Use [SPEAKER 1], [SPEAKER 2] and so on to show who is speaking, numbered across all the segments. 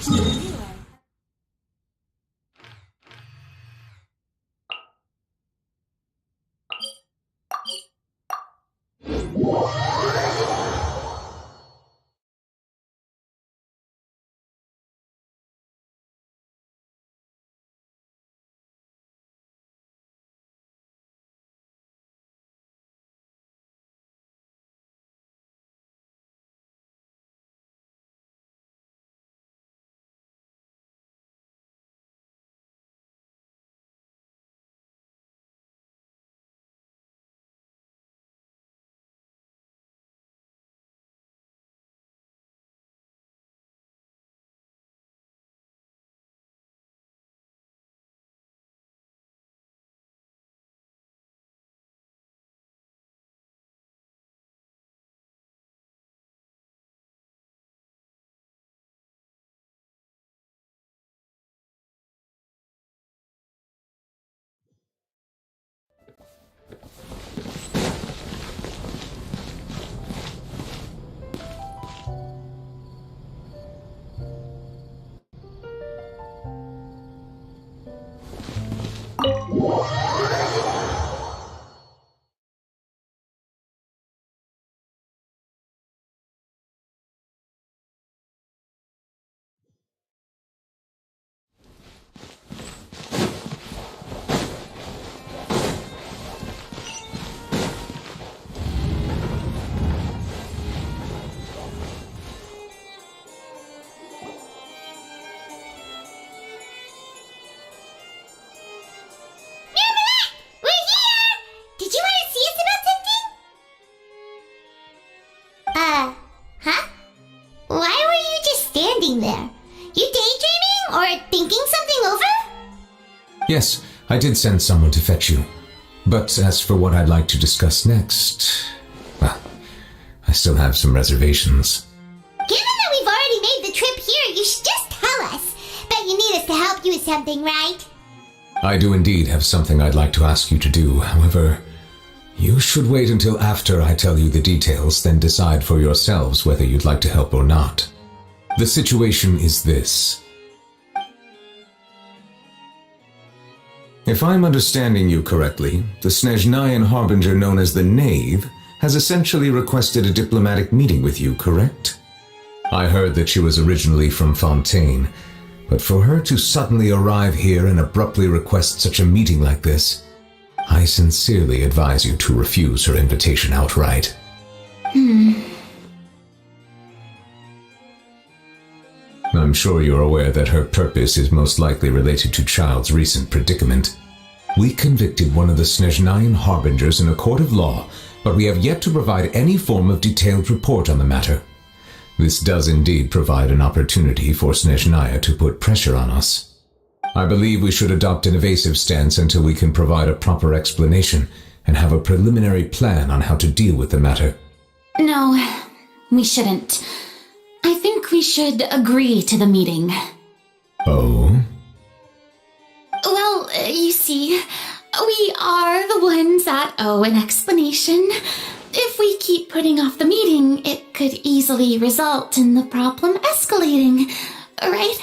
[SPEAKER 1] There. You daydreaming or thinking something over?
[SPEAKER 2] Yes, I did send someone to fetch you. But as for what I'd like to discuss next, well, I still have some reservations.
[SPEAKER 1] Given that we've already made the trip here, you should just tell us. Bet you need us to help you with something, right?
[SPEAKER 2] I do indeed have something I'd like to ask you to do. However, you should wait until after I tell you the details, then decide for yourselves whether you'd like to help or not. The situation is this. If I'm understanding you correctly, the Snezhnayan Harbinger known as the Knave has essentially requested a diplomatic meeting with you, correct? I heard that she was originally from Fontaine, but for her to suddenly arrive here and abruptly request such a meeting like this, I sincerely advise you to refuse her invitation outright. I'm sure you're aware that her purpose is most likely related to Child's recent predicament. We convicted one of the Snezhnayan Harbingers in a court of law, but we have yet to provide any form of detailed report on the matter. This does indeed provide an opportunity for Snezhnaya to put pressure on us. I believe we should adopt an evasive stance until we can provide a proper explanation and have a preliminary plan on how to deal with the matter.
[SPEAKER 3] No, we shouldn't. I think we should agree to the meeting.
[SPEAKER 2] Oh?
[SPEAKER 3] Well, you see, we are the ones that owe an explanation. If we keep putting off the meeting, it could easily result in the problem escalating, right?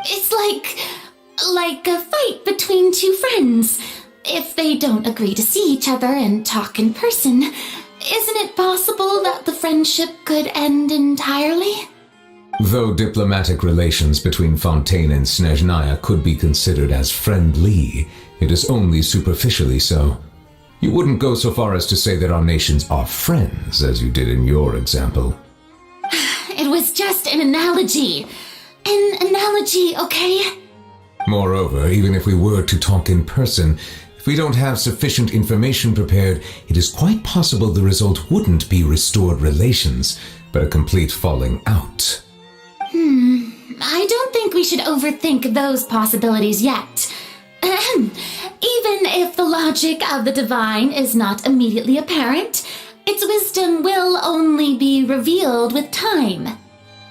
[SPEAKER 3] It's like a fight between two friends. If they don't agree to see each other and talk in person, isn't it possible that the friendship could end entirely?
[SPEAKER 2] Though diplomatic relations between Fontaine and Snezhnaya could be considered as friendly, it is only superficially so. You wouldn't go so far as to say that our nations are friends, as you did in your example.
[SPEAKER 3] It was just an analogy. An analogy, okay?
[SPEAKER 2] Moreover, even if we were to talk in person, if we don't have sufficient information prepared, it is quite possible the result wouldn't be restored relations, but a complete falling out.
[SPEAKER 3] I don't think we should overthink those possibilities yet. Even if the logic of the divine is not immediately apparent, its wisdom will only be revealed with time.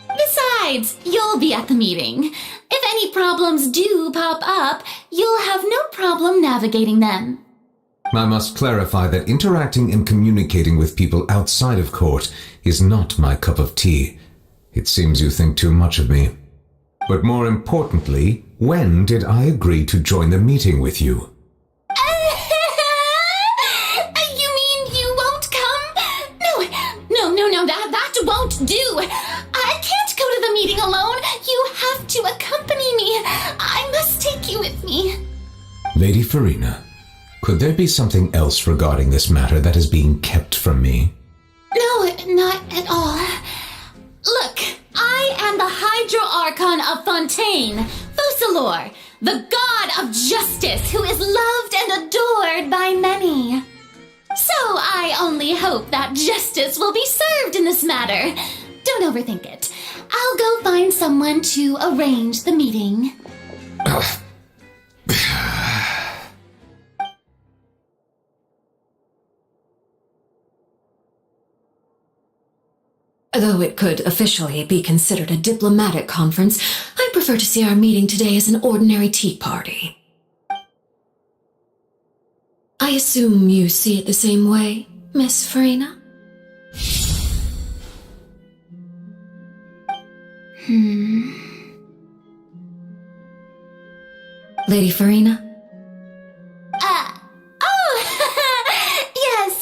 [SPEAKER 3] Besides, you'll be at the meeting. If any problems do pop up, you'll have no problem navigating them.
[SPEAKER 2] I must clarify that interacting and communicating with people outside of court is not my cup of tea. It seems you think too much of me. But more importantly, when did I agree to join the meeting with you?
[SPEAKER 3] You mean you won't come? No, that won't do. I can't go to the meeting alone. You have to accompany me. I must take you with me.
[SPEAKER 2] Lady Farina, could there be something else regarding this matter that is being kept from me?
[SPEAKER 3] No, not at all. Look, I am the Hydro Archon of Fontaine, Focalor, the god of justice who is loved and adored by many. So I only hope that justice will be served in this matter. Don't overthink it. I'll go find someone to arrange the meeting.
[SPEAKER 4] Though it could officially be considered a diplomatic conference, I prefer to see our meeting today as an ordinary tea party. I assume you see it the same way, Miss Farina? Lady Farina?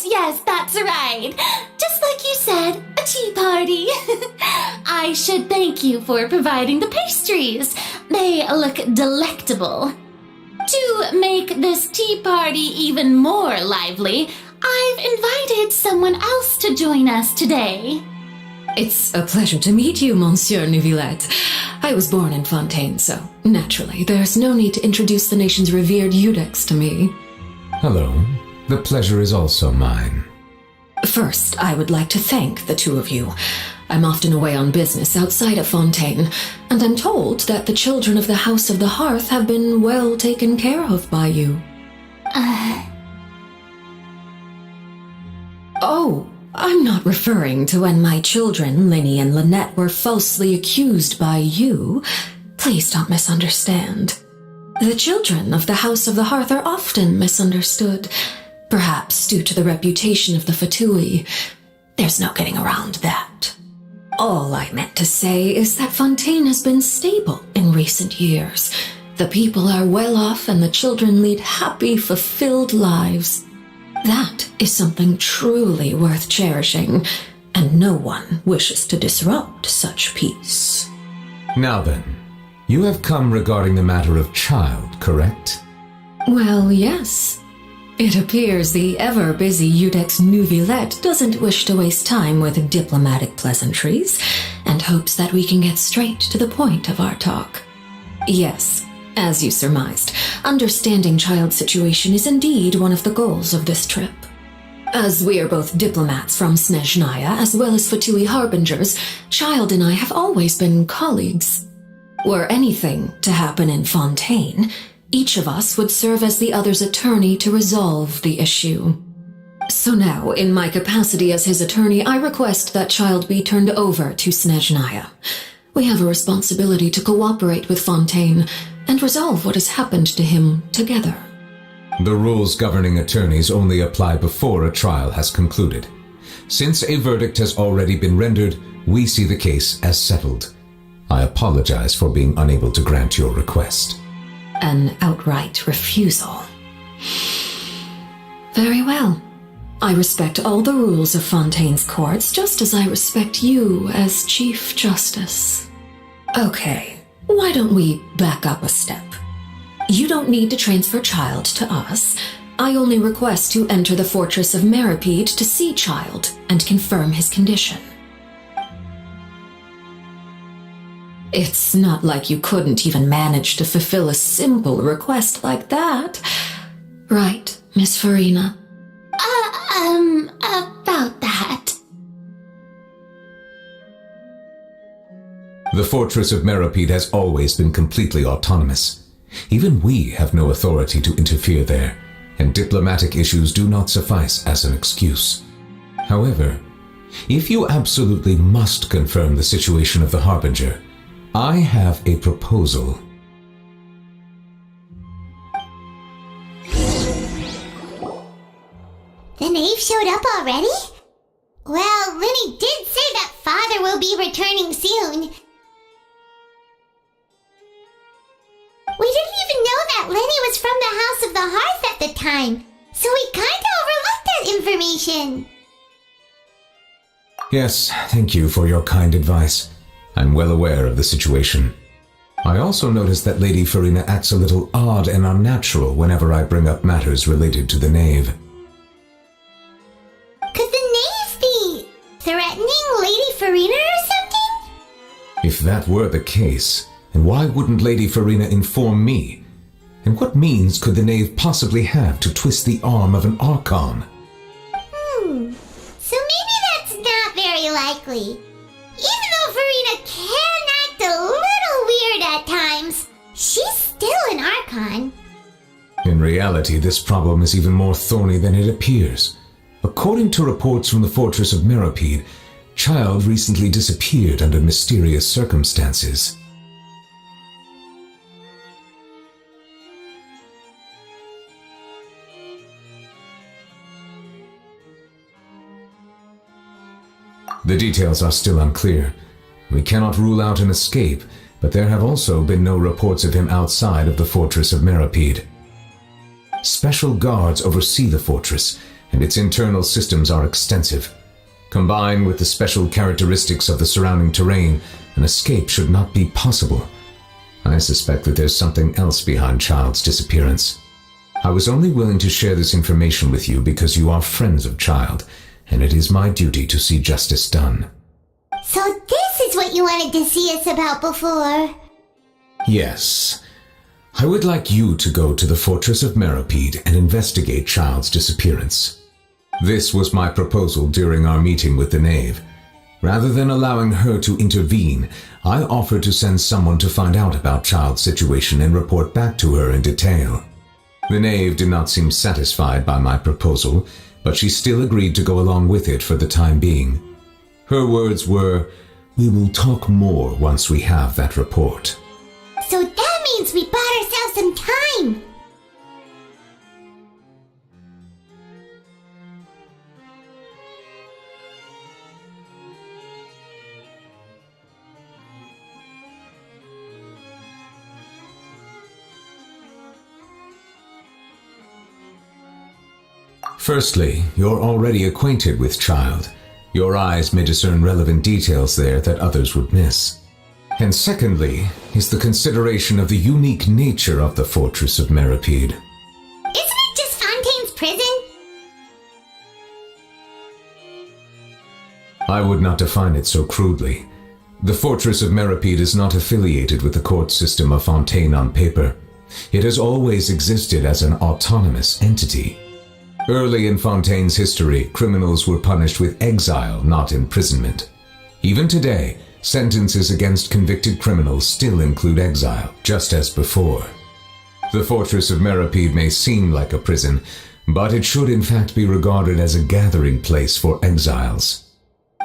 [SPEAKER 3] Yes, that's right. Just like you said, a tea party. I should thank you for providing the pastries. They look delectable. To make this tea party even more lively, I've invited someone else to join us today.
[SPEAKER 4] It's a pleasure to meet you, Monsieur Neuvillette. I was born in Fontaine, so naturally, there's no need to introduce the nation's revered Eudex to me.
[SPEAKER 2] Hello. The pleasure is also mine.
[SPEAKER 4] First, I would like to thank the two of you. I'm often away on business outside of Fontaine, and I'm told that the children of the House of the Hearth have been well taken care of by you. Oh, I'm not referring to when my children, Linny and Lynette, were falsely accused by you. Please don't misunderstand. The children of the House of the Hearth are often misunderstood, perhaps due to the reputation of the Fatui. There's no getting around that. All I meant to say is that Fontaine has been stable in recent years. The people are well off and the children lead happy, fulfilled lives. That is something truly worth cherishing, and no one wishes to disrupt such peace.
[SPEAKER 2] Now then, you have come regarding the matter of child, correct?
[SPEAKER 4] Well, yes. It appears the ever-busy Eudex Neuvillette doesn't wish to waste time with diplomatic pleasantries and hopes that we can get straight to the point of our talk. Yes, as you surmised, understanding child's situation is indeed one of the goals of this trip. As we are both diplomats from Snezhnaya as well as Fatui harbingers, Child and I have always been colleagues. Were anything to happen in Fontaine, each of us would serve as the other's attorney to resolve the issue. So now, in my capacity as his attorney, I request that Child be turned over to Snezhnaya. We have a responsibility to cooperate with Fontaine and resolve what has happened to him together.
[SPEAKER 2] The rules governing attorneys only apply before a trial has concluded. Since a verdict has already been rendered, we see the case as settled. I apologize for being unable to grant your request.
[SPEAKER 4] An outright refusal. Very well. I respect all the rules of Fontaine's courts, just as I respect you as Chief Justice. Okay, why don't we back up a step? You don't need to transfer Child to us. I only request to enter the fortress of Meripede to see Child and confirm his condition. It's not like you couldn't even manage to fulfill a simple request like that. Right, Miss Farina?
[SPEAKER 3] About that.
[SPEAKER 2] The fortress of Meripede has always been completely autonomous. Even we have no authority to interfere there, and diplomatic issues do not suffice as an excuse. However, if you absolutely must confirm the situation of the Harbinger, I have a proposal.
[SPEAKER 1] The knave showed up already? Well, Linny did say that father will be returning soon. hearth at the time, so we kinda overlooked that information.
[SPEAKER 2] Yes, thank you for your kind advice. I'm well aware of the situation. I also noticed that Lady Farina acts a little odd and unnatural whenever I bring up matters related to the Knave.
[SPEAKER 1] Could the Knave be threatening Lady Farina or something?
[SPEAKER 2] If that were the case, then why wouldn't Lady Farina inform me? And what means could the Knave possibly have to twist the arm of an Archon?
[SPEAKER 1] So maybe that's not very likely. Even though Farina can act a little weird at times, she's still an Archon.
[SPEAKER 2] In reality, this problem is even more thorny than it appears. According to reports from the Fortress of Meropide, Child recently disappeared under mysterious circumstances. The details are still unclear. We cannot rule out an escape, but there have also been no reports of him outside of the Fortress of Meropide. Special guards oversee the fortress, and its internal systems are extensive. Combined with the special characteristics of the surrounding terrain, an escape should not be possible. I suspect that there's something else behind Child's disappearance. I was only willing to share this information with you because you are friends of Child, and it is my duty to see justice done.
[SPEAKER 1] So this is what you wanted to see us about before.
[SPEAKER 2] Yes. I would like you to go to the Fortress of Meropide and investigate Child's disappearance. This was my proposal during our meeting with the Knave. Rather than allowing her to intervene, I offered to send someone to find out about Child's situation and report back to her in detail. The Knave did not seem satisfied by my proposal, but she still agreed to go along with it for the time being. Her words were, "We will talk more once we have that report."
[SPEAKER 1] So that means we bought ourselves some time.
[SPEAKER 2] Firstly, you're already acquainted with Child. Your eyes may discern relevant details there that others would miss. And secondly, is the consideration of the unique nature of the Fortress of Meropide.
[SPEAKER 1] Isn't it just Fontaine's prison?
[SPEAKER 2] I would not define it so crudely. The Fortress of Meropide is not affiliated with the court system of Fontaine on paper. It has always existed as an autonomous entity. Early in Fontaine's history, criminals were punished with exile, not imprisonment. Even today, sentences against convicted criminals still include exile, just as before. The Fortress of Meropide may seem like a prison, but it should in fact be regarded as a gathering place for exiles.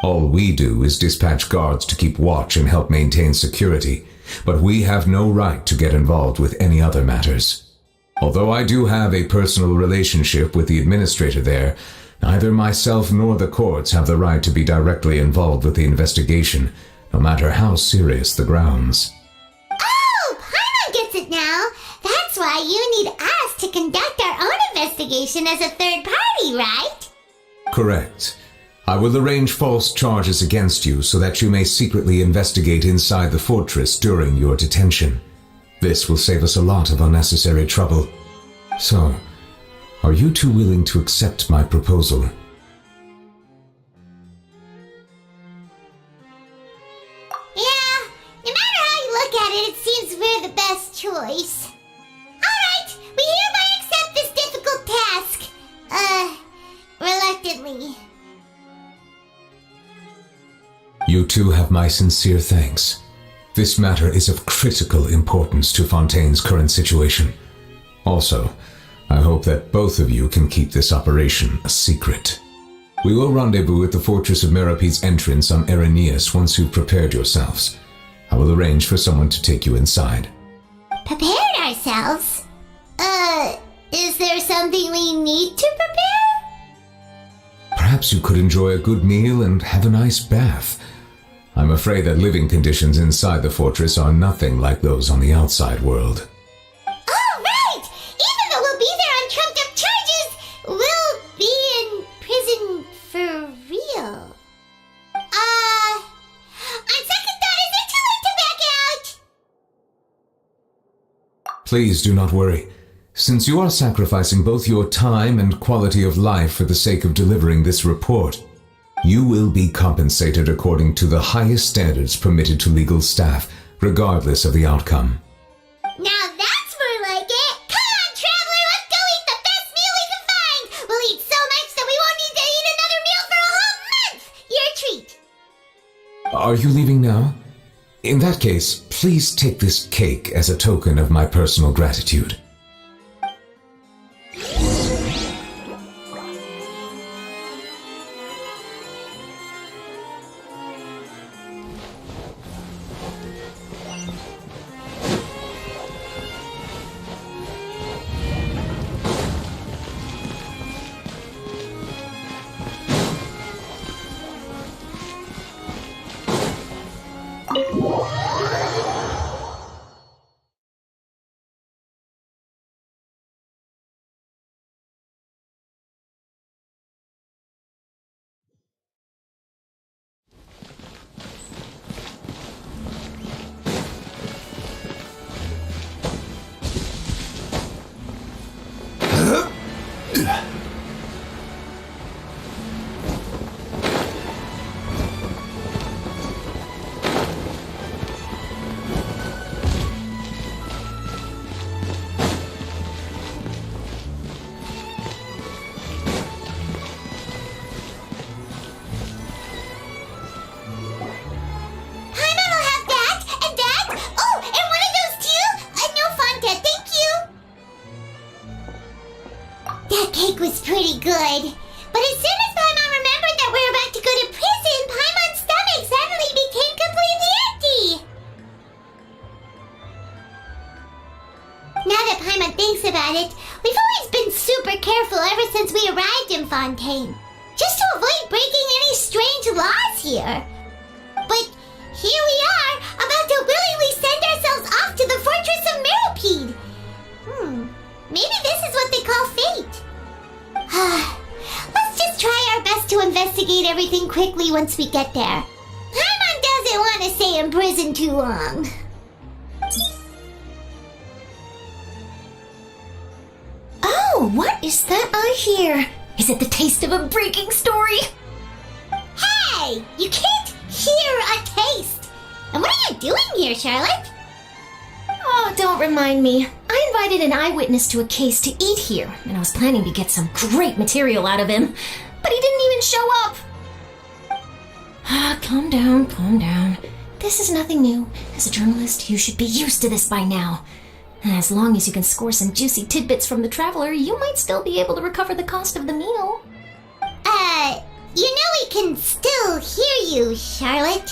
[SPEAKER 2] All we do is dispatch guards to keep watch and help maintain security, but we have no right to get involved with any other matters. Although I do have a personal relationship with the administrator there, neither myself nor the courts have the right to be directly involved with the investigation, no matter how serious the grounds.
[SPEAKER 1] Oh, Paimon gets it now. That's why you need us to conduct our own investigation as a third party, right?
[SPEAKER 2] Correct. I will arrange false charges against you so that you may secretly investigate inside the fortress during your detention. This will save us a lot of unnecessary trouble. So, are you two willing to accept my proposal?
[SPEAKER 1] Yeah, no matter how you look at it, it seems we're the best choice. Alright, we hereby accept this difficult task. Reluctantly.
[SPEAKER 2] You two have my sincere thanks. This matter is of critical importance to Fontaine's current situation. Also, I hope that both of you can keep this operation a secret. We will rendezvous at the Fortress of Meropide's entrance on Erinius once you've prepared yourselves. I will arrange for someone to take you inside.
[SPEAKER 1] Prepared ourselves? Is there something we need to prepare?
[SPEAKER 2] Perhaps you could enjoy a good meal and have a nice bath. I'm afraid that living conditions inside the fortress are nothing like those on the outside world.
[SPEAKER 1] Oh, right! Even though we'll be there
[SPEAKER 2] Please do not worry. Since you are sacrificing both your time and quality of life for the sake of delivering this report, you will be compensated according to the highest standards permitted to legal staff, regardless of the outcome.
[SPEAKER 1] Now that's more like it! Come on, traveler, let's go eat the best meal we can find! We'll eat so much that we won't need to eat another meal for a whole month! Your treat!
[SPEAKER 2] Are you leaving now? In that case, please take this cake as a token of my personal gratitude.
[SPEAKER 1] Was pretty good. But as soon as Paimon remembered that we were about to go to prison, Paimon's stomach suddenly became completely empty. Now that Paimon thinks about it, we've always been super careful ever since we arrived in Fontaine, just to avoid breaking any strange laws here. But here we are, about to willingly send ourselves off to the Fortress of Meropide. Maybe this is what they call fate. Let's just try our best to investigate everything quickly once we get there. Paimon doesn't want to stay in prison too long.
[SPEAKER 5] Oh, what is that I hear? Is it the taste of a breaking story?
[SPEAKER 1] Hey! You can't hear a taste! And what are you doing here, Charlotte?
[SPEAKER 5] Oh, don't remind me. I invited an eyewitness to a case to eat here, and I was planning to get some great material out of him, but he didn't even show up. Calm down, calm down. This is nothing new. As a journalist, you should be used to this by now. And as long as you can score some juicy tidbits from the traveler, you might still be able to recover the cost of the meal.
[SPEAKER 1] You know we can still hear you, Charlotte.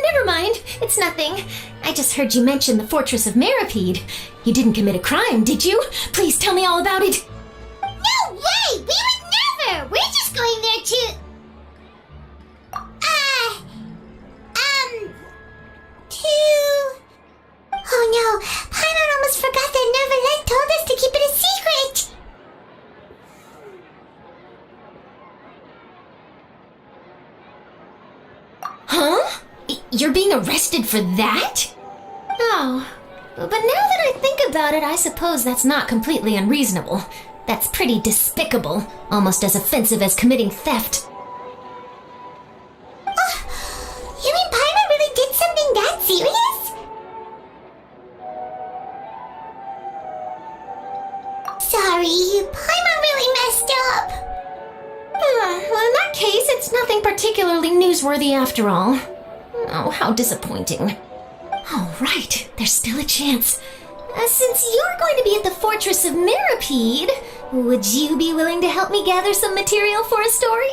[SPEAKER 5] Never mind. It's nothing. I just heard you mention the Fortress of Meropide. You didn't commit a crime, did you? Please tell me all about it.
[SPEAKER 1] No way! We would never! We're just going there to... Oh no, Paimon almost forgot that Neverland told us to keep it a secret!
[SPEAKER 5] Huh? You're being arrested for that? Oh, but now that I think about it, I suppose that's not completely unreasonable. That's pretty despicable, almost as offensive as committing theft.
[SPEAKER 1] You mean Paimon really did something that serious? Sorry, Paimon really messed up.
[SPEAKER 5] Well, in that case, it's nothing particularly newsworthy after all. Oh, how disappointing. All right, there's still a chance. Since you're going to be at the Fortress of Meropide, would you be willing to help me gather some material for a story?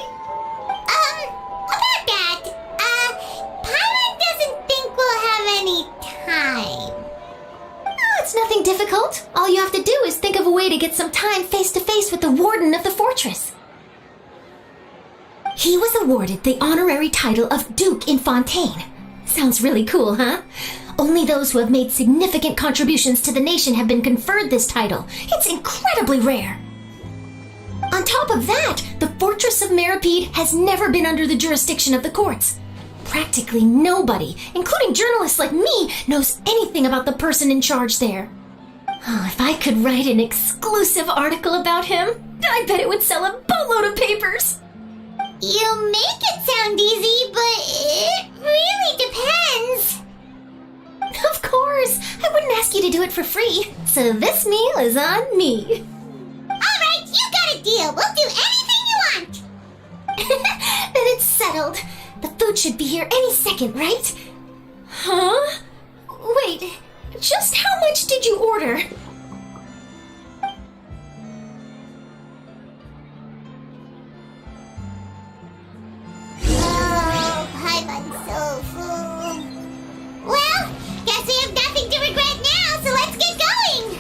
[SPEAKER 1] About that, Paimon doesn't think we'll have any time.
[SPEAKER 5] Oh, it's nothing difficult. All you have to do is think of a way to get some time face-to-face with the warden of the fortress. He was awarded the honorary title of Duke in Fontaine. Sounds really cool, huh? Only those who have made significant contributions to the nation have been conferred this title. It's incredibly rare. On top of that, the Fortress of Meropide has never been under the jurisdiction of the courts. practically nobody, including journalists like me, knows anything about the person in charge there. Oh, if I could write an exclusive article about him, I bet it would sell a boatload of papers.
[SPEAKER 1] You make it sound easy, but it really depends.
[SPEAKER 5] Of course, I wouldn't ask you to do it for free, so this meal is on me.
[SPEAKER 1] Alright, you got a deal. We'll do anything you want.
[SPEAKER 5] Then it's settled. The food should be here any second, right? Huh? Wait, just how much did you order?
[SPEAKER 1] Oh, I'm so full. Well, guess we have nothing to regret now, so let's get going.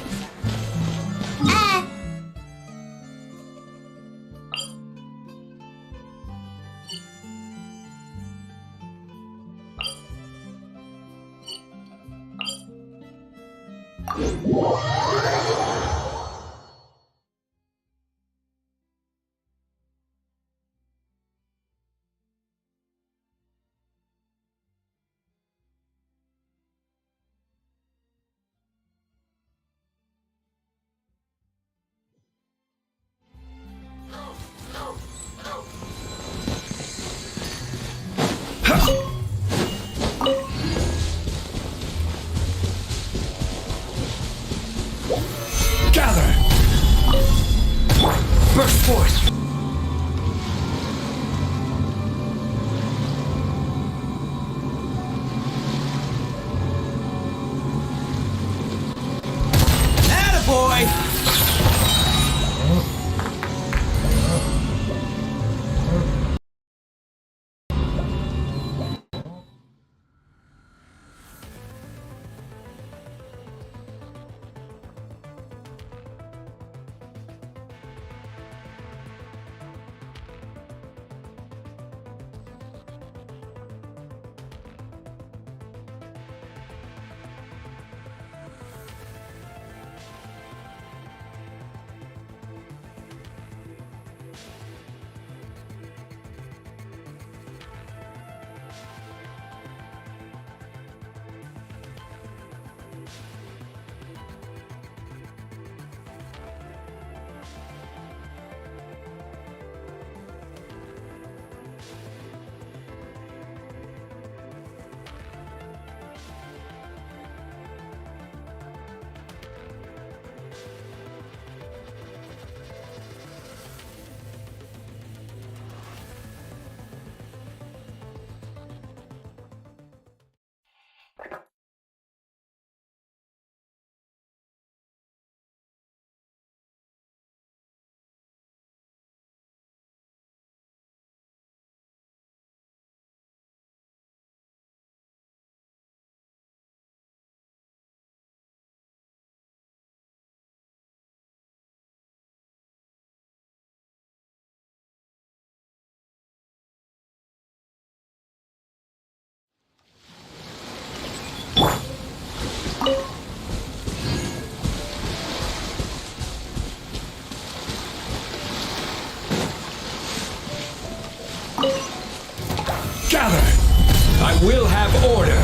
[SPEAKER 6] Gather! Burst forth! Attaboy! Gather! I will have order!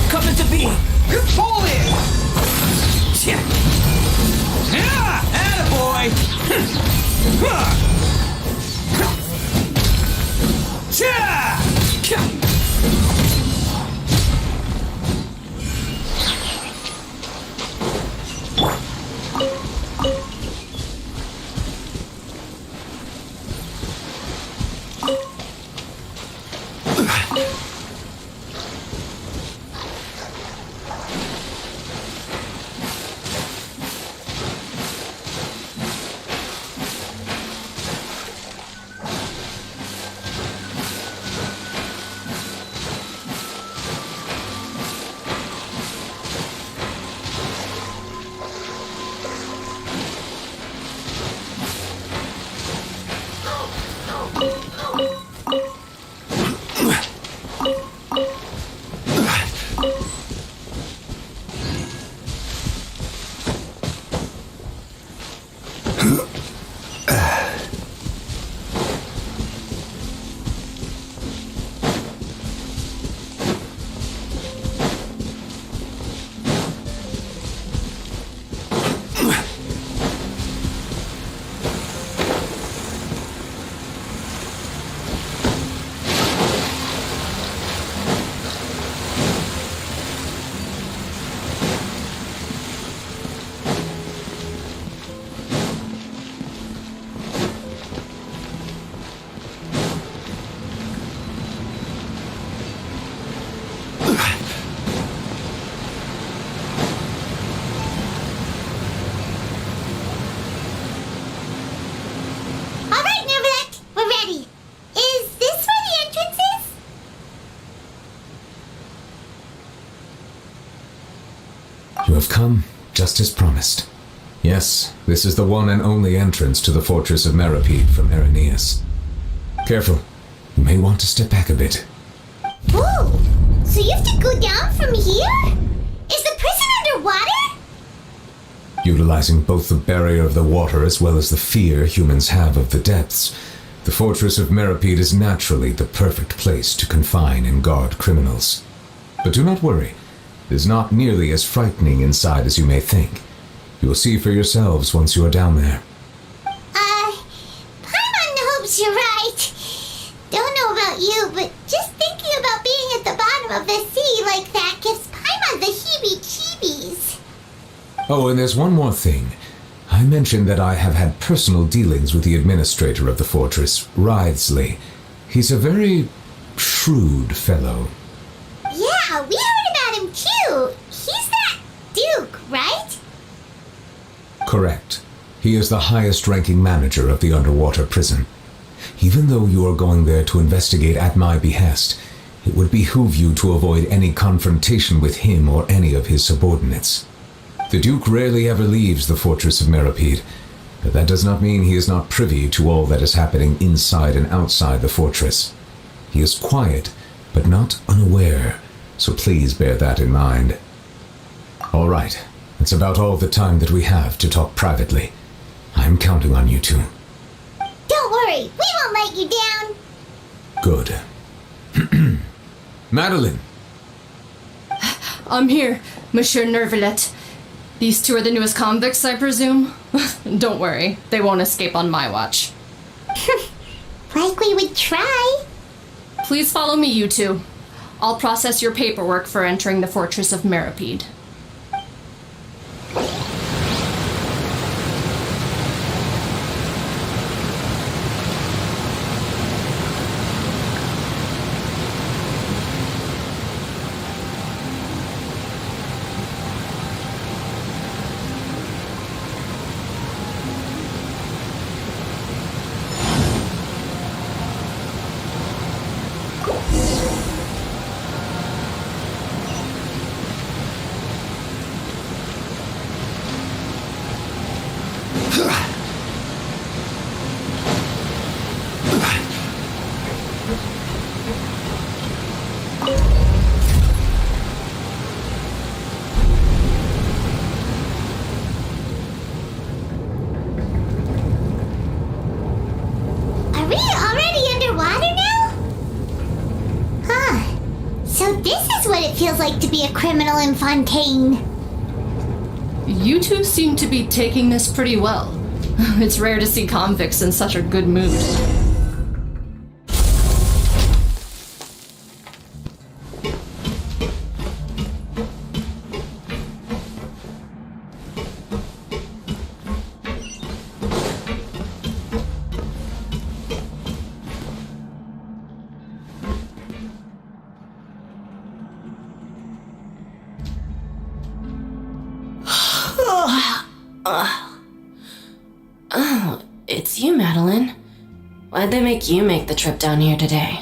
[SPEAKER 6] Come into being! Fall in! Attaboy!
[SPEAKER 2] come, just as promised. Yes, this is the one and only entrance to the fortress of Meripede from Irenaeus. Careful, you may want to step back a bit.
[SPEAKER 1] Whoa! So you have to go down from here? Is the prison underwater?
[SPEAKER 2] Utilizing both the barrier of the water as well as the fear humans have of the depths, the fortress of Meripede is naturally the perfect place to confine and guard criminals. But do not worry, it is not nearly as frightening inside as you may think. You will see for yourselves once you are down there.
[SPEAKER 1] Paimon hopes you're right. Don't know about you, but just thinking about being at the bottom of the sea like that gives Paimon the heebie-jeebies.
[SPEAKER 2] Oh, and there's one more thing. I mentioned that I have had personal dealings with the administrator of the fortress, Wriothesley. He's a very shrewd fellow.
[SPEAKER 1] Yeah, we heard about him too. He's that Duke, right?
[SPEAKER 2] Correct. He is the highest-ranking manager of the underwater prison. Even though you are going there to investigate at my behest, it would behoove you to avoid any confrontation with him or any of his subordinates. The Duke rarely ever leaves the fortress of Meripede, but that does not mean he is not privy to all that is happening inside and outside the fortress. He is quiet, but not unaware, so please bear that in mind. All right, that's about all the time that we have to talk privately. I'm counting on you two.
[SPEAKER 1] Don't worry, we won't let you down.
[SPEAKER 2] Good. Madeline!
[SPEAKER 7] I'm here, Monsieur Nervalet. These two are the newest convicts, I presume? Don't worry, they won't escape on my watch.
[SPEAKER 1] Like we would try.
[SPEAKER 7] Please follow me, you two. I'll process your paperwork for entering the Fortress of Meripede.
[SPEAKER 1] Are we already underwater now? Huh. So this is what it feels like to be a criminal in Fontaine.
[SPEAKER 7] You two seem to be taking this pretty well. It's rare to see convicts in such a good mood.
[SPEAKER 5] Oh, it's you, Madeline. Why'd they make you make the trip down here today?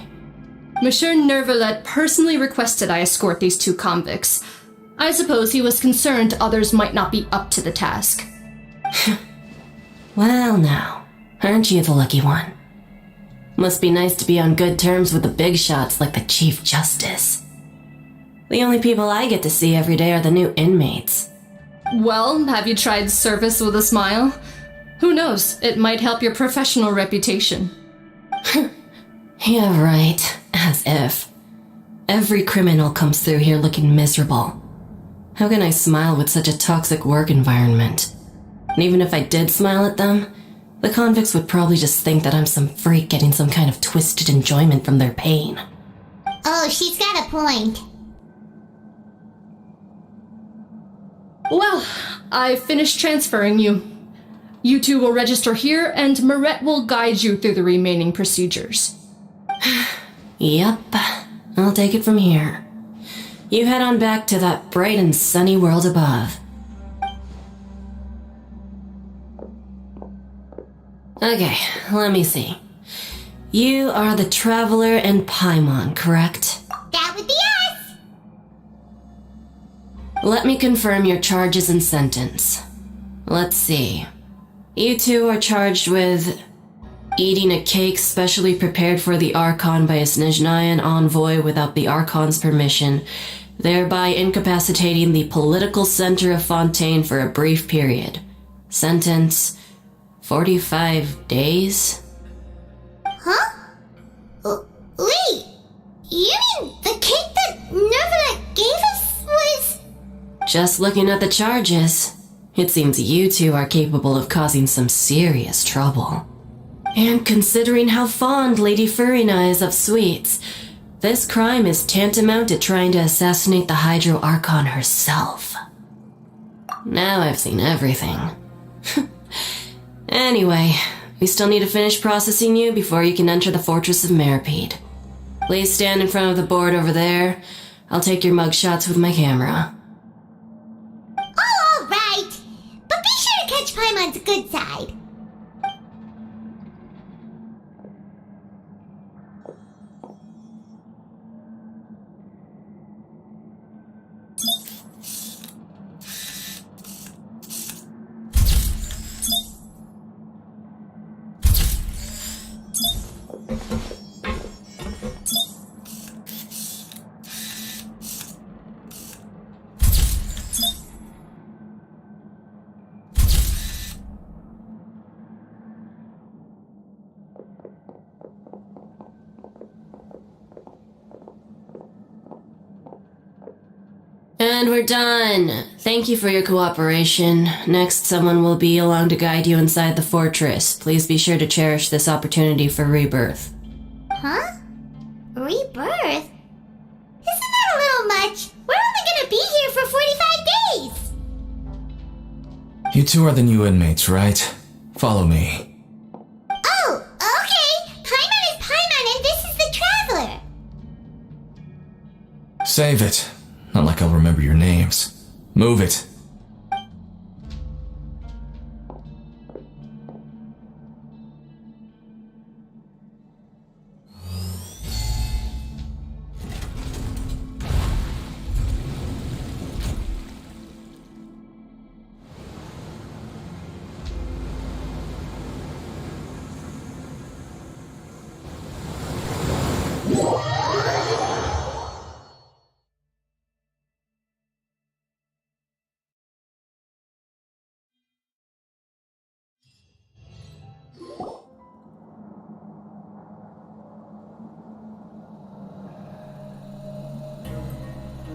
[SPEAKER 7] Monsieur Nervalet personally requested I escort these two convicts. I suppose he was concerned others might not be up to the task.
[SPEAKER 5] Well, now, aren't you the lucky one? Must be nice to be on good terms with the big shots like the Chief Justice. The only people I get to see every day are the new inmates.
[SPEAKER 7] Well, have you tried service with a smile? Who knows, it might help your professional reputation.
[SPEAKER 5] Yeah, right. As if. Every criminal comes through here looking miserable. How can I smile with such a toxic work environment? And even if I did smile at them, the convicts would probably just think that I'm some freak getting some kind of twisted enjoyment from their pain.
[SPEAKER 1] Oh, she's got a point.
[SPEAKER 7] Well, I finished transferring you. You two will register here, and Marette will guide you through the remaining procedures.
[SPEAKER 5] Yep, I'll take it from here. You head on back to that bright and sunny world above. Okay, let me see. You are the Traveler and Paimon, correct?
[SPEAKER 1] That would be us.
[SPEAKER 5] Let me confirm your charges and sentence. Let's see. You two are charged with eating a cake specially prepared for the Archon by a Snezhnayan envoy without the Archon's permission, thereby incapacitating the political center of Fontaine for a brief period. Sentence, 45 days?
[SPEAKER 1] Huh? Wait, you mean the cake that Nervala gave us was...
[SPEAKER 5] Just looking at the charges, it seems you two are capable of causing some serious trouble. And considering how fond Lady Furina is of sweets, this crime is tantamount to trying to assassinate the Hydro Archon herself. Now I've seen everything. Anyway, we still need to finish processing you before you can enter the Fortress of Meripede. Please stand in front of the board over there. I'll take your mugshots with my camera.
[SPEAKER 1] Oh, all right. But be sure to catch Paimon's good side.
[SPEAKER 5] And we're done. Thank you for your cooperation. Next, someone will be along to guide you inside the fortress. Please be sure to cherish this opportunity for rebirth.
[SPEAKER 1] Huh? Rebirth? Isn't that a little much? We're only gonna be here for 45 days!
[SPEAKER 8] You two are the new inmates, right? Follow me.
[SPEAKER 1] Oh, okay! Paimon is Paimon and this is the Traveler!
[SPEAKER 8] Save it. Not like I'll remember your names. Move it.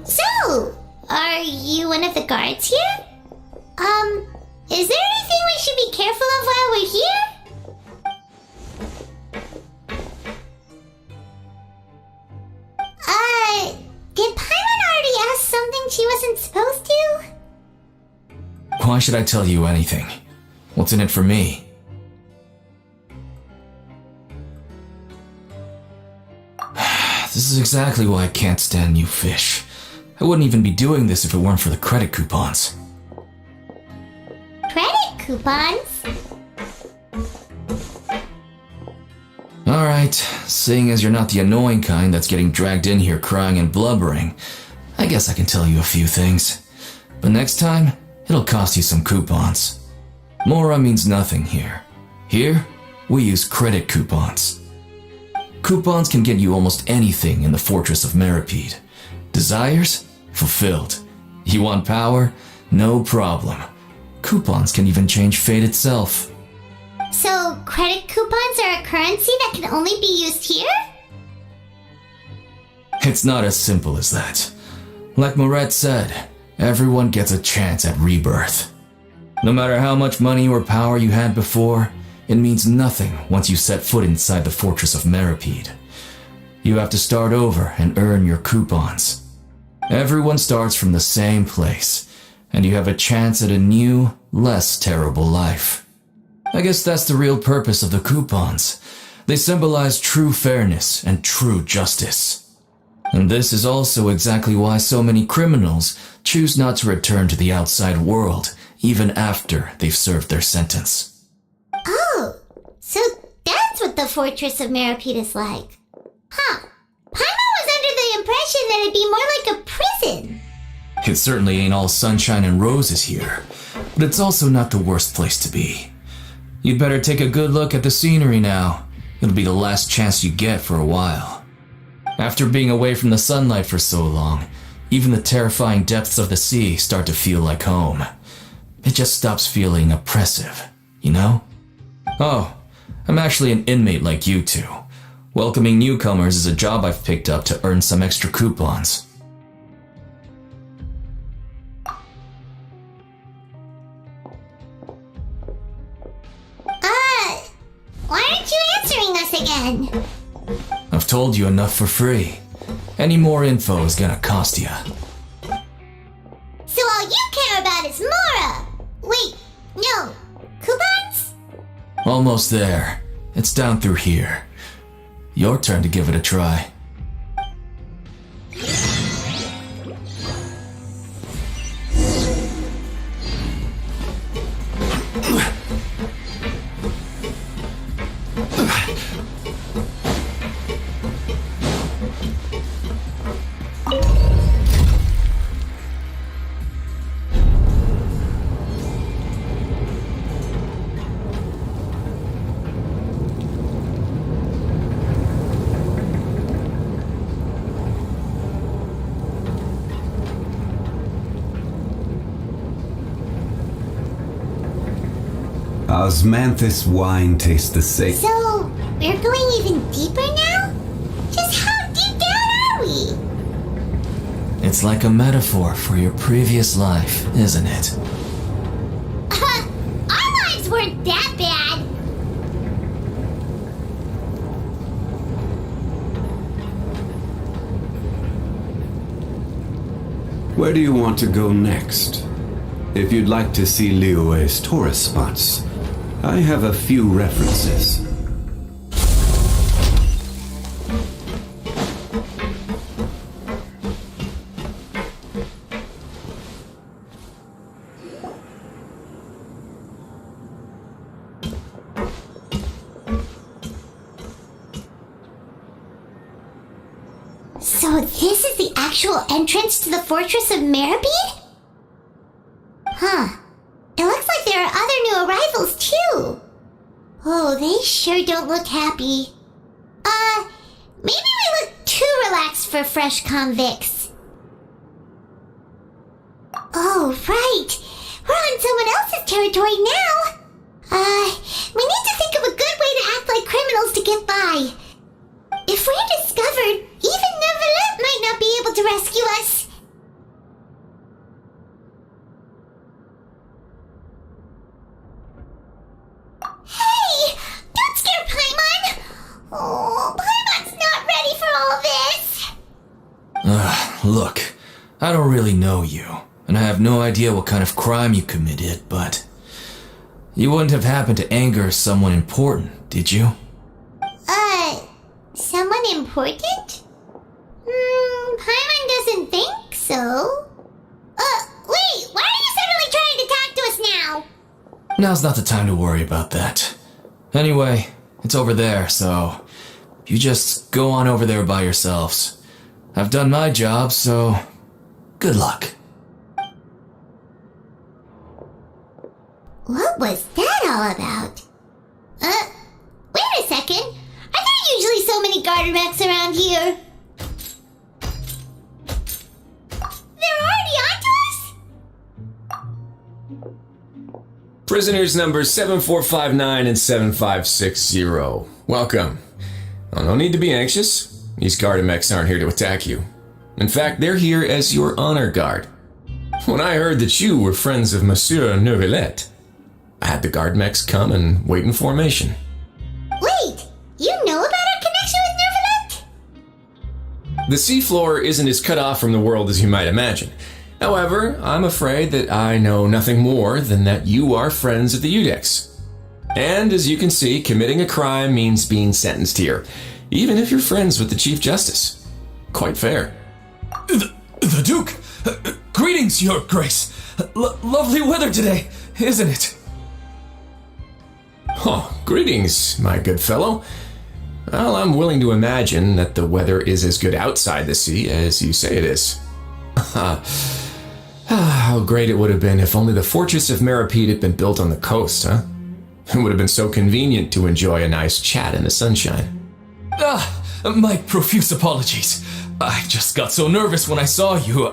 [SPEAKER 1] So, are you one of the guards here? Is there anything we should be careful of while we're here? Did Paimon already ask something she wasn't supposed to?
[SPEAKER 8] Why should I tell you anything? What's in it for me? This is exactly why I can't stand you fish. I wouldn't even be doing this if it weren't for the credit coupons.
[SPEAKER 1] Credit coupons?
[SPEAKER 8] Alright, seeing as you're not the annoying kind that's getting dragged in here crying and blubbering, I guess I can tell you a few things. But next time, it'll cost you some coupons. Mora means nothing here. Here, we use credit coupons. Coupons can get you almost anything in the Fortress of Meripede. Desires? Fulfilled. You want power? No problem. Coupons can even change fate itself.
[SPEAKER 1] So, credit coupons are a currency that can only be used here?
[SPEAKER 8] It's not as simple as that. Like Moret said, everyone gets a chance at rebirth. No matter how much money or power you had before, it means nothing once you set foot inside the Fortress of Meripede. You have to start over and earn your coupons. Everyone starts from the same place, and you have a chance at a new, less terrible life. I guess that's the real purpose of the coupons. They symbolize true fairness and true justice. And this is also exactly why so many criminals choose not to return to the outside world, even after they've served their sentence.
[SPEAKER 1] Oh, so that's what the Fortress of Meripede is like. Huh. Paimon was under the impression that it'd be more like a prison.
[SPEAKER 8] It certainly ain't all sunshine and roses here, but it's also not the worst place to be. You'd better take a good look at the scenery now. It'll be the last chance you get for a while. After being away from the sunlight for so long, even the terrifying depths of the sea start to feel like home. It just stops feeling oppressive, you know? Oh, I'm actually an inmate like you two. Welcoming newcomers is a job I've picked up to earn some extra coupons.
[SPEAKER 1] Why aren't you answering us again?
[SPEAKER 8] I've told you enough for free. Any more info is gonna cost you.
[SPEAKER 1] So all you care about is Mora! Wait, no, coupons?
[SPEAKER 8] Almost there. It's down through here. Your turn to give it a try.
[SPEAKER 9] Osmanthus wine tastes the same.
[SPEAKER 1] So, we're going even deeper now? Just how deep down are we?
[SPEAKER 8] It's like a metaphor for your previous life, isn't it?
[SPEAKER 1] Our lives weren't that bad.
[SPEAKER 9] Where do you want to go next? If you'd like to see Liyue's tourist spots, I have a few references.
[SPEAKER 1] So this is the actual entrance to the Fortress of Meribid? Huh. It looks like there are other new arrivals, too. Oh, they sure don't look happy. Maybe we look too relaxed for fresh convicts. Oh, right. We're on someone else's territory now. We need to think of a good way to act like criminals to get by. If we're discovered, even Nevelet might not be able to rescue us. Hey! Don't scare Paimon! Oh, Paimon's not ready for all this!
[SPEAKER 8] Look, I don't really know you, and I have no idea what kind of crime you committed, but you wouldn't have happened to anger someone important, did you?
[SPEAKER 1] Someone important? Paimon doesn't think so. Wait, why are you suddenly trying to talk to us now?
[SPEAKER 8] Now's not the time to worry about that. Anyway, it's over there, so you just go on over there by yourselves. I've done my job, so good luck.
[SPEAKER 1] What was that all about? Wait a second. Are there usually so many garter mechs around here? They're already onto us?
[SPEAKER 6] Prisoners numbers 7459 and 7560. Welcome. Oh, no need to be anxious. These Gardamex aren't here to attack you. In fact, they're here as your honor guard. When I heard that you were friends of Monsieur Neuvillette, I had the Gardamex come and wait in formation.
[SPEAKER 1] Wait, you know about our connection with Neuvillette?
[SPEAKER 6] The seafloor isn't as cut off from the world as you might imagine. However, I'm afraid that I know nothing more than that you are friends of the Udex. And as you can see, committing a crime means being sentenced here, even if you're friends with the Chief Justice. Quite fair.
[SPEAKER 8] The Duke! Greetings, Your Grace! Lovely weather today, isn't it?
[SPEAKER 6] Oh, greetings, my good fellow. Well, I'm willing to imagine that the weather is as good outside the sea as you say it is. How great it would have been if only the Fortress of Meripede had been built on the coast, huh? It would have been so convenient to enjoy a nice chat in the sunshine.
[SPEAKER 8] My profuse apologies. I just got so nervous when I saw you,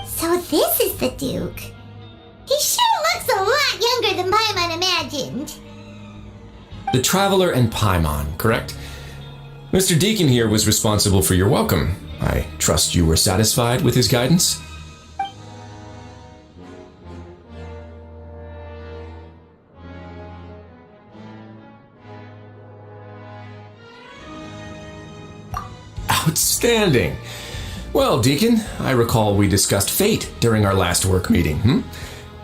[SPEAKER 1] So this is the Duke. He sure looks a lot younger than Paimon imagined.
[SPEAKER 6] The Traveler and Paimon, correct? Mr. Deacon here was responsible for your welcome. I trust you were satisfied with his guidance? Outstanding! Well, Deacon, I recall we discussed fate during our last work meeting,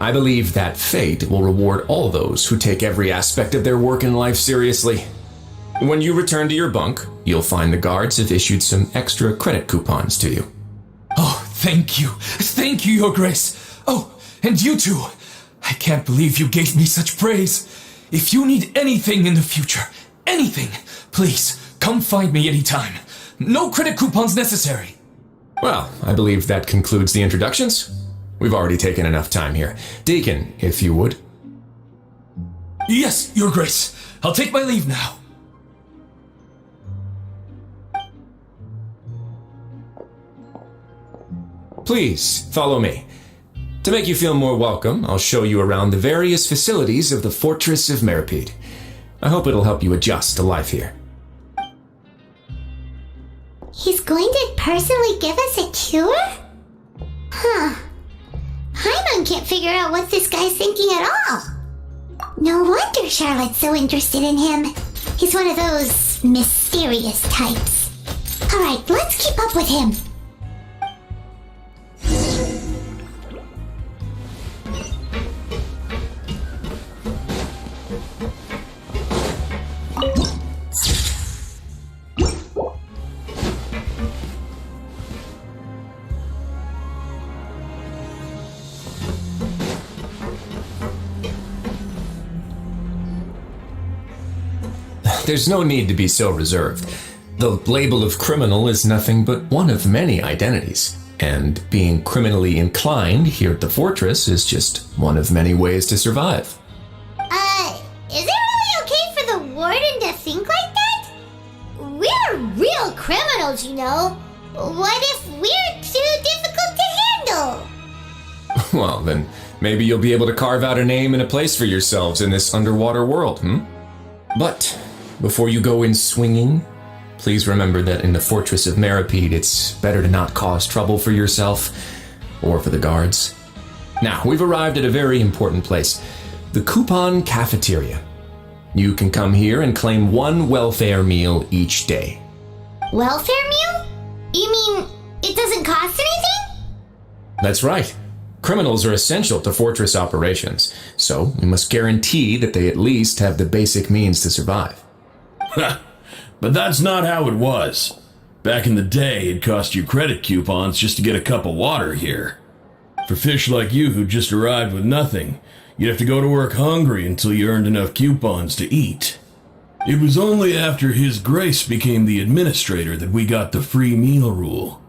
[SPEAKER 6] I believe that fate will reward all those who take every aspect of their work in life seriously. When you return to your bunk, you'll find the guards have issued some extra credit coupons to you.
[SPEAKER 8] Oh, thank you. Thank you, Your Grace. Oh, and you too. I can't believe you gave me such praise. If you need anything in the future, anything, please come find me anytime. No credit coupons necessary.
[SPEAKER 6] Well, I believe that concludes the introductions. We've already taken enough time here. Deacon, if you would.
[SPEAKER 8] Yes, Your Grace. I'll take my leave now.
[SPEAKER 6] Please, follow me. To make you feel more welcome, I'll show you around the various facilities of the Fortress of Meripede. I hope it'll help you adjust to life here.
[SPEAKER 1] He's going to personally give us a cure? Huh. Paimon can't figure out what this guy's thinking at all. No wonder Charlotte's so interested in him. He's one of those mysterious types. Alright, let's keep up with him.
[SPEAKER 6] There's no need to be so reserved. The label of criminal is nothing but one of many identities, and being criminally inclined here at the fortress is just one of many ways to survive.
[SPEAKER 1] Is it really okay for the warden to think like that? We're real criminals, you know. What if we're too difficult to handle?
[SPEAKER 6] Well, then maybe you'll be able to carve out a name and a place for yourselves in this underwater world, But before you go in swinging, please remember that in the Fortress of Meripede, it's better to not cause trouble for yourself or for the guards. Now, we've arrived at a very important place, the Coupon Cafeteria. You can come here and claim one welfare meal each day.
[SPEAKER 1] Welfare meal? You mean it doesn't cost anything?
[SPEAKER 6] That's right. Criminals are essential to fortress operations, so we must guarantee that they at least have the basic means to survive.
[SPEAKER 10] But that's not how it was. Back in the day, it cost you credit coupons just to get a cup of water here. For fish like you who just arrived with nothing, you'd have to go to work hungry until you earned enough coupons to eat. It was only after His Grace became the administrator that we got the free meal rule.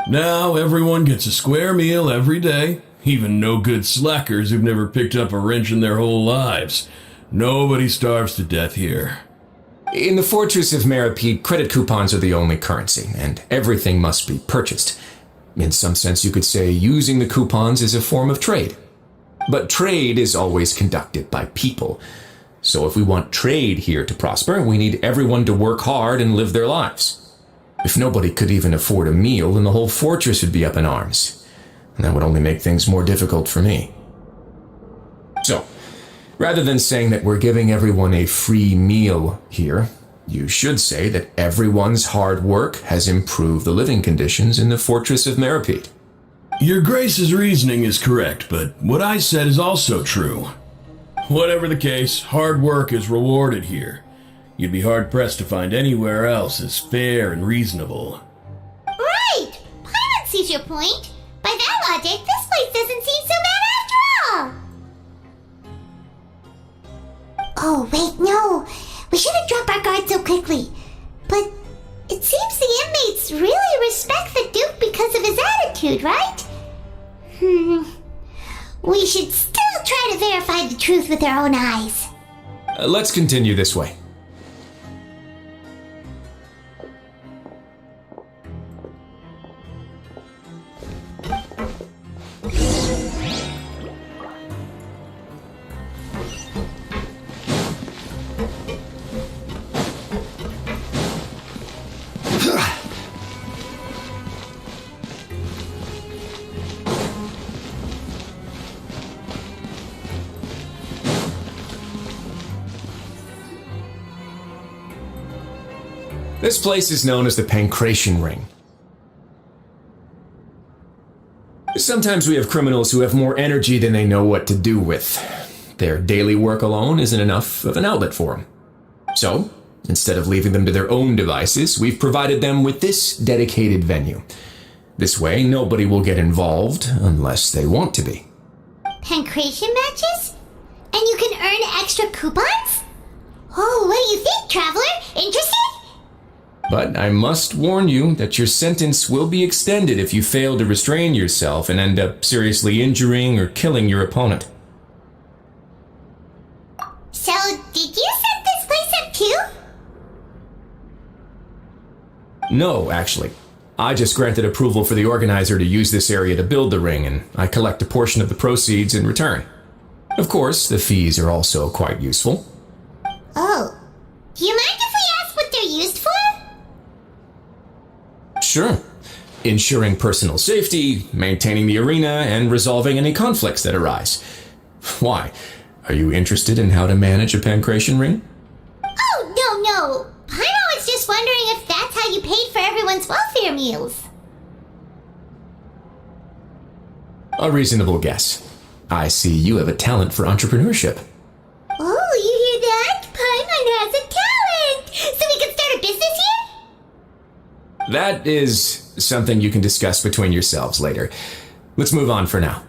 [SPEAKER 10] Now everyone gets a square meal every day, even no good slackers who've never picked up a wrench in their whole lives. Nobody starves to death here.
[SPEAKER 6] In the Fortress of Meripede, credit coupons are the only currency, and everything must be purchased. In some sense, you could say using the coupons is a form of trade. But trade is always conducted by people. So if we want trade here to prosper, we need everyone to work hard and live their lives. If nobody could even afford a meal, then the whole fortress would be up in arms. And that would only make things more difficult for me. So, rather than saying that we're giving everyone a free meal here, you should say that everyone's hard work has improved the living conditions in the Fortress of Meripede.
[SPEAKER 10] Your Grace's reasoning is correct, but what I said is also true. Whatever the case, hard work is rewarded here. You'd be hard-pressed to find anywhere else as fair and reasonable.
[SPEAKER 1] Right! Paimon sees your point. By that logic, this place doesn't seem so bad after all. Oh, wait, no. We shouldn't drop our guard so quickly. But it seems the inmates really respect the Duke because of his attitude, right? truth with their own eyes.
[SPEAKER 6] Let's continue this way. This place is known as the Pancration Ring. Sometimes we have criminals who have more energy than they know what to do with. Their daily work alone isn't enough of an outlet for them. So, instead of leaving them to their own devices, we've provided them with this dedicated venue. This way, nobody will get involved unless they want to be.
[SPEAKER 1] Pancration matches? And you can earn extra coupons? Oh, what do you think, traveler? Interested?
[SPEAKER 6] But I must warn you that your sentence will be extended if you fail to restrain yourself and end up seriously injuring or killing your opponent.
[SPEAKER 1] So, did you set this place up too?
[SPEAKER 6] No, actually. I just granted approval for the organizer to use this area to build the ring, and I collect a portion of the proceeds in return. Of course, the fees are also quite useful.
[SPEAKER 1] Oh. Do you mind if we ask what they're used for?
[SPEAKER 6] Sure. Ensuring personal safety, maintaining the arena, and resolving any conflicts that arise. Why? Are you interested in how to manage a pancration ring?
[SPEAKER 1] Oh, no. I was just wondering if that's how you paid for everyone's welfare meals.
[SPEAKER 6] A reasonable guess. I see you have a talent for entrepreneurship.
[SPEAKER 1] Oh, you hear that? Paimon has a talent! So we can start a business here?
[SPEAKER 6] That is something you can discuss between yourselves later. Let's move on for now.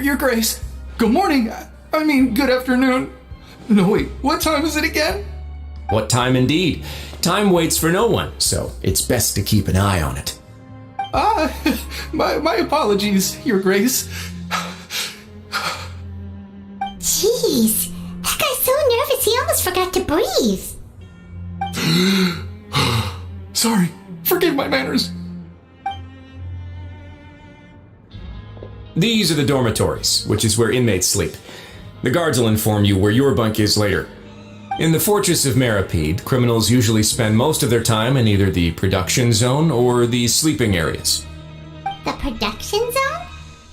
[SPEAKER 11] Your Grace. Good morning. I mean, good afternoon. No, wait, what time is it again?
[SPEAKER 6] What time indeed? Time waits for no one, so it's best to keep an eye on it.
[SPEAKER 11] My apologies, Your Grace.
[SPEAKER 1] Jeez, that guy's so nervous he almost forgot to breathe.
[SPEAKER 11] Sorry, forgive my manners.
[SPEAKER 6] These are the dormitories, which is where inmates sleep. The guards will inform you where your bunk is later. In the Fortress of Meripede, criminals usually spend most of their time in either the production zone or the sleeping areas.
[SPEAKER 1] The production zone?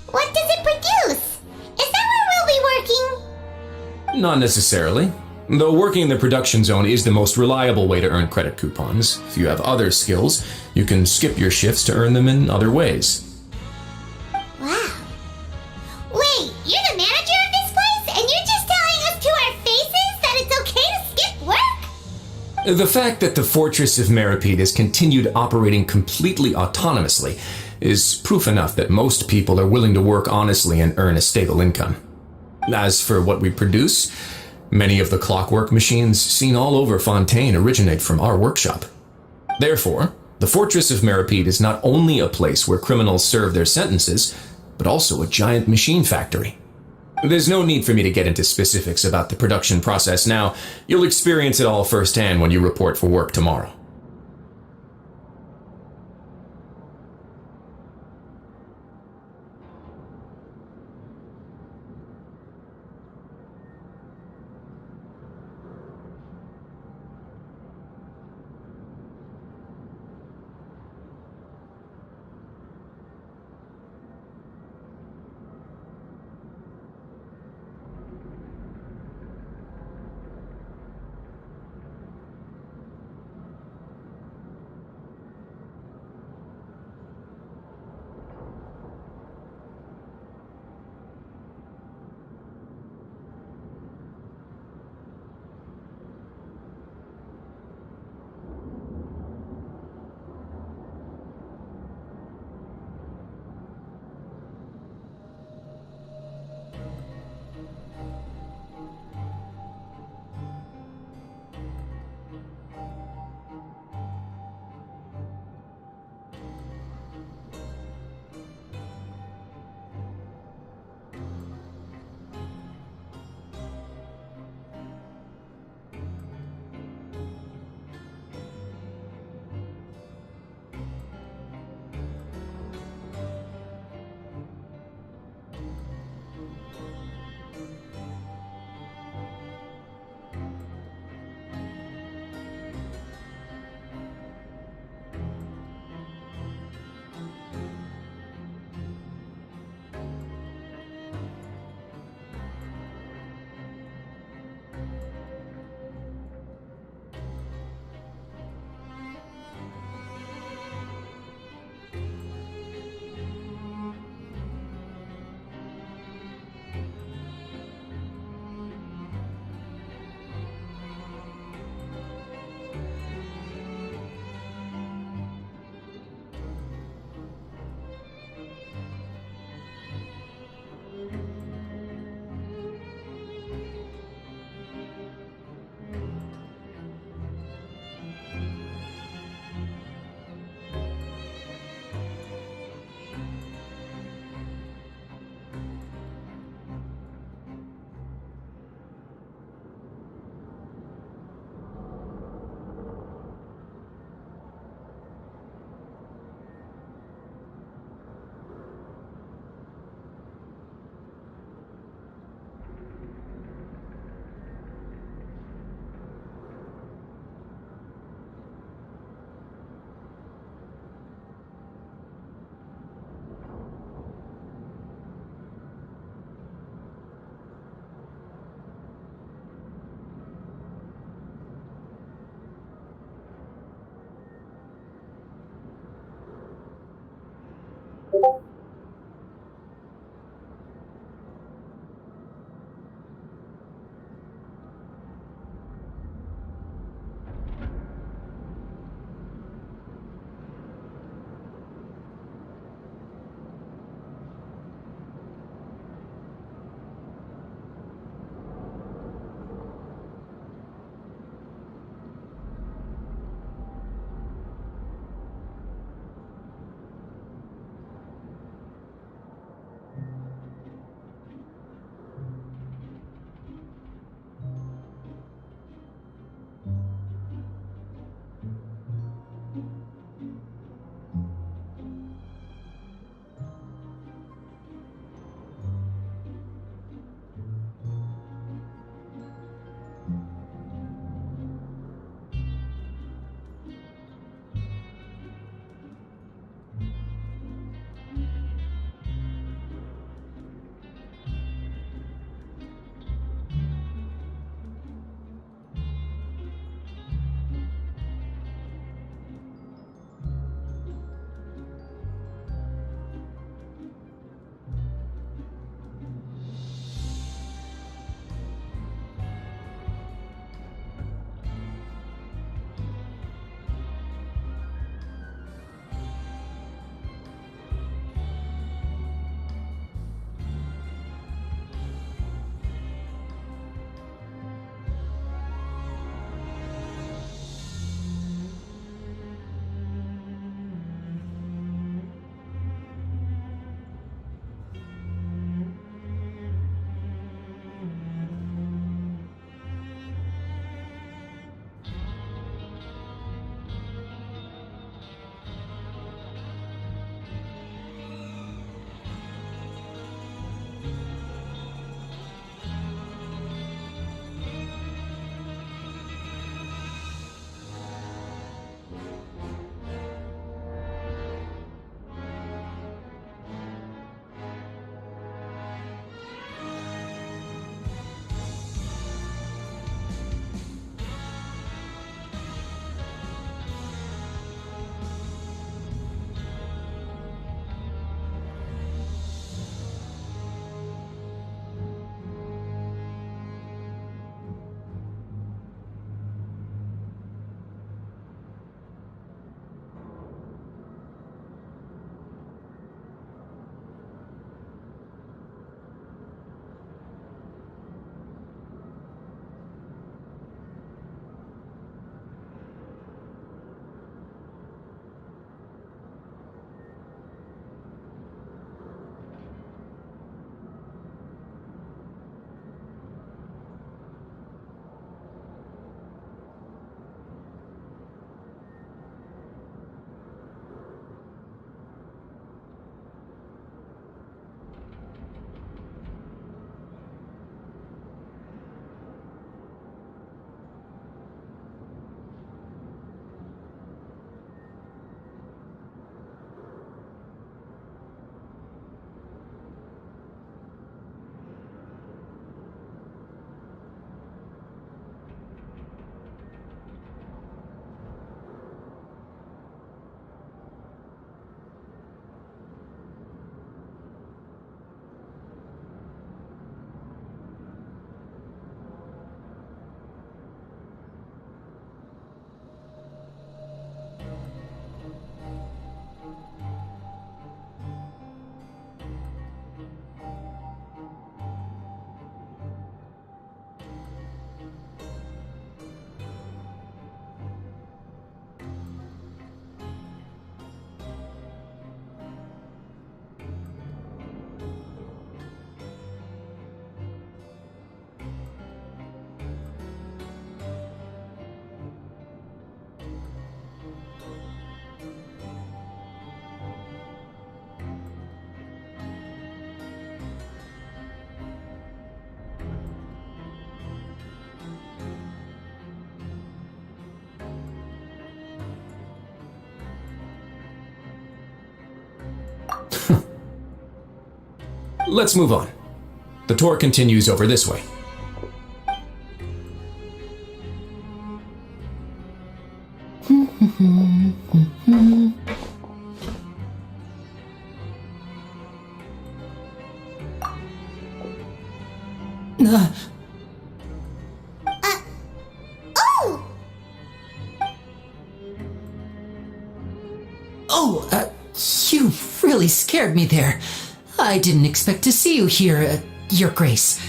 [SPEAKER 1] What does it produce? Is that where we'll be working?
[SPEAKER 6] Not necessarily. Though working in the production zone is the most reliable way to earn credit coupons, if you have other skills, you can skip your shifts to earn them in other ways.
[SPEAKER 1] Wow. Wait, you're the manager of this place, and you're just telling us to our faces that it's okay to skip work?
[SPEAKER 6] The fact that the Fortress of Meripede has continued operating completely autonomously is proof enough that most people are willing to work honestly and earn a stable income. As for what we produce, many of the clockwork machines seen all over Fontaine originate from our workshop. Therefore, the Fortress of Meripede is not only a place where criminals serve their sentences, but also a giant machine factory. There's no need for me to get into specifics about the production process now. You'll experience it all firsthand when you report for work tomorrow. Let's move on. The tour continues over this way.
[SPEAKER 12] You really scared me there. I didn't expect to see you here, Your Grace.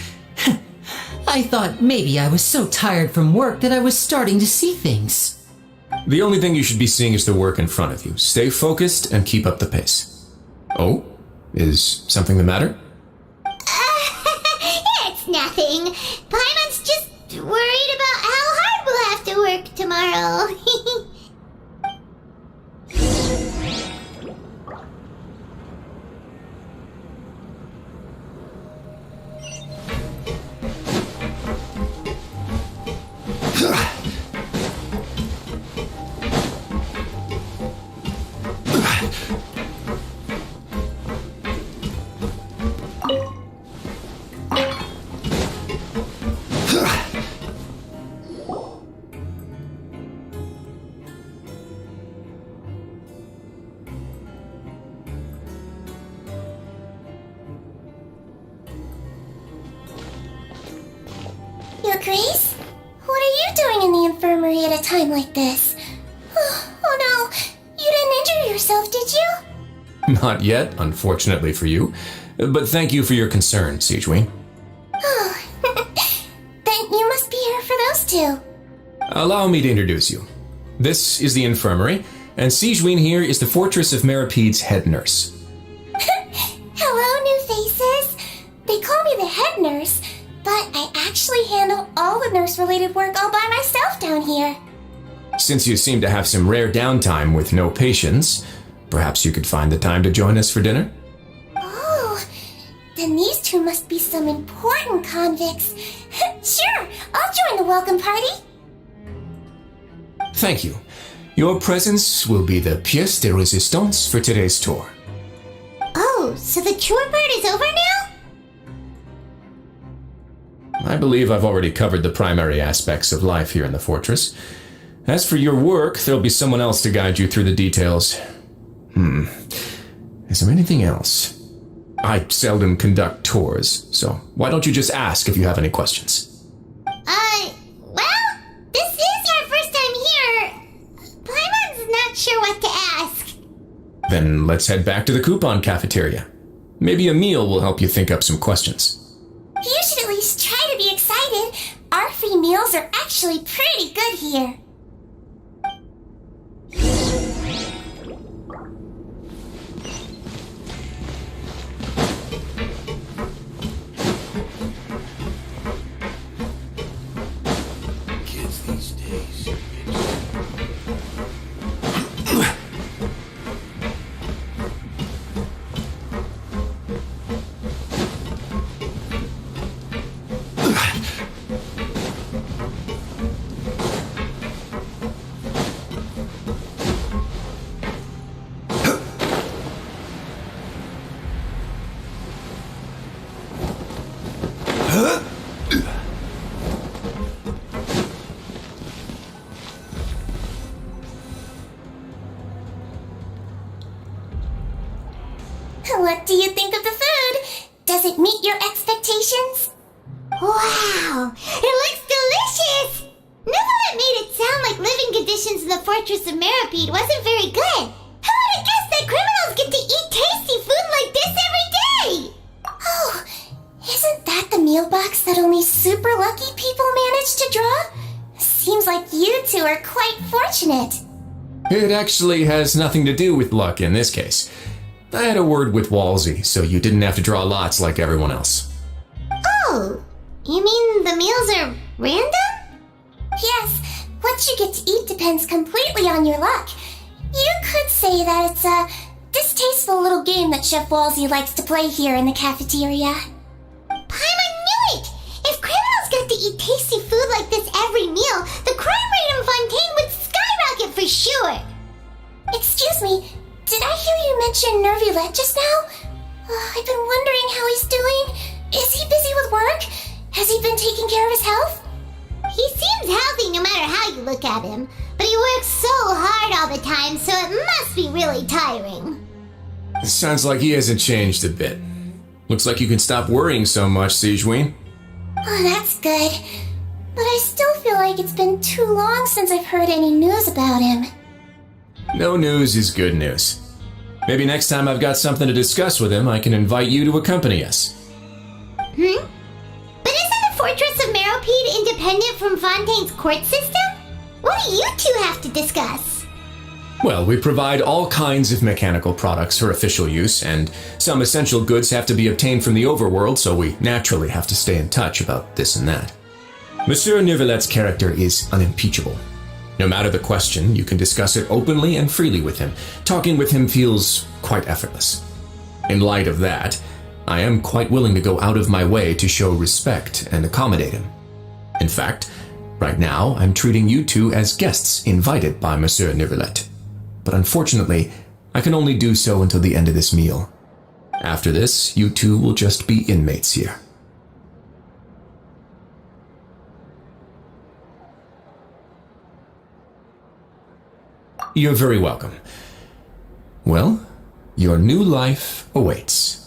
[SPEAKER 12] I thought maybe I was so tired from work that I was starting to see things.
[SPEAKER 6] The only thing you should be seeing is the work in front of you. Stay focused and keep up the pace. Oh? Is something the matter?
[SPEAKER 1] It's nothing. Paimon's just worried about how hard we'll have to work tomorrow. Your Grace? What are you doing in the infirmary at a time like this? Oh no, you didn't injure yourself, did you?
[SPEAKER 6] Not yet, unfortunately for you. But thank you for your concern, Sigewing.
[SPEAKER 1] Oh, then you must be here for those two.
[SPEAKER 6] Allow me to introduce you. This is the infirmary, and Sigewing here is the Fortress of Meripede's head nurse.
[SPEAKER 1] Hello, new faces. They call me the head nurse, but I actually handle all the nurse-related work all by myself down here.
[SPEAKER 6] Since you seem to have some rare downtime with no patients, perhaps you could find the time to join us for dinner?
[SPEAKER 1] Oh, then these two must be some important convicts. Sure, I'll join the welcome party.
[SPEAKER 6] Thank you. Your presence will be the pièce de résistance for today's tour.
[SPEAKER 1] Oh, so the chore part is over now?
[SPEAKER 6] I believe I've already covered the primary aspects of life here in the fortress. As for your work, there'll be someone else to guide you through the details. Is there anything else? I seldom conduct tours, so why don't you just ask if you have any questions?
[SPEAKER 1] Well, this is our first time here. Paimon's not sure what to ask.
[SPEAKER 6] Then let's head back to the coupon cafeteria. Maybe a meal will help you think up some questions.
[SPEAKER 1] You should at least try to be excited. Our free meals are actually pretty good here.
[SPEAKER 10] Kids these days.
[SPEAKER 1] What do you think of the food? Does it meet your expectations? Wow, it looks delicious! Neverlet made it sound like living conditions in the Fortress of Meripede wasn't very good. Who would have guessed that criminals get to eat tasty food like this every day? Oh, isn't that the meal box that only super lucky people manage to draw? Seems like you two are quite fortunate.
[SPEAKER 6] It actually has nothing to do with luck in this case. I had a word with Walsey, so you didn't have to draw lots like everyone else.
[SPEAKER 1] Oh, you mean the meals are random? Yes, what you get to eat depends completely on your luck. You could say that it's a distasteful little game that Chef Walsey likes to play here in the cafeteria. Paimon knew it! If criminals got to eat tasty food like this every meal, the crime rate in Fontaine would skyrocket for sure! Excuse me, did I hear you mention Nervulette just now?
[SPEAKER 5] I've been wondering how he's doing. Is he busy with work? Has he been taking care of his health?
[SPEAKER 1] He seems healthy no matter how you look at him, but he works so hard all the time, so it must be really tiring.
[SPEAKER 6] Sounds like he hasn't changed a bit. Looks like you can stop worrying so much, Sijween.
[SPEAKER 5] Oh, that's good. But I still feel like it's been too long since I've heard any news about him.
[SPEAKER 6] No news is good news. Maybe next time I've got something to discuss with him, I can invite you to accompany us.
[SPEAKER 1] But isn't the Fortress of Meropede independent from Fontaine's court system? What do you two have to discuss?
[SPEAKER 6] Well, we provide all kinds of mechanical products for official use, and some essential goods have to be obtained from the overworld, so we naturally have to stay in touch about this and that. Monsieur Neuvillett's character is unimpeachable. No matter the question, you can discuss it openly and freely with him. Talking with him feels quite effortless. In light of that, I am quite willing to go out of my way to show respect and accommodate him. In fact, right now I'm treating you two as guests invited by Monsieur Neuvillette. But unfortunately, I can only do so until the end of this meal. After this, you two will just be inmates here. You're very welcome. Well, your new life awaits.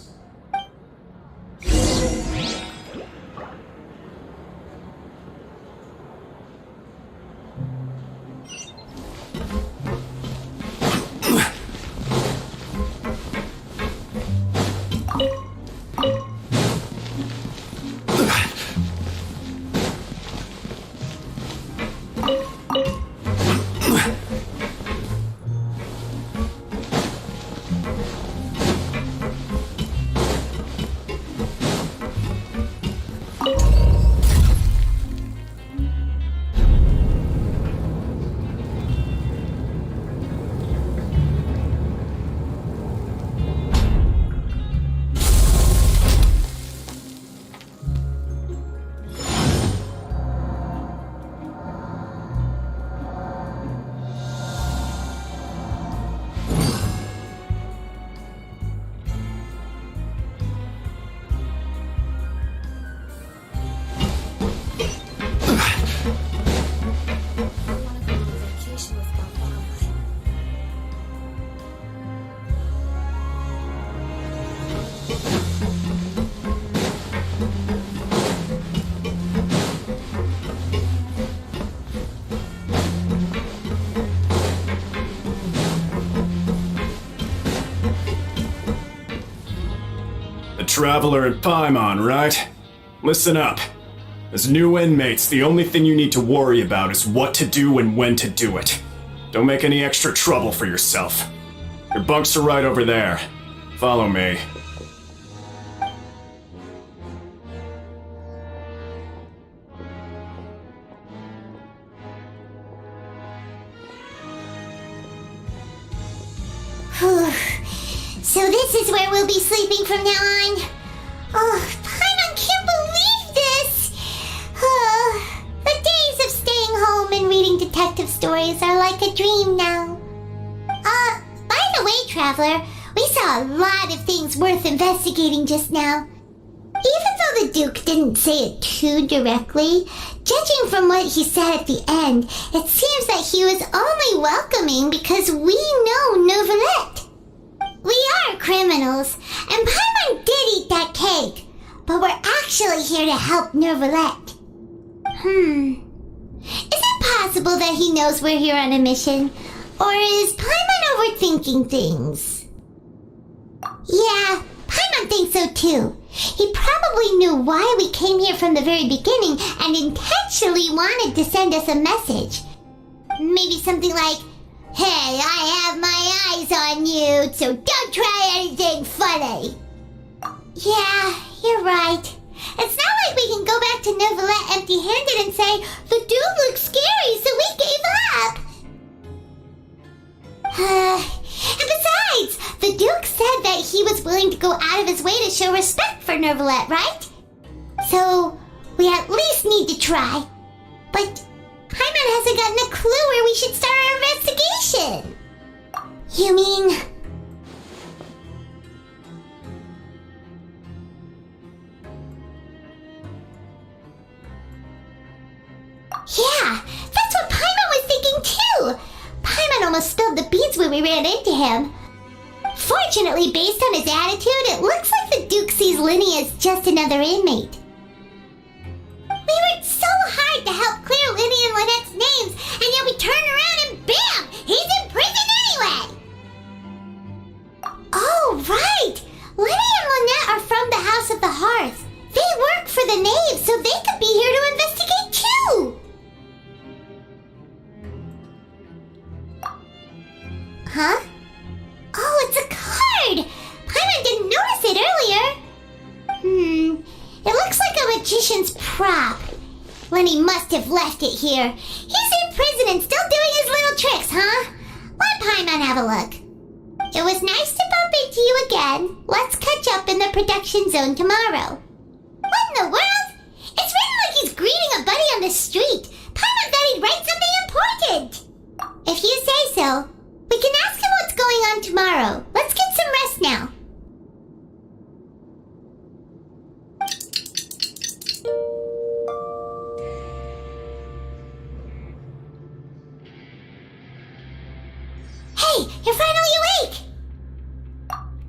[SPEAKER 13] Traveler in Paimon, right? Listen up. As new inmates, the only thing you need to worry about is what to do and when to do it. Don't make any extra trouble for yourself. Your bunks are right over there. Follow me.
[SPEAKER 1] So this is where we'll be sleeping from now on. Oh, I can't believe this. The days of staying home and reading detective stories are like a dream now. By the way, Traveler, we saw a lot of things worth investigating just now. Even though the Duke didn't say it too directly, judging from what he said at the end, it seems that he was only welcoming because we know Neuvillette. We are criminals, and Paimon did eat that cake, but we're actually here to help Neuvillette. Is it possible that he knows we're here on a mission? Or is Paimon overthinking things? Yeah, Paimon thinks so too. He probably knew why we came here from the very beginning and intentionally wanted to send us a message. Maybe something like, "Hey, I have my eyes on you, so don't try anything funny." Yeah, you're right. It's not like we can go back to Neuvillette empty-handed and say, "The dude looks scary, so we gave up." And besides, the Duke said that he was willing to go out of his way to show respect for Neuvillette, right? So, we at least need to try. But Paimon hasn't gotten a clue where we should start our investigation. You mean... Yeah, that's what Paimon was thinking too. Paimon almost spilled the beans when we ran into him. Fortunately, based on his attitude, it looks like the Duke sees Linny as just another inmate. We worked so hard to help clear Linny and Lynette's names, and yet we turn around and bam! He's in prison anyway! Oh, right! Linny and Lynette are from the House of the Hearth. They work for the Knave, so they could be here to investigate too! Huh? Oh, it's a card! Paimon didn't notice it earlier. It looks like a magician's prop. Lenny must have left it here. He's in prison and still doing his little tricks, huh? Let Paimon have a look. It was nice to bump into you again. Let's catch up in the production zone tomorrow. What in the world? It's written like he's greeting a buddy on the street. Paimon thought he'd write something important. If you say so. We can ask him what's going on tomorrow. Let's get some rest now. Hey, you're finally awake!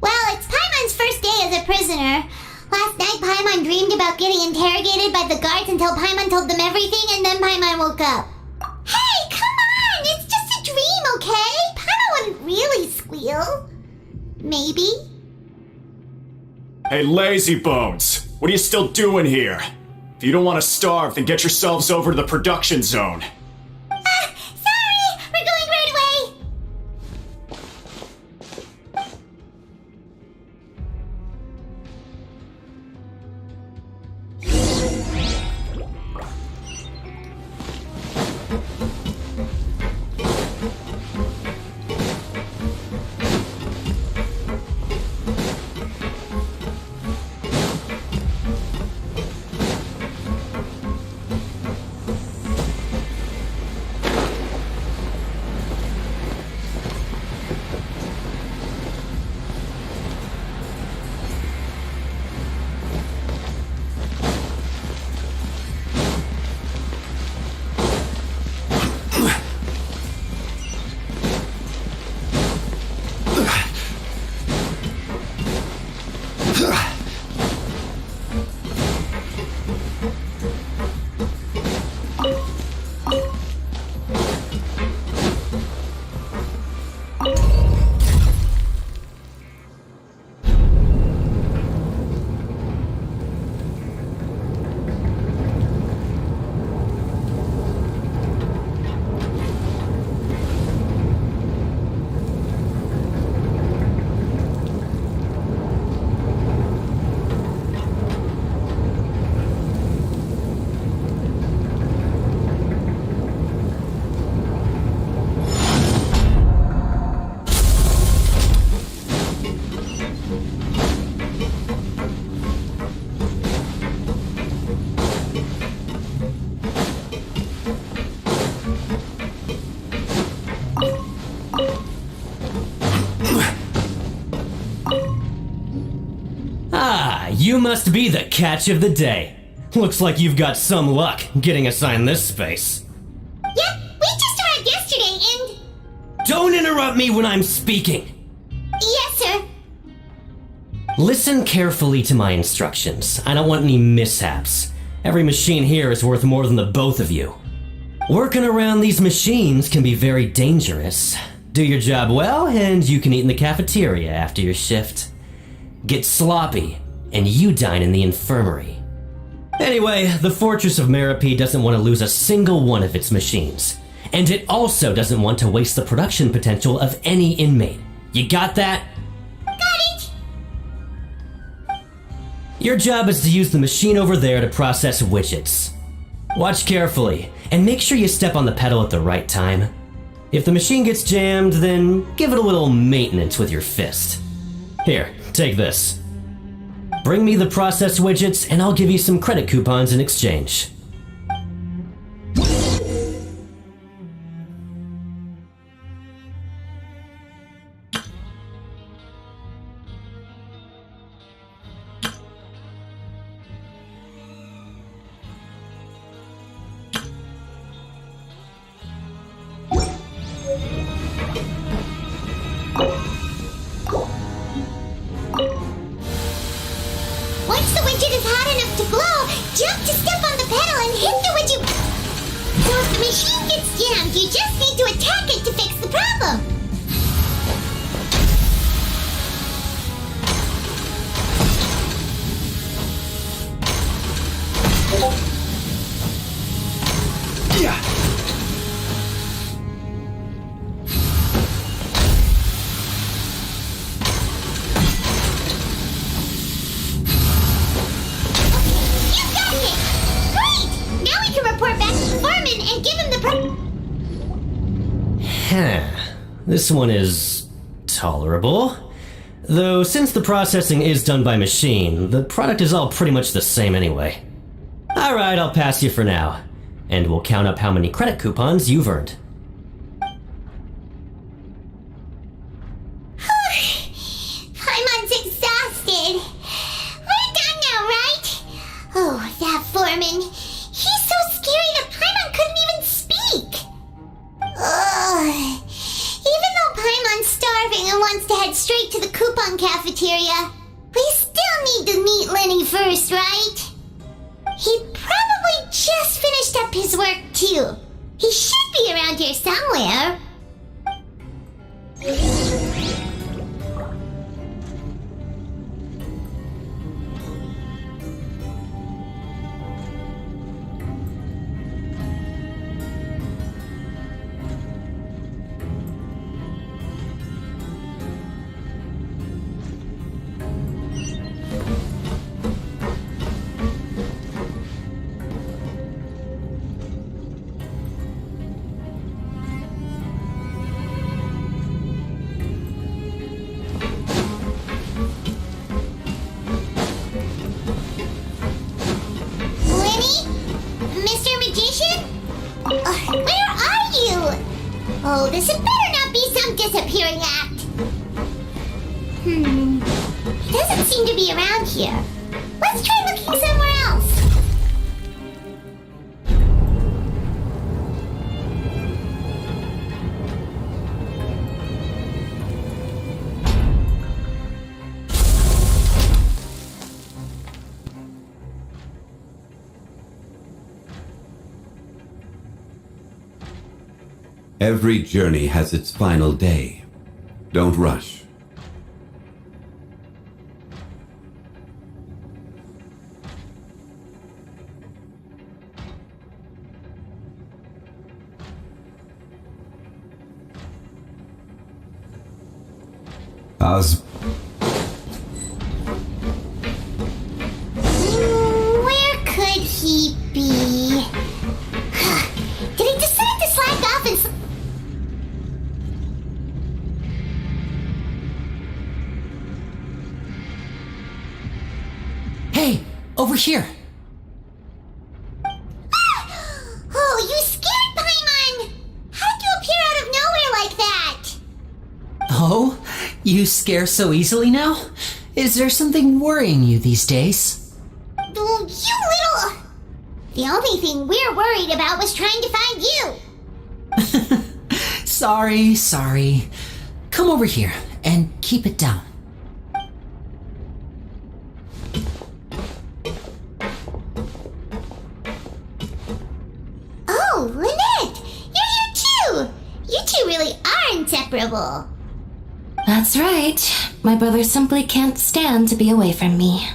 [SPEAKER 1] Well, it's Paimon's first day as a prisoner. Last night, Paimon dreamed about getting interrogated by the guards until Paimon told them everything, and then Paimon woke up. Hey, come on! It's just a dream, okay? Paimon wouldn't really squeal. Maybe?
[SPEAKER 13] Hey, lazy bones! What are you still doing here? If you don't want to starve, then get yourselves over to the production zone.
[SPEAKER 1] Sorry! We're going right away!
[SPEAKER 14] You must be the catch of the day. Looks like you've got some luck getting assigned this space.
[SPEAKER 1] Yep, we just arrived yesterday and...
[SPEAKER 14] Don't interrupt me when I'm speaking!
[SPEAKER 1] Yes, sir.
[SPEAKER 14] Listen carefully to my instructions. I don't want any mishaps. Every machine here is worth more than the both of you. Working around these machines can be very dangerous. Do your job well, and you can eat in the cafeteria after your shift. Get sloppy, and you dine in the infirmary. Anyway, the Fortress of Merope doesn't want to lose a single one of its machines. And it also doesn't want to waste the production potential of any inmate. You got that?
[SPEAKER 1] Got it!
[SPEAKER 14] Your job is to use the machine over there to process widgets. Watch carefully, and make sure you step on the pedal at the right time. If the machine gets jammed, then give it a little maintenance with your fist. Here, take this. Bring me the process widgets, and I'll give you some credit coupons in exchange.
[SPEAKER 1] You just need to attack it to fix the problem.
[SPEAKER 13] Yeah.
[SPEAKER 1] You got it! Great! Now we can report back to the foreman and give him the
[SPEAKER 14] This one is tolerable. Though, since the processing is done by machine, the product is all pretty much the same anyway. Alright, I'll pass you for now. And we'll count up how many credit coupons you've earned.
[SPEAKER 1] Paimon's exhausted. We're done now, right? Oh, that foreman. He's so scary that Paimon couldn't even speak. Ugh. Even though Paimon's starving and wants to head straight to the coupon cafeteria, we still need to meet Lenny first, right? He probably just finished up his work, too. He should be around here somewhere. Oh, this had better not be some disappearing act. He doesn't seem to be around here. Let's try looking somewhere else.
[SPEAKER 9] Every journey has its final day. Don't rush.
[SPEAKER 1] Where could he be? Did he decide to slack off and...
[SPEAKER 12] Hey, over here.
[SPEAKER 1] Oh, you scared Paimon! How'd you appear out of nowhere like that?
[SPEAKER 12] Oh, you scare so easily now? Is there something worrying you these days?
[SPEAKER 1] Oh, you little... The only thing we're worried about was trying to find you.
[SPEAKER 12] Sorry. Come over here and keep it down.
[SPEAKER 1] Oh, Lynette! You're here too! You two really are inseparable.
[SPEAKER 5] That's right. My brother simply can't stand to be away from me.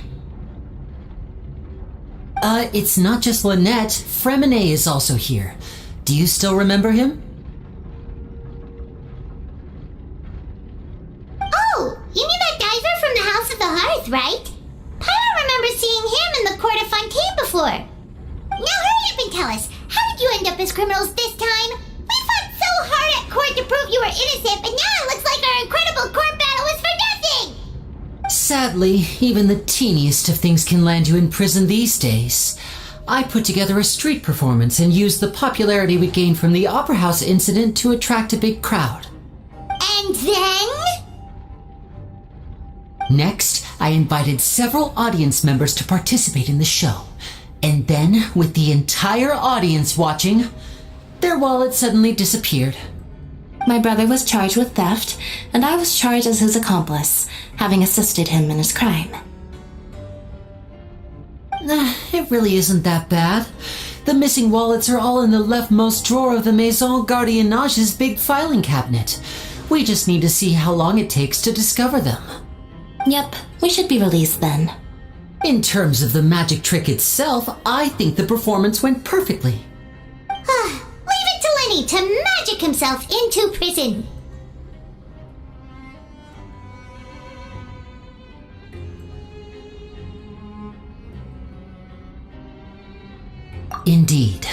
[SPEAKER 12] It's not just Lynette. Fremine is also here. Do you still remember him?
[SPEAKER 1] Oh, you mean that diver from the House of the Hearth, right? Pyro remembers seeing him in the Court of Fontaine before. Now hurry up and tell us, how did you end up as criminals this time? We fought so hard at court to prove you were innocent, but now it looks like our incredible court battle was for nothing!
[SPEAKER 12] Sadly, even the teeniest of things can land you in prison these days. I put together a street performance and used the popularity we gained from the Opera House incident to attract a big crowd.
[SPEAKER 1] And then?
[SPEAKER 12] Next, I invited several audience members to participate in the show. And then, with the entire audience watching, their wallet suddenly disappeared.
[SPEAKER 5] My brother was charged with theft, and I was charged as his accomplice, having assisted him in his crime.
[SPEAKER 12] It really isn't that bad. The missing wallets are all in the leftmost drawer of the Maison Gardiennage's big filing cabinet. We just need to see how long it takes to discover them.
[SPEAKER 3] Yep, we should be released then.
[SPEAKER 12] In terms of the magic trick itself, I think the performance went perfectly.
[SPEAKER 1] Leave it to Lenny to magic himself into prison.
[SPEAKER 12] Indeed.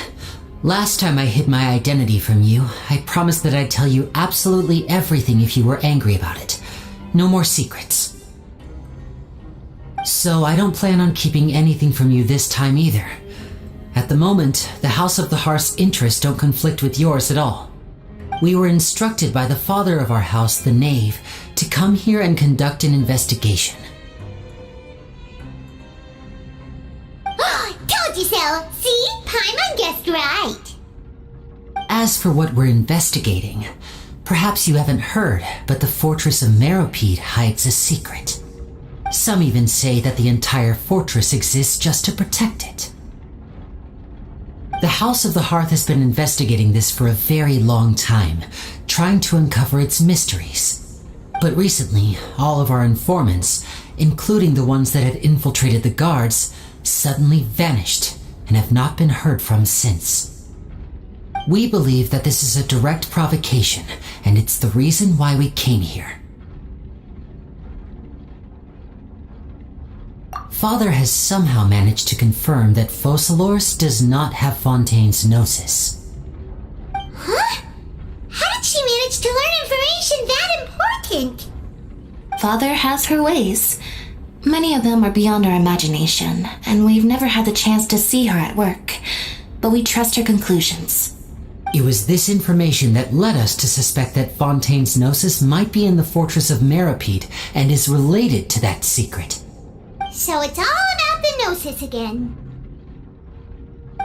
[SPEAKER 12] Last time I hid my identity from you, I promised that I'd tell you absolutely everything if you were angry about it. No more secrets. So I don't plan on keeping anything from you this time either. At the moment, the House of the Hearth's interests don't conflict with yours at all. We were instructed by the father of our house, the Knave, to come here and conduct an investigation.
[SPEAKER 1] Told you so! See? Paimon guessed right!
[SPEAKER 12] As for what we're investigating, perhaps you haven't heard, but the fortress of Meropide hides a secret. Some even say that the entire fortress exists just to protect it. The House of the Hearth has been investigating this for a very long time, trying to uncover its mysteries. But recently, all of our informants, including the ones that had infiltrated the guards, suddenly vanished and have not been heard from since. We believe that this is a direct provocation, and it's the reason why we came here. Father has somehow managed to confirm that Focalors does not have Fontaine's Gnosis.
[SPEAKER 1] Huh? How did she manage to learn information that important?
[SPEAKER 3] Father has her ways. Many of them are beyond our imagination, and we've never had the chance to see her at work. But we trust her conclusions.
[SPEAKER 12] It was this information that led us to suspect that Fontaine's Gnosis might be in the fortress of Meropide and is related to that secret.
[SPEAKER 1] So it's all about the Gnosis again.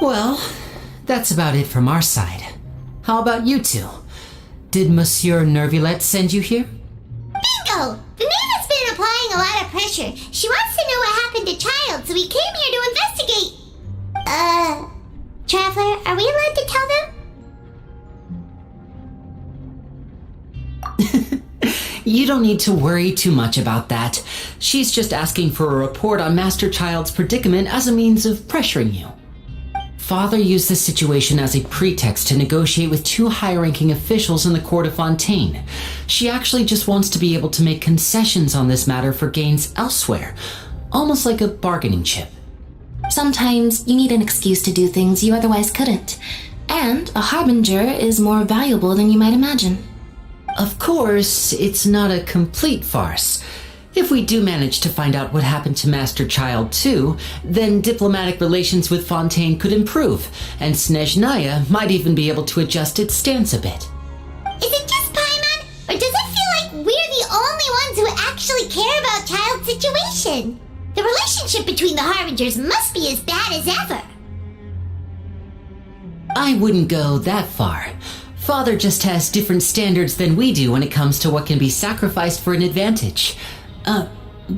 [SPEAKER 12] Well, that's about it from our side. How about you two? Did Monsieur Nervulette send you here?
[SPEAKER 1] Bingo! The Knave has been applying a lot of pressure. She wants to know what happened to Child, so we came here to investigate. Traveler, are we allowed to tell them?
[SPEAKER 12] You don't need to worry too much about that. She's just asking for a report on Master Child's predicament as a means of pressuring you. Father used this situation as a pretext to negotiate with two high-ranking officials in the court of Fontaine. She actually just wants to be able to make concessions on this matter for gains elsewhere, almost like a bargaining chip.
[SPEAKER 3] Sometimes you need an excuse to do things you otherwise couldn't. And a harbinger is more valuable than you might imagine.
[SPEAKER 12] Of course, it's not a complete farce. If we do manage to find out what happened to Master Child too, then diplomatic relations with Fontaine could improve, and Snezhnaya might even be able to adjust its stance a bit.
[SPEAKER 1] Is it just Paimon, or does it feel like we're the only ones who actually care about Child's situation? The relationship between the Harbingers must be as bad as ever.
[SPEAKER 12] I wouldn't go that far. Father just has different standards than we do when it comes to what can be sacrificed for an advantage.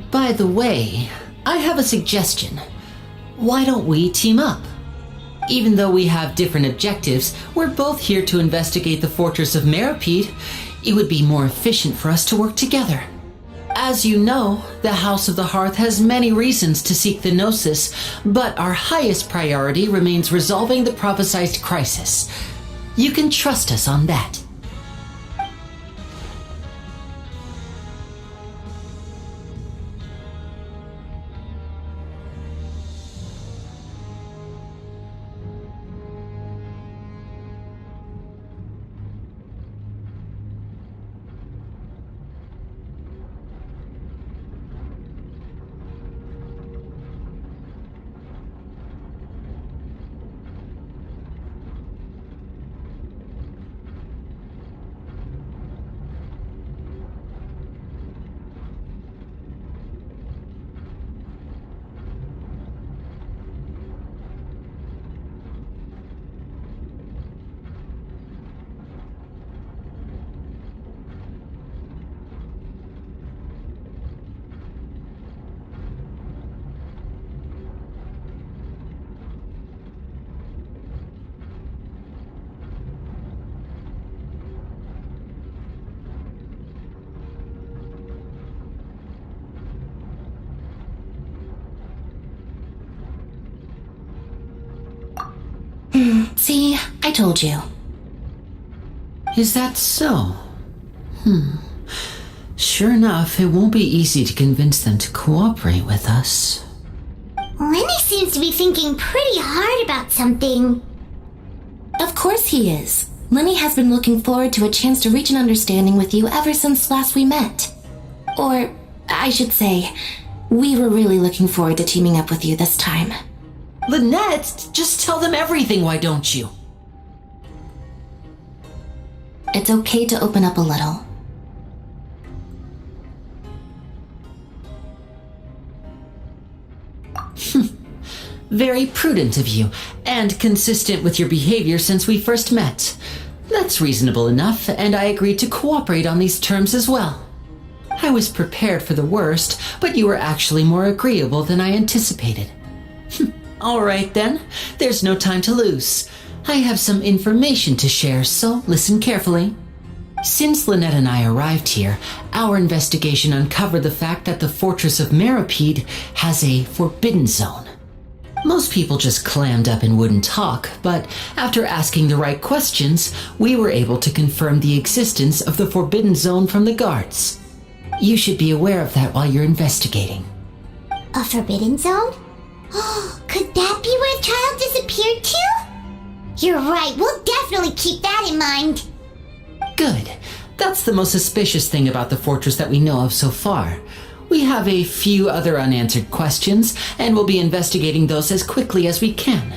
[SPEAKER 12] By the way, I have a suggestion. Why don't we team up? Even though we have different objectives, we're both here to investigate the fortress of Meropide. It would be more efficient for us to work together. As you know, the House of the Hearth has many reasons to seek the Gnosis, but our highest priority remains resolving the prophesized crisis. You can trust us on that.
[SPEAKER 3] See, I told you.
[SPEAKER 12] Is that so? Sure enough, it won't be easy to convince them to cooperate with us.
[SPEAKER 1] Lenny seems to be thinking pretty hard about something.
[SPEAKER 3] Of course he is. Lenny has been looking forward to a chance to reach an understanding with you ever since last we met. Or, I should say, we were really looking forward to teaming up with you this time.
[SPEAKER 12] Lynette, just tell them everything, why don't you?
[SPEAKER 3] It's okay to open up a little.
[SPEAKER 12] Very prudent of you, and consistent with your behavior since we first met. That's reasonable enough, and I agreed to cooperate on these terms as well. I was prepared for the worst, but you were actually more agreeable than I anticipated. All right then, there's no time to lose. I have some information to share, so listen carefully. Since Lynette and I arrived here, our investigation uncovered the fact that the Fortress of Meropide has a forbidden zone. Most people just clammed up and wouldn't talk, but after asking the right questions, we were able to confirm the existence of the forbidden zone from the guards. You should be aware of that while you're investigating.
[SPEAKER 1] A forbidden zone? Could that be where the child disappeared to? You're right, we'll definitely keep that in mind.
[SPEAKER 12] Good. That's the most suspicious thing about the fortress that we know of so far. We have a few other unanswered questions, and we'll be investigating those as quickly as we can.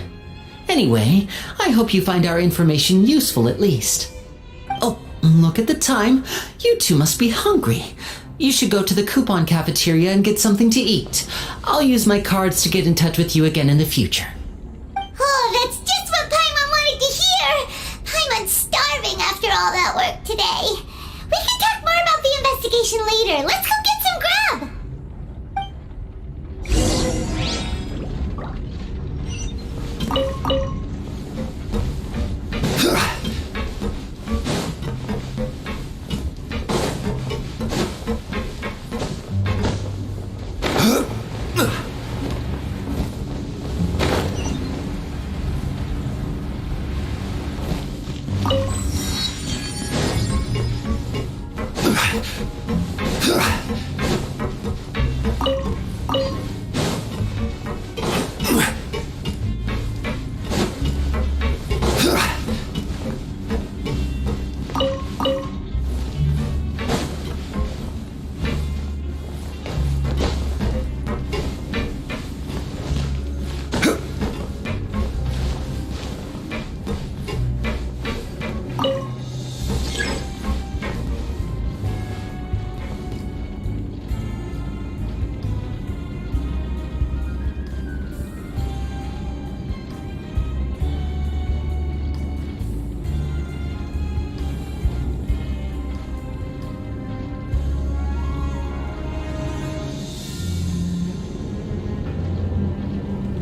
[SPEAKER 12] Anyway, I hope you find our information useful at least. Oh, look at the time. You two must be hungry. You should go to the coupon cafeteria and get something to eat. I'll use my cards to get in touch with you again in the future.
[SPEAKER 1] Oh, that's just what Paimon wanted to hear! Paimon's starving after all that work today. We can talk more about the investigation later. Let's go get some grub!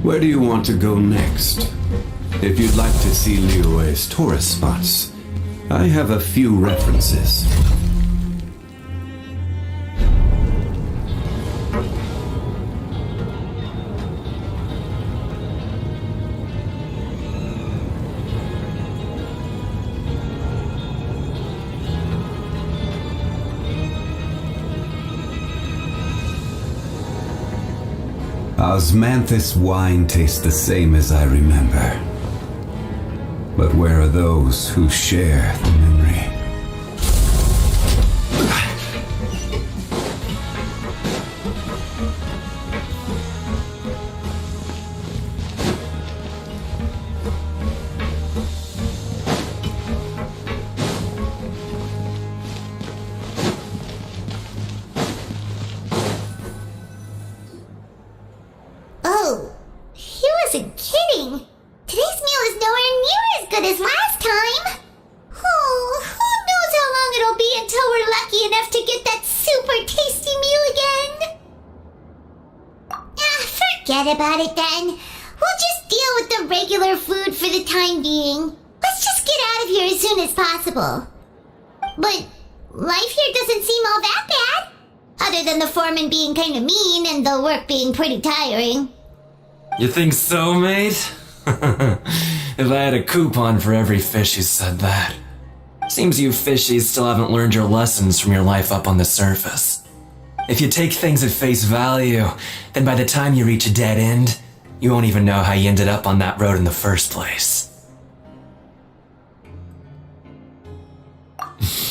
[SPEAKER 9] Where do you want to go next? If you'd like to see Liyue's tourist spots, I have a few references. Osmanthus wine tastes the same as I remember. But where are those who share the memory?
[SPEAKER 1] Oh, he wasn't kidding. Today's meal is nowhere near as good as last time. Oh, who knows how long it'll be until we're lucky enough to get that super tasty meal again. Forget about it then. We'll just deal with the regular food for the time being. Let's just get out of here as soon as possible. But life here doesn't seem all that bad. Other than the foreman being kind of mean and the work being pretty tiring.
[SPEAKER 15] You think so, mate? if I had a coupon for every fish who said that. Seems you fishies still haven't learned your lessons from your life up on the surface. If you take things at face value, then by the time you reach a dead end, you won't even know how you ended up on that road in the first place.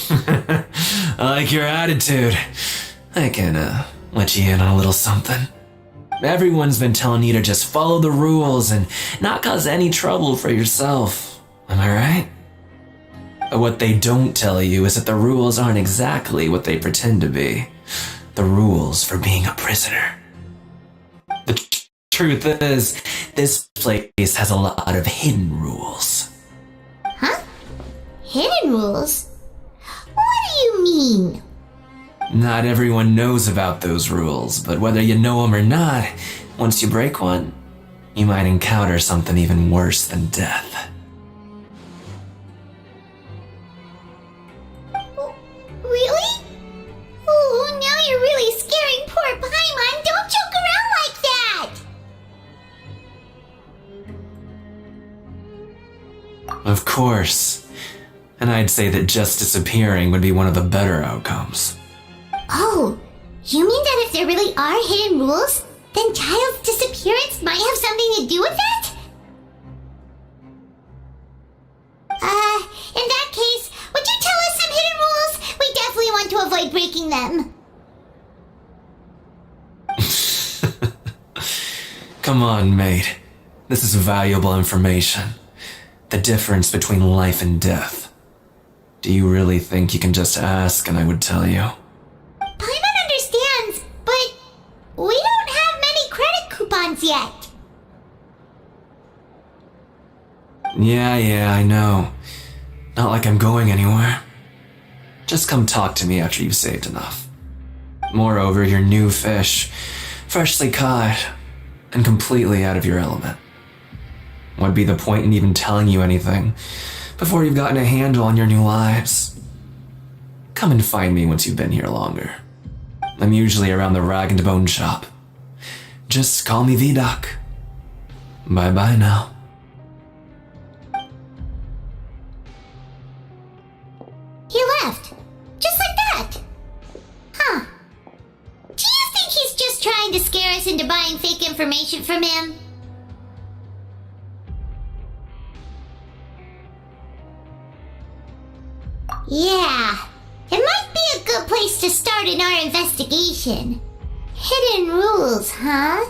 [SPEAKER 15] I like your attitude. I can, let you in on a little something. Everyone's been telling you to just follow the rules and not cause any trouble for yourself. Am I right? But what they don't tell you is that the rules aren't exactly what they pretend to be. The rules for being a prisoner. The truth is, this place has a lot of hidden rules.
[SPEAKER 1] Huh? Hidden rules? What do you mean?
[SPEAKER 15] Not everyone knows about those rules, but whether you know them or not, once you break one, you might encounter something even worse than death.
[SPEAKER 1] Really? Oh, now you're really scaring poor Paimon. Don't joke around like that!
[SPEAKER 15] Of course. And I'd say that just disappearing would be one of the better outcomes.
[SPEAKER 1] Oh, you mean that if there really are hidden rules, then Child's disappearance might have something to do with that? In that case, would you tell us some hidden rules? We definitely want to avoid breaking them.
[SPEAKER 15] Come on, mate. This is valuable information. The difference between life and death. Do you really think you can just ask and I would tell you?
[SPEAKER 1] Paimon understands, but we don't have many credit coupons yet.
[SPEAKER 15] Yeah, I know. Not like I'm going anywhere. Just come talk to me after you've saved enough. Moreover, you're new fish, freshly caught, and completely out of your element. What'd be the point in even telling you anything before you've gotten a handle on your new lives? Come and find me once you've been here longer. I'm usually around the Rag and Bone shop. Just call me Vidoc. Bye-bye now.
[SPEAKER 1] He left. Just like that. Huh. Do you think he's just trying to scare us into buying fake information from him? Yeah. It might be a good place to start in our investigation. Hidden rules, huh?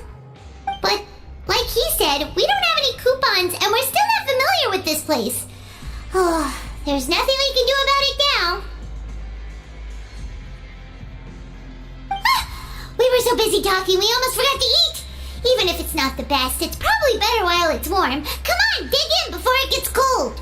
[SPEAKER 1] But, like he said, we don't have any coupons and we're still not familiar with this place. Oh, there's nothing we can do about it now. We were so busy talking, we almost forgot to eat. Even if it's not the best, it's probably better while it's warm. Come on, dig in before it gets cold.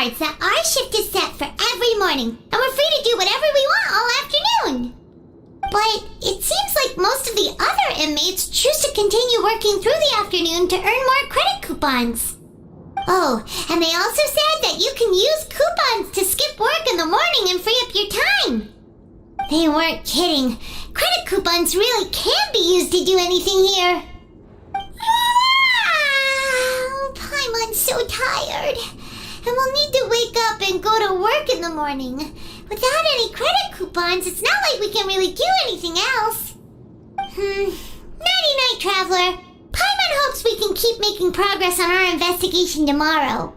[SPEAKER 1] That our shift is set for every morning, and we're free to do whatever we want all afternoon. But it seems like most of the other inmates choose to continue working through the afternoon to earn more credit coupons. Oh, and they also said that you can use coupons to skip work in the morning and free up your time. They weren't kidding. Credit coupons really can be used to do anything here. Paimon's so tired. And we'll need to wake up and go to work in the morning. Without any credit coupons, it's not like we can really do anything else. Nighty-night. night, Traveler. Paimon hopes we can keep making progress on our investigation tomorrow.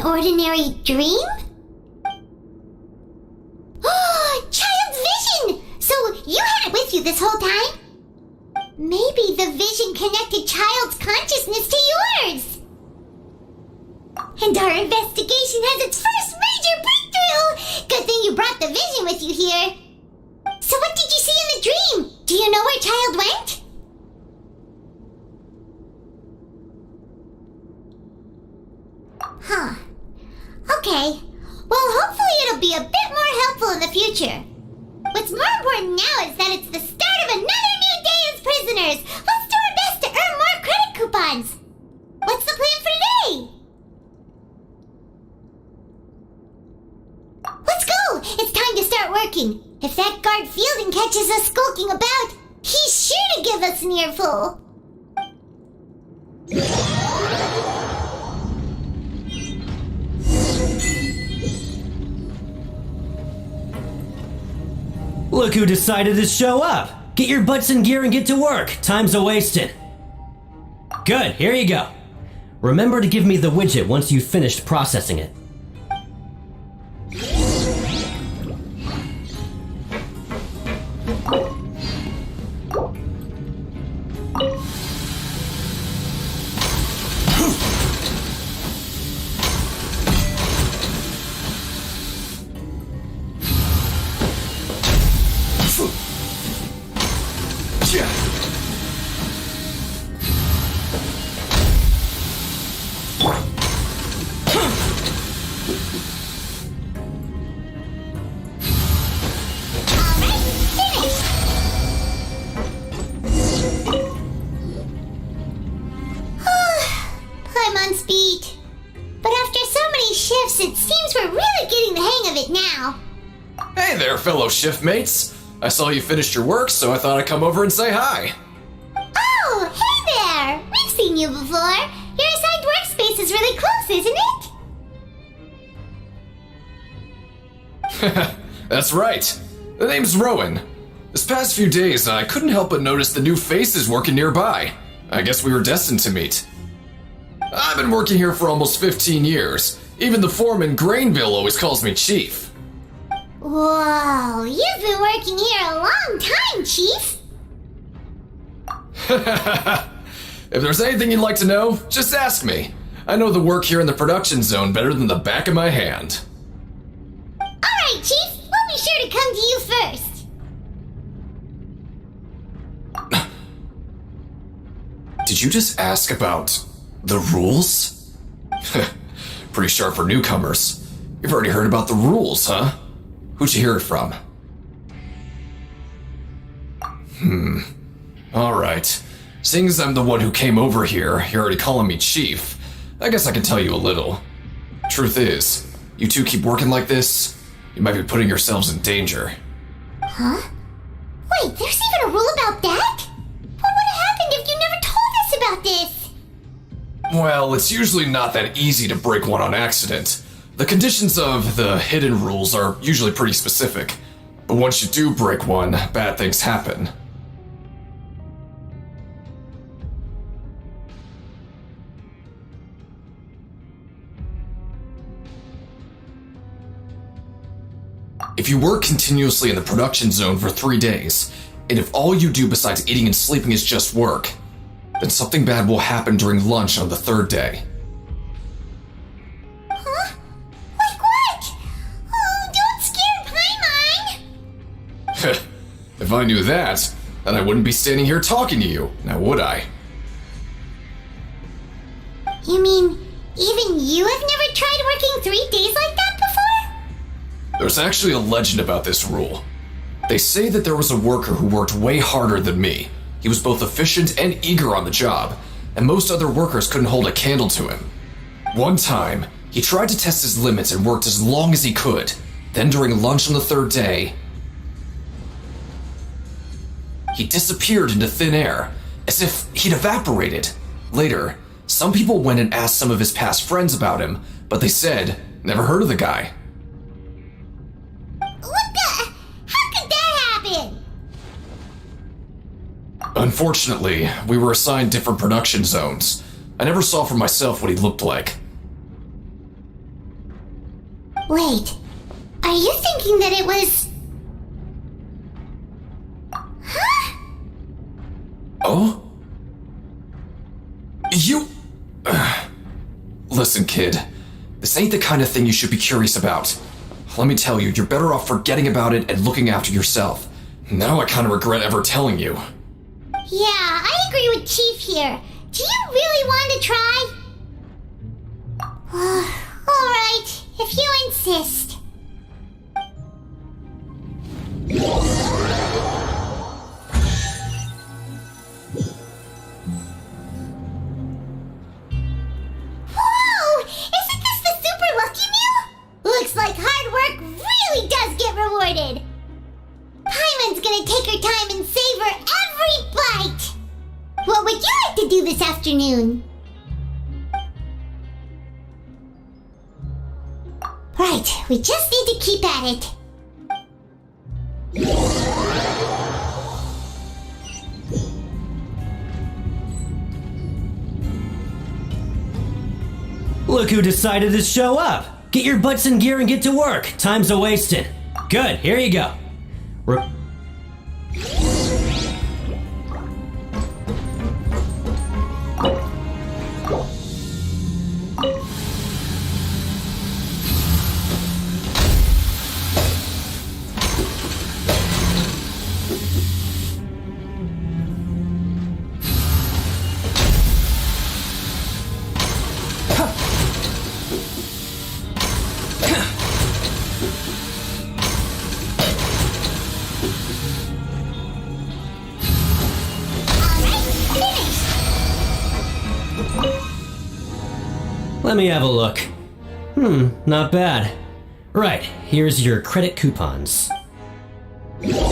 [SPEAKER 1] Ordinary dream? Oh, child vision! So you had it with you this whole time? Maybe the vision connected child's consciousness to yours. And our investigation has its first major breakthrough! Good thing you brought the vision with you here. So what did you see in the dream? Do you know where child went? Huh. Okay. Well, hopefully it'll be a bit more helpful in the future. What's more important now is that it's the start of another new day as prisoners. Let's do our best to earn more credit coupons. What's the plan for today? Let's go! It's time to start working. If that guard Fielding catches us skulking about, he's sure to give us an earful.
[SPEAKER 14] Look who decided to show up! Get your butts in gear and get to work. Time's a-wasting. Good, here you go. Remember to give me the widget once you've finished processing it.
[SPEAKER 16] Fellow shiftmates. I saw you finished your work, so I thought I'd come over and say hi.
[SPEAKER 1] Oh, hey there! We've seen you before. Your assigned workspace is really close, isn't it?
[SPEAKER 16] That's right. The name's Rowan. This past few days, I couldn't help but notice the new faces working nearby. I guess we were destined to meet. I've been working here for almost 15 years. Even the foreman, Grainville, always calls me Chief.
[SPEAKER 1] Whoa, you've been working here a long time, Chief.
[SPEAKER 16] If there's anything you'd like to know, just ask me. I know the work here in the production zone better than the back of my hand.
[SPEAKER 1] Alright, Chief, we'll be sure to come to you first.
[SPEAKER 16] Did you just ask about the rules? Pretty sharp for newcomers. You've already heard about the rules, huh? Who'd you hear it from? Alright. Seeing as I'm the one who came over here, you're already calling me Chief, I guess I can tell you a little. Truth is, you two keep working like this, You might be putting yourselves in danger.
[SPEAKER 1] Huh? Wait, there's even a rule about that? What would have happened if you never told us about this?
[SPEAKER 16] Well, it's usually not that easy to break one on accident. The conditions of the hidden rules are usually pretty specific. But once you do break one, bad things happen. If you work continuously in the production zone for 3 days, and if all you do besides eating and sleeping is just work, then something bad will happen during lunch on the 3rd day.
[SPEAKER 1] Huh? Like what? Oh, don't scare Paimon!
[SPEAKER 16] If I knew that, then I wouldn't be standing here talking to you, now would I?
[SPEAKER 1] You mean, even you have never tried working 3 days like that before?
[SPEAKER 16] There's actually a legend about this rule. They say that there was a worker who worked way harder than me. He was both efficient and eager on the job, and most other workers couldn't hold a candle to him. One time, he tried to test his limits and worked as long as he could. Then during lunch on the 3rd day, he disappeared into thin air, as if he'd evaporated. Later, some people went and asked some of his past friends about him, but they said, never heard of the guy.
[SPEAKER 1] What the? How could that happen?
[SPEAKER 16] Unfortunately, we were assigned different production zones. I never saw for myself what he looked like.
[SPEAKER 1] Wait, are you thinking that it was... Huh?
[SPEAKER 16] Oh? You... Listen, kid. This ain't the kind of thing you should be curious about. Let me tell you, you're better off forgetting about it and looking after yourself. Now I kind of regret ever telling you.
[SPEAKER 1] Yeah, I agree with Chief here. Do you really want to try? Alright, if you insist. Whoa! Isn't this the Super Lucky Meal? Looks like hard work really does get rewarded. Paimon's gonna take her time and savor every bite. What would you like to do this afternoon? Right, we just need to keep at it.
[SPEAKER 14] Look who decided to show up! Get your butts in gear and get to work. Time's a-wasting. Good, here you go. Let me have a look. Not bad. Right, here's your credit coupons.
[SPEAKER 1] We woke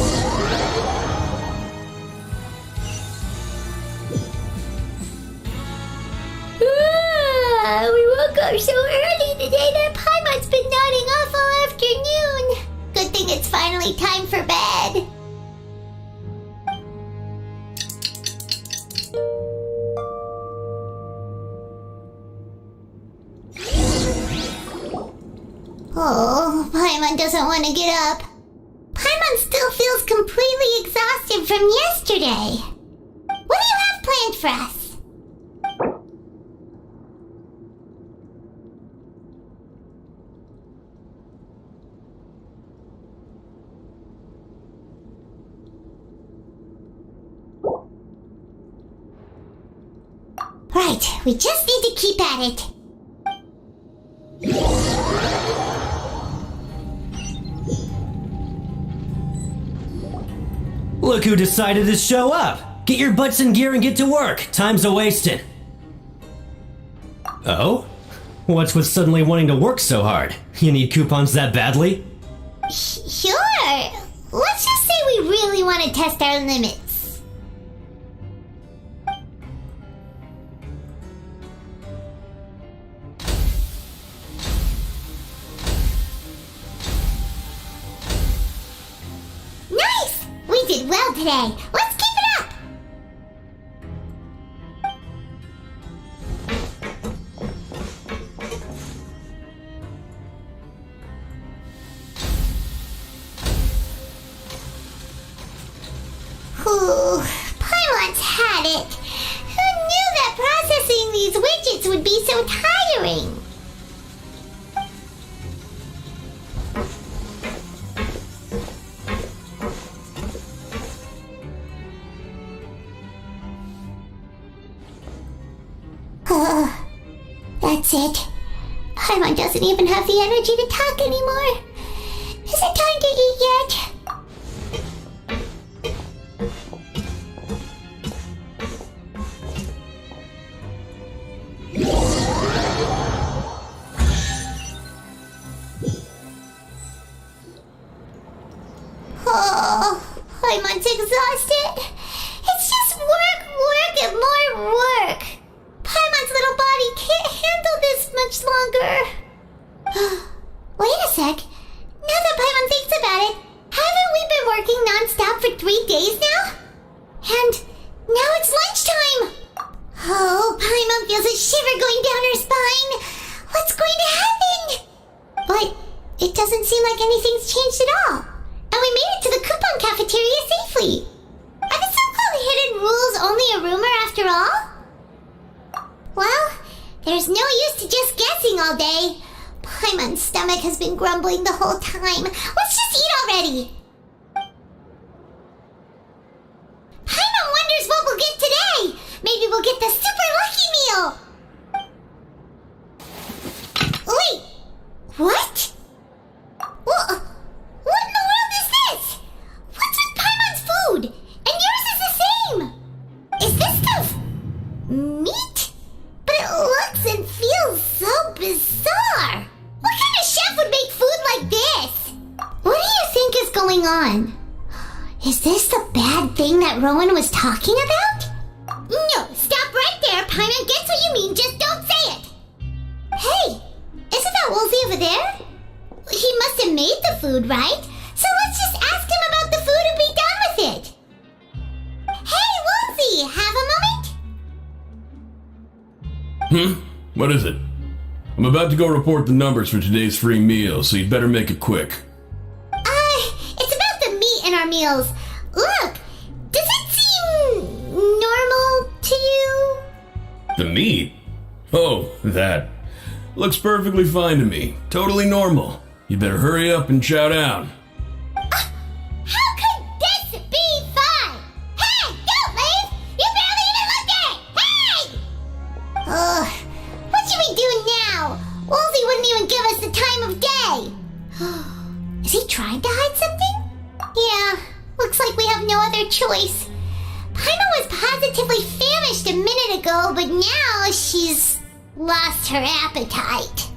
[SPEAKER 1] up so early today that Paimon's been nodding off all afternoon. Good thing it's finally time for bed. Oh, Paimon doesn't want to get up. Paimon still feels completely exhausted from yesterday. What do you have planned for us? Right, we just need to keep at it.
[SPEAKER 14] Look who decided to show up! Get your butts in gear and get to work. Time's a-wasting. Oh? What's with suddenly wanting to work so hard? You need coupons that badly?
[SPEAKER 1] Sure. Let's just say we really want to test our limits. Nice! We did well today. Let's keep it up! Ooh, Paimon's had it. Who knew that processing these widgets would be so tiring? That's it. Paimon doesn't even have the energy to talk anymore. Is it time to eat yet? Oh, Paimon's exhausted. It's just work, and more work. Paimon's little body can't handle this much longer. Wait a sec. Now that Paimon thinks about it, haven't we been working non-stop for 3 days now? And now it's lunchtime. Oh, Paimon feels a shiver going down her spine. What's going to happen? But it doesn't seem like anything's changed at all. And we made it to the coupon cafeteria safely. Are the so-called hidden rules only a rumor after all? Well, there's no use to just guessing all day. Paimon's stomach has been grumbling the whole time. Let's just eat already. Paimon wonders what we'll get today. Maybe we'll get the super lucky meal. Wait, what? What in the world is this? What's with Paimon's food? And yours is the same. Is this stuff meat? But it looks and feels so bizarre. What kind of chef would make food like this? What do you think is going on? Is this the bad thing that Rowan was talking about? No, stop right there. Paimon gets what you mean, just don't say it. Hey, isn't that Wolsey over there? He must have made the food, right? So let's just ask him about the food and be done with it. Hey, Wolsey, have a moment?
[SPEAKER 10] What is it? I'm about to go report the numbers for today's free meal, so you'd better make it quick.
[SPEAKER 1] It's about the meat in our meals. Look, does it seem normal to you?
[SPEAKER 10] The meat? Oh, that. Looks perfectly fine to me. Totally normal. You better hurry up and chow down.
[SPEAKER 1] How could this be fine? Hey, don't leave! You barely even looked at it! Hey! Ugh, what should we do now? Wolsey wouldn't even give us the time of day. Is he trying to hide something? Yeah, looks like we have no other choice. Paimon was positively famished a minute ago, but now she's lost her appetite.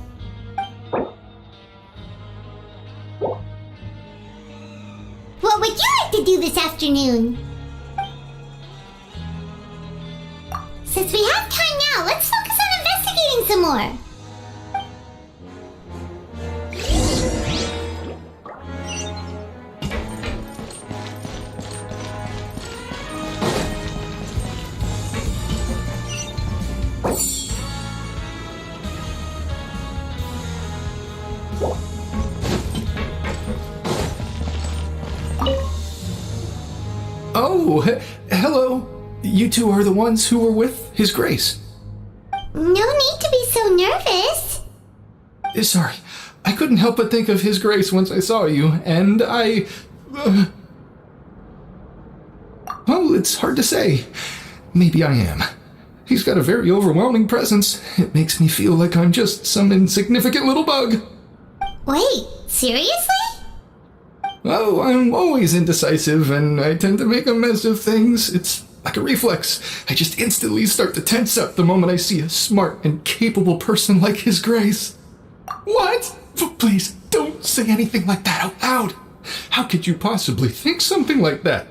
[SPEAKER 1] What would you like to do this afternoon? Since we have time now, let's focus on investigating some more.
[SPEAKER 11] Oh, hello. You two are the ones who were with His Grace.
[SPEAKER 1] No need to be so nervous.
[SPEAKER 11] Sorry, I couldn't help but think of His Grace once I saw you, and I... Well, it's hard to say. Maybe I am. He's got a very overwhelming presence. It makes me feel like I'm just some insignificant little bug.
[SPEAKER 1] Wait, seriously?
[SPEAKER 11] Oh, I'm always indecisive, and I tend to make a mess of things. It's like a reflex. I just instantly start to tense up the moment I see a smart and capable person like His Grace. What? Please, don't say say anything like that out loud. How could you possibly think something like that?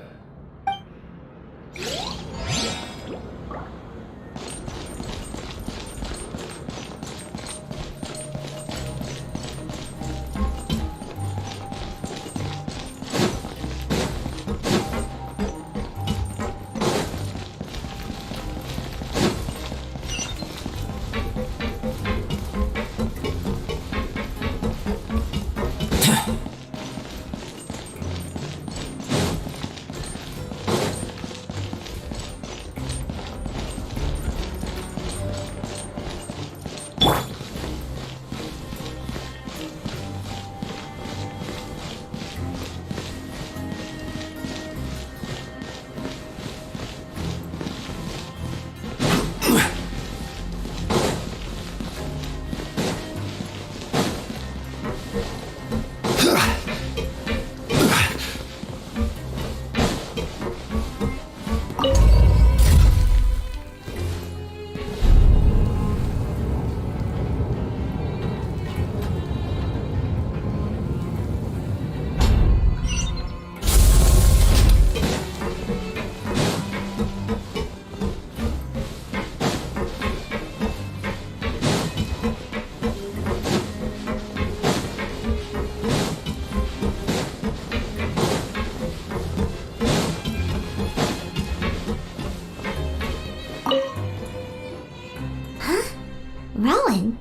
[SPEAKER 1] Rowan?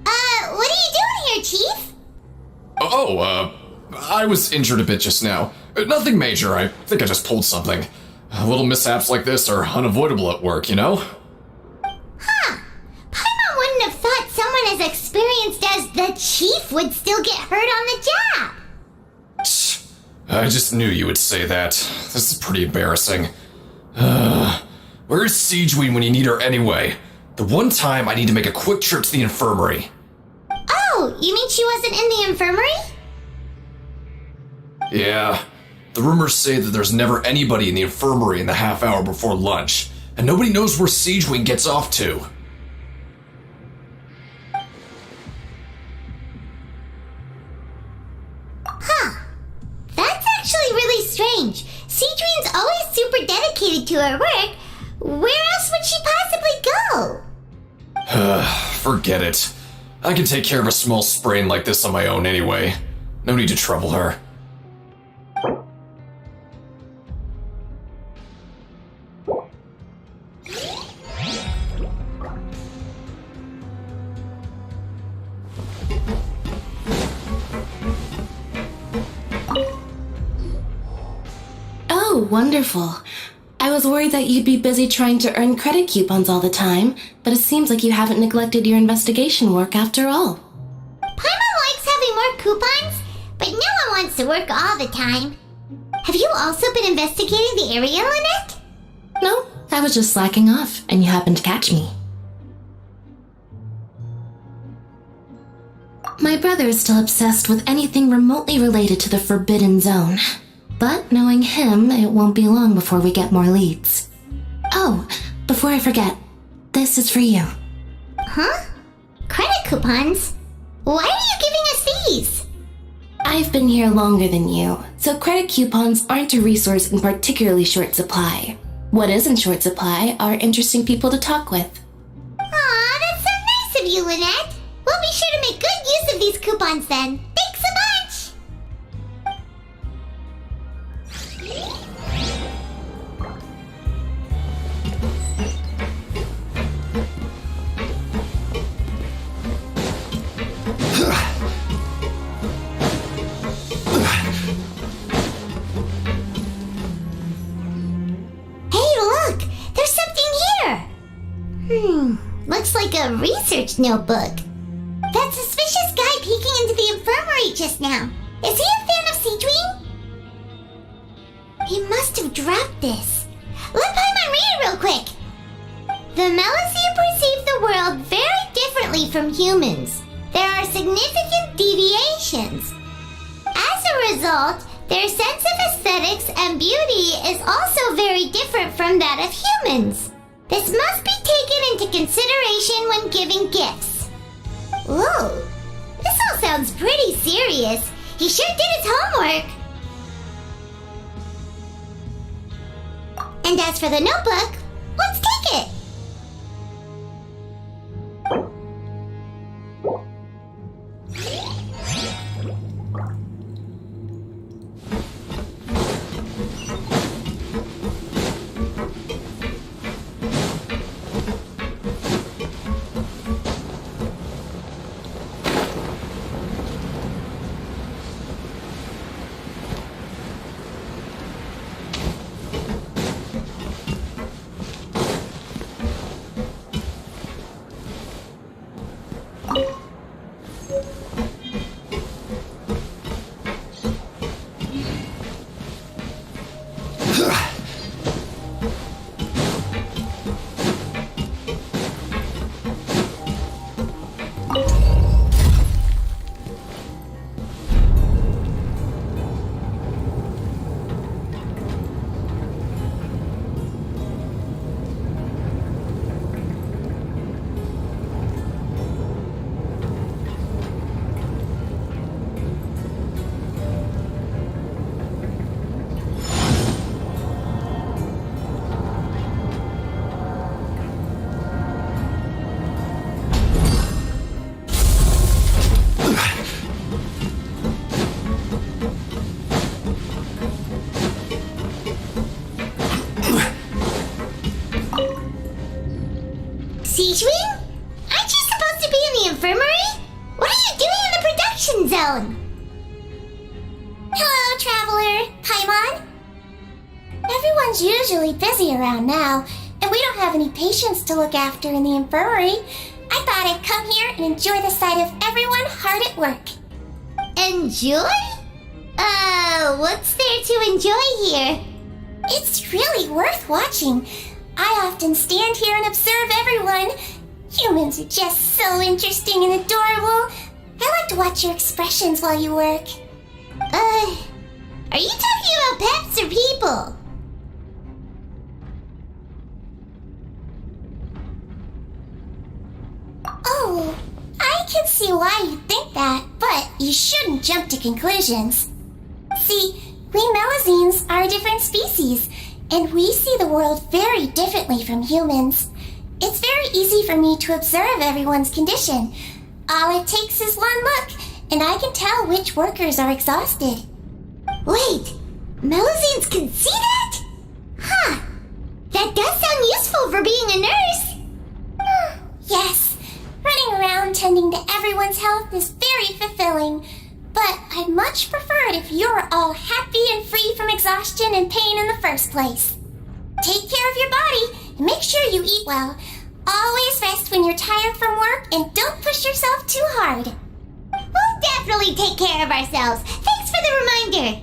[SPEAKER 1] What are you doing here, Chief?
[SPEAKER 16] I was injured a bit just now. Nothing major, I think I just pulled something. Little mishaps like this are unavoidable at work, you know?
[SPEAKER 1] Huh. Paimon wouldn't have thought someone as experienced as the Chief would still get hurt on the job.
[SPEAKER 16] I just knew you would say that. This is pretty embarrassing. Where's Siegeween when you need her anyway? The one time I need to make a quick trip to the infirmary.
[SPEAKER 1] Oh, you mean she wasn't in the infirmary?
[SPEAKER 16] Yeah. The rumors say that there's never anybody in the infirmary in the half hour before lunch, and nobody knows where Siegeween gets off to.
[SPEAKER 1] Huh. That's actually really strange. Siegeween's always super dedicated to her work. Where else would she possibly go?
[SPEAKER 16] Forget it. I can take care of a small sprain like this on my own anyway. No need to trouble her.
[SPEAKER 3] Oh, wonderful. I was worried that you'd be busy trying to earn credit coupons all the time, but it seems like you haven't neglected your investigation work after all.
[SPEAKER 1] Paimon likes having more coupons, but no one wants to work all the time. Have you also been investigating the area, Lynette?
[SPEAKER 3] No, I was just slacking off, and you happened to catch me. My brother is still obsessed with anything remotely related to the Forbidden Zone. But knowing him, it won't be long before we get more leads. Oh, before I forget, this is for you.
[SPEAKER 1] Huh? Credit coupons? Why are you giving us these?
[SPEAKER 3] I've been here longer than you, so credit coupons aren't a resource in particularly short supply. What is in short supply are interesting people to talk with.
[SPEAKER 1] Aw, that's so nice of you, Lynette. We'll be sure to make good use of these coupons then. Thanks a bunch! Looks like a research notebook. That suspicious guy peeking into the infirmary just now. Is he a fan of Siegeween? He must have dropped this. Let Paimon read it real quick. The Melissea perceive the world very differently from humans. There are significant deviations. As a result, their sense of aesthetics and beauty is also very different from that of humans. This must be taken into consideration when giving gifts. Whoa, this all sounds pretty serious. He sure did his homework. And as for the notebook, let's take it. Siegewing? Aren't you supposed to be in the infirmary? What are you doing in the production zone?
[SPEAKER 17] Hello, Traveler. Paimon? Everyone's usually busy around now, and we don't have any patients to look after in the infirmary. I thought I'd come here and enjoy the sight of everyone hard at work.
[SPEAKER 1] Enjoy? What's there to enjoy here?
[SPEAKER 17] It's really worth watching. I often stand here and observe everyone. Humans are just so interesting and adorable. I like to watch your expressions while you work.
[SPEAKER 1] Are you talking about pets or people?
[SPEAKER 17] Oh, I can see why you think that, but you shouldn't jump to conclusions. See, we Melazines are a different species, and we see the world very differently from humans. It's very easy for me to observe everyone's condition. All it takes is one look, and I can tell which workers are exhausted.
[SPEAKER 1] Wait, Melazines can see that? Huh, that does sound useful for being a nurse.
[SPEAKER 17] Yes, running around tending to everyone's health is very fulfilling. But I'd much prefer it if you're all happy and free from exhaustion and pain in the first place. Take care of your body and make sure you eat well. Always rest when you're tired from work and don't push yourself too hard.
[SPEAKER 1] We'll definitely take care of ourselves. Thanks for the reminder.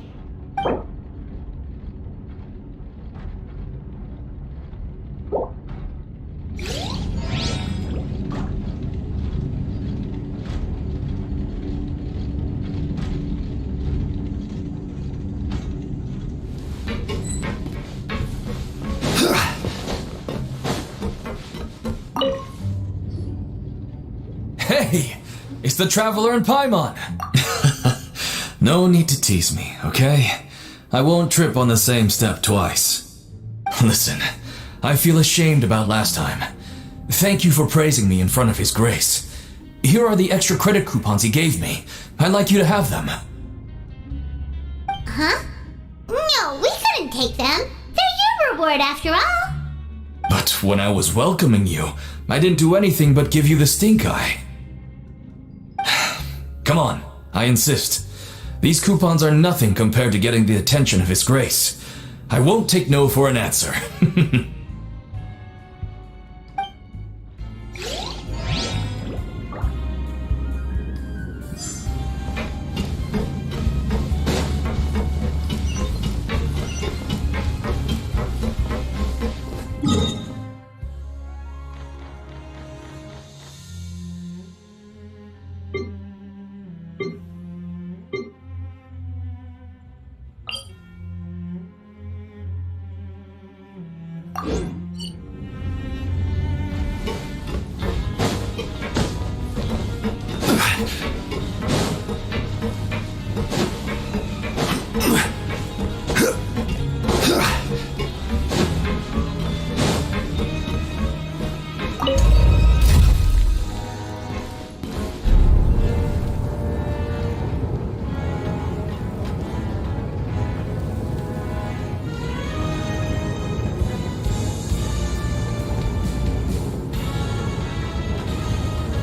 [SPEAKER 8] Hey, it's the Traveler and Paimon. No need to tease me, okay? I won't trip on the same step twice. Listen, I feel ashamed about last time. Thank you for praising me in front of His Grace. Here are the extra credit coupons he gave me. I'd like you to have them.
[SPEAKER 1] Huh? No, we couldn't take them. They're your reward after all.
[SPEAKER 8] But when I was welcoming you, I didn't do anything but give you the stink eye. Come on, I insist. These coupons are nothing compared to getting the attention of His Grace. I won't take no for an answer.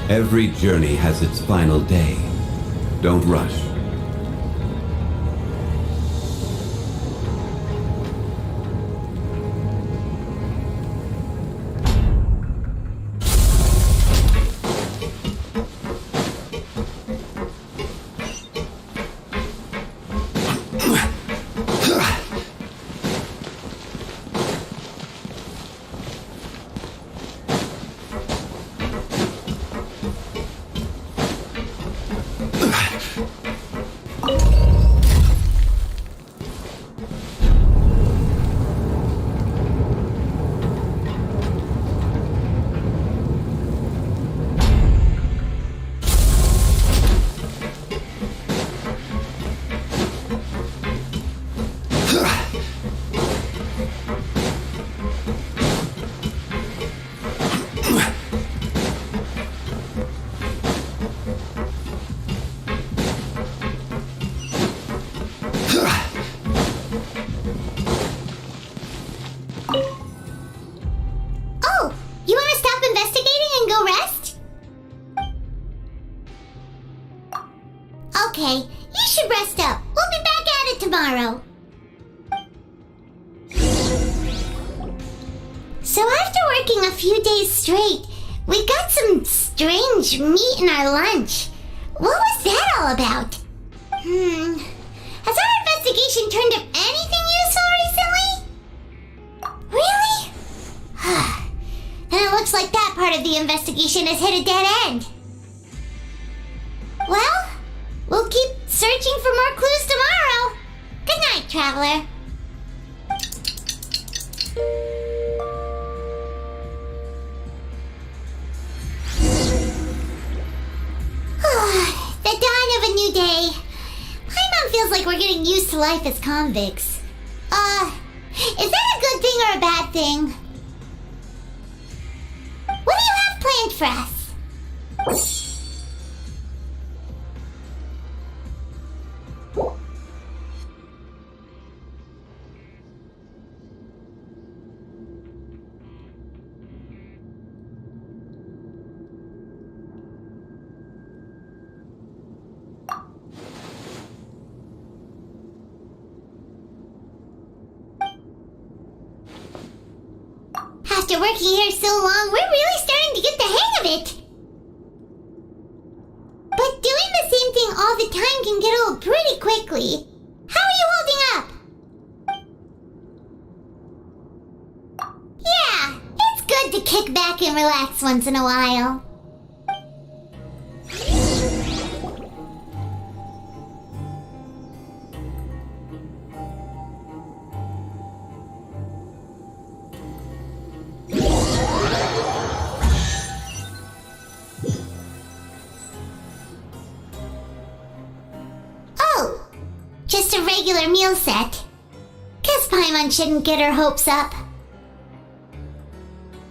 [SPEAKER 9] Every journey has its final day. Don't rush.
[SPEAKER 1] Oh, you want to stop investigating and go rest? Okay, you should rest up. We'll be back at it tomorrow. So after working a few days straight, we got some strange meat in our lunch. What was that all about? Has our investigation turned up anything useful recently? Really? And it looks like that part of the investigation has hit a dead end. Well, we'll keep searching for more clues tomorrow. Good night, traveler. The dawn of a new day. Paimon feels like we're getting used to life as convicts. Is that a good thing or a bad thing? What do you have planned for us? After working here so long, we're really starting to get the hang of it. But doing the same thing all the time can get old pretty quickly. How are you holding up? Yeah, it's good to kick back and relax once in a while. Just a regular meal set. Guess Paimon shouldn't get her hopes up.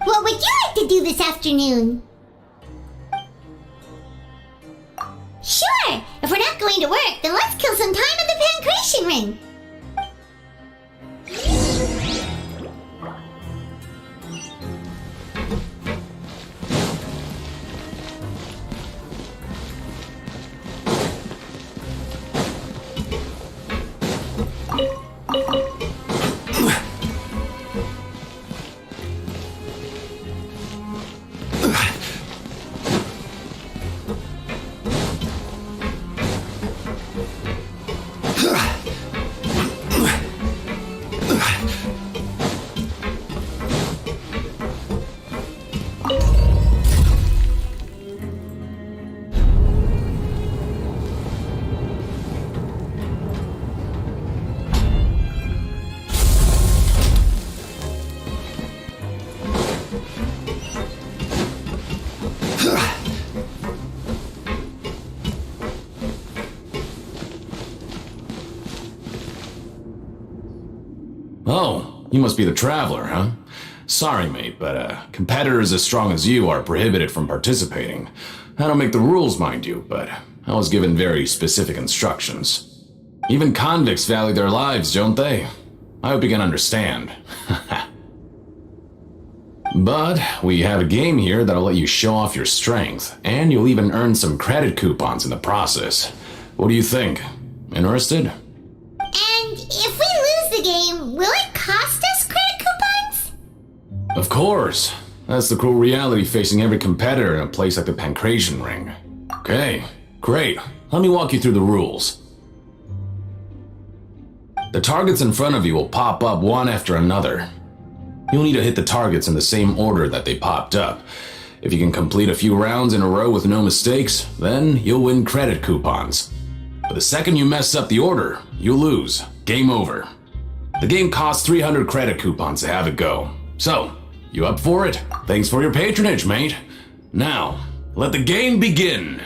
[SPEAKER 1] What would you like to do this afternoon? Sure! If we're not going to work, then let's kill some time at the Pancration Ring.
[SPEAKER 8] Oh, you must be the traveler, huh? Sorry, mate, but competitors as strong as you are prohibited from participating. I don't make the rules, mind you, but I was given very specific instructions. Even convicts value their lives, don't they? I hope you can understand.
[SPEAKER 2] But we have a game here that'll let you show off your strength, and you'll even earn some credit coupons in the process. What do you think? Interested?
[SPEAKER 1] And if we lose the game, will it cost us credit coupons?
[SPEAKER 2] Of course. That's the cruel reality facing every competitor in a place like the Pancration Ring. Okay, great. Let me walk you through the rules. The targets in front of you will pop up one after another. You'll need to hit the targets in the same order that they popped up. If you can complete a few rounds in a row with no mistakes, then you'll win credit coupons. But the second you mess up the order, you lose. Game over. The game costs 300 credit coupons to have it go. So, you up for it? Thanks for your patronage, mate. Now, let the game begin.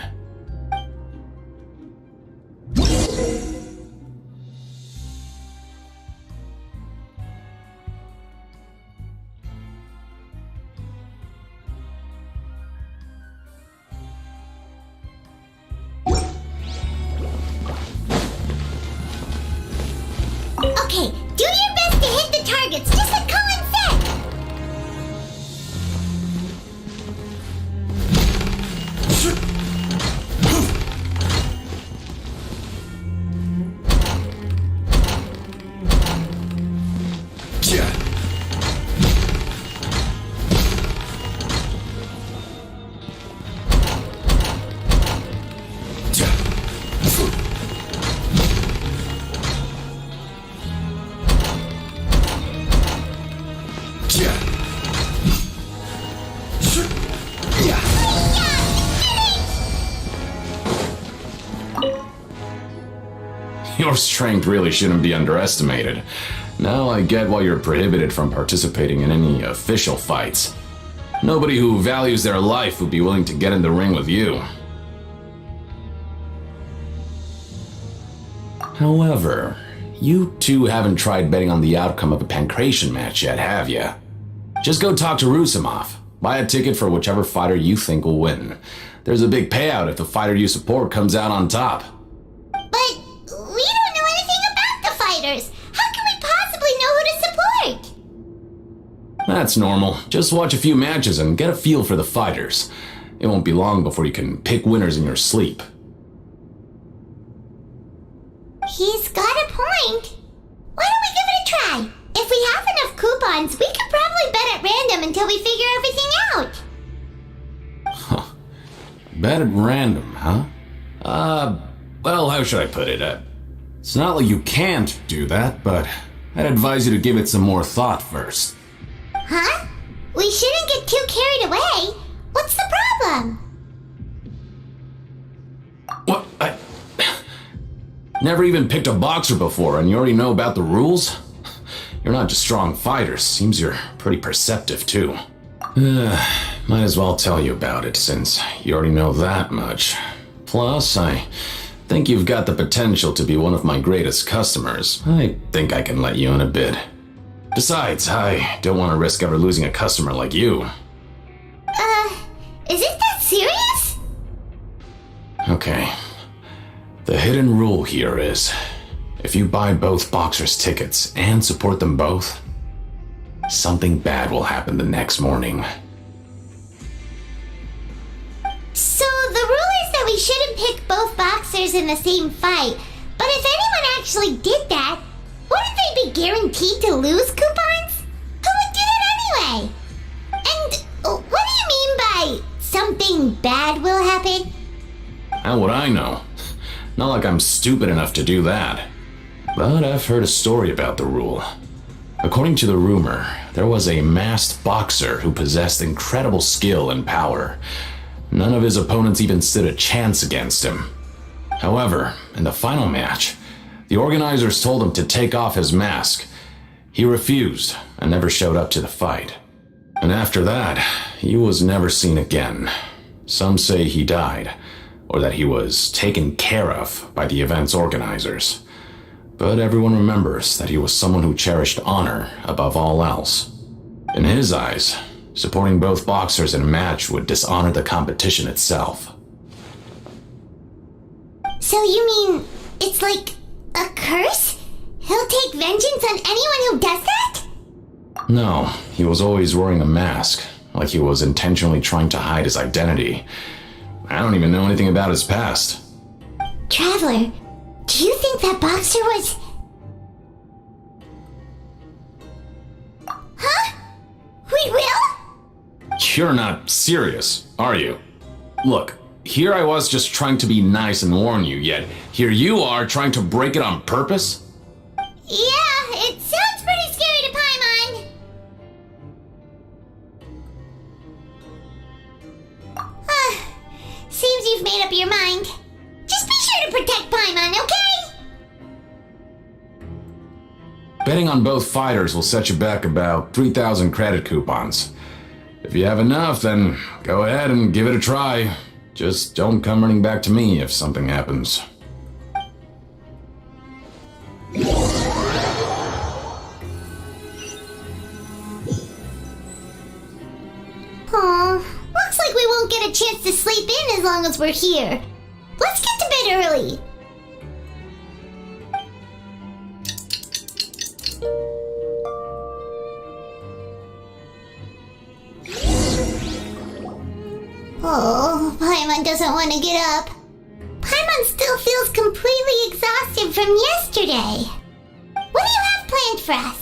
[SPEAKER 1] Okay, do your best to hit the targets, just like Colin said!
[SPEAKER 2] Your strength really shouldn't be underestimated. Now I get why you're prohibited from participating in any official fights. Nobody who values their life would be willing to get in the ring with you. However, you two haven't tried betting on the outcome of a Pancration match yet, have you? Just go talk to Rusimov. Buy a ticket for whichever fighter you think will win. There's a big payout if the fighter you support comes out on top.
[SPEAKER 1] But we don't know anything about the fighters. How can we possibly know who to support?
[SPEAKER 2] That's normal. Just watch a few matches and get a feel for the fighters. It won't be long before you can pick winners in your sleep.
[SPEAKER 1] He's got a point. Why don't we give it a try? If we have enough coupons, we could probably bet at random until we figure everything out.
[SPEAKER 2] Bet at random, huh? Well, how should I put it? It's not like you can't do that, but I'd advise you to give it some more thought first.
[SPEAKER 1] Huh? We shouldn't get too carried away. What's the problem?
[SPEAKER 2] What? Never even picked a boxer before, and you already know about the rules? You're not just strong fighters. Seems you're pretty perceptive, too. Might as well tell you about it, since you already know that much. Plus, I think you've got the potential to be one of my greatest customers. I think I can let you in a bid. Besides, I don't want to risk ever losing a customer like you.
[SPEAKER 1] Is it that serious?
[SPEAKER 2] Okay. The hidden rule here is, if you buy both boxers' tickets and support them both, something bad will happen the next morning.
[SPEAKER 1] So the rule is that we shouldn't pick both boxers in the same fight, but if anyone actually did that, wouldn't they be guaranteed to lose coupons? Who would do that anyway? And what do you mean by something bad will happen?
[SPEAKER 2] How would I know? Not like I'm stupid enough to do that. But I've heard a story about the rule. According to the rumor, there was a masked boxer who possessed incredible skill and power. None of his opponents even stood a chance against him. However, in the final match, the organizers told him to take off his mask. He refused and never showed up to the fight. And after that, he was never seen again. Some say he died, or that he was taken care of by the event's organizers. But everyone remembers that he was someone who cherished honor above all else. In his eyes, supporting both boxers in a match would dishonor the competition itself.
[SPEAKER 1] So you mean it's like a curse? He'll take vengeance on anyone who does that?
[SPEAKER 18] No, he was always wearing a mask, like he was intentionally trying to hide his identity. I don't even know anything about his past.
[SPEAKER 1] Traveler, do you think that boxer was... Huh? We will?
[SPEAKER 18] You're not serious, are you? Look, here I was just trying to be nice and warn you, yet here you are trying to break it on purpose?
[SPEAKER 1] Yeah, it sounds pretty scary to Paimon. Seems you've made up your mind. Just be sure to protect Paimon, okay?
[SPEAKER 18] Betting on both fighters will set you back about 3,000 credit coupons. If you have enough, then go ahead and give it a try. Just don't come running back to me if something happens.
[SPEAKER 1] Aw, looks like we won't get a chance to sleep in as long as we're here. Let's get to bed early. Oh, Paimon doesn't want to get up. Paimon still feels completely exhausted from yesterday. What do you have planned for us?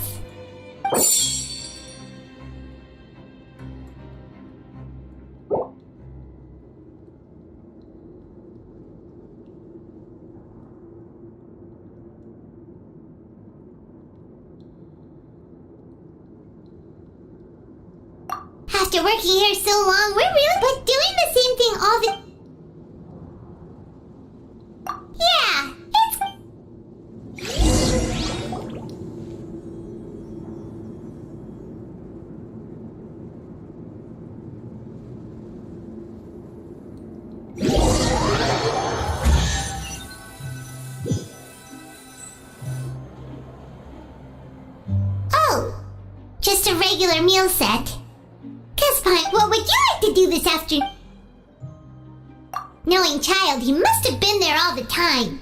[SPEAKER 1] After working here so long, we're really but doing the same thing all the... Yeah, Oh, just a regular meal set. Fine, what would you like to do this afternoon? Knowing child, he must have been there all the time.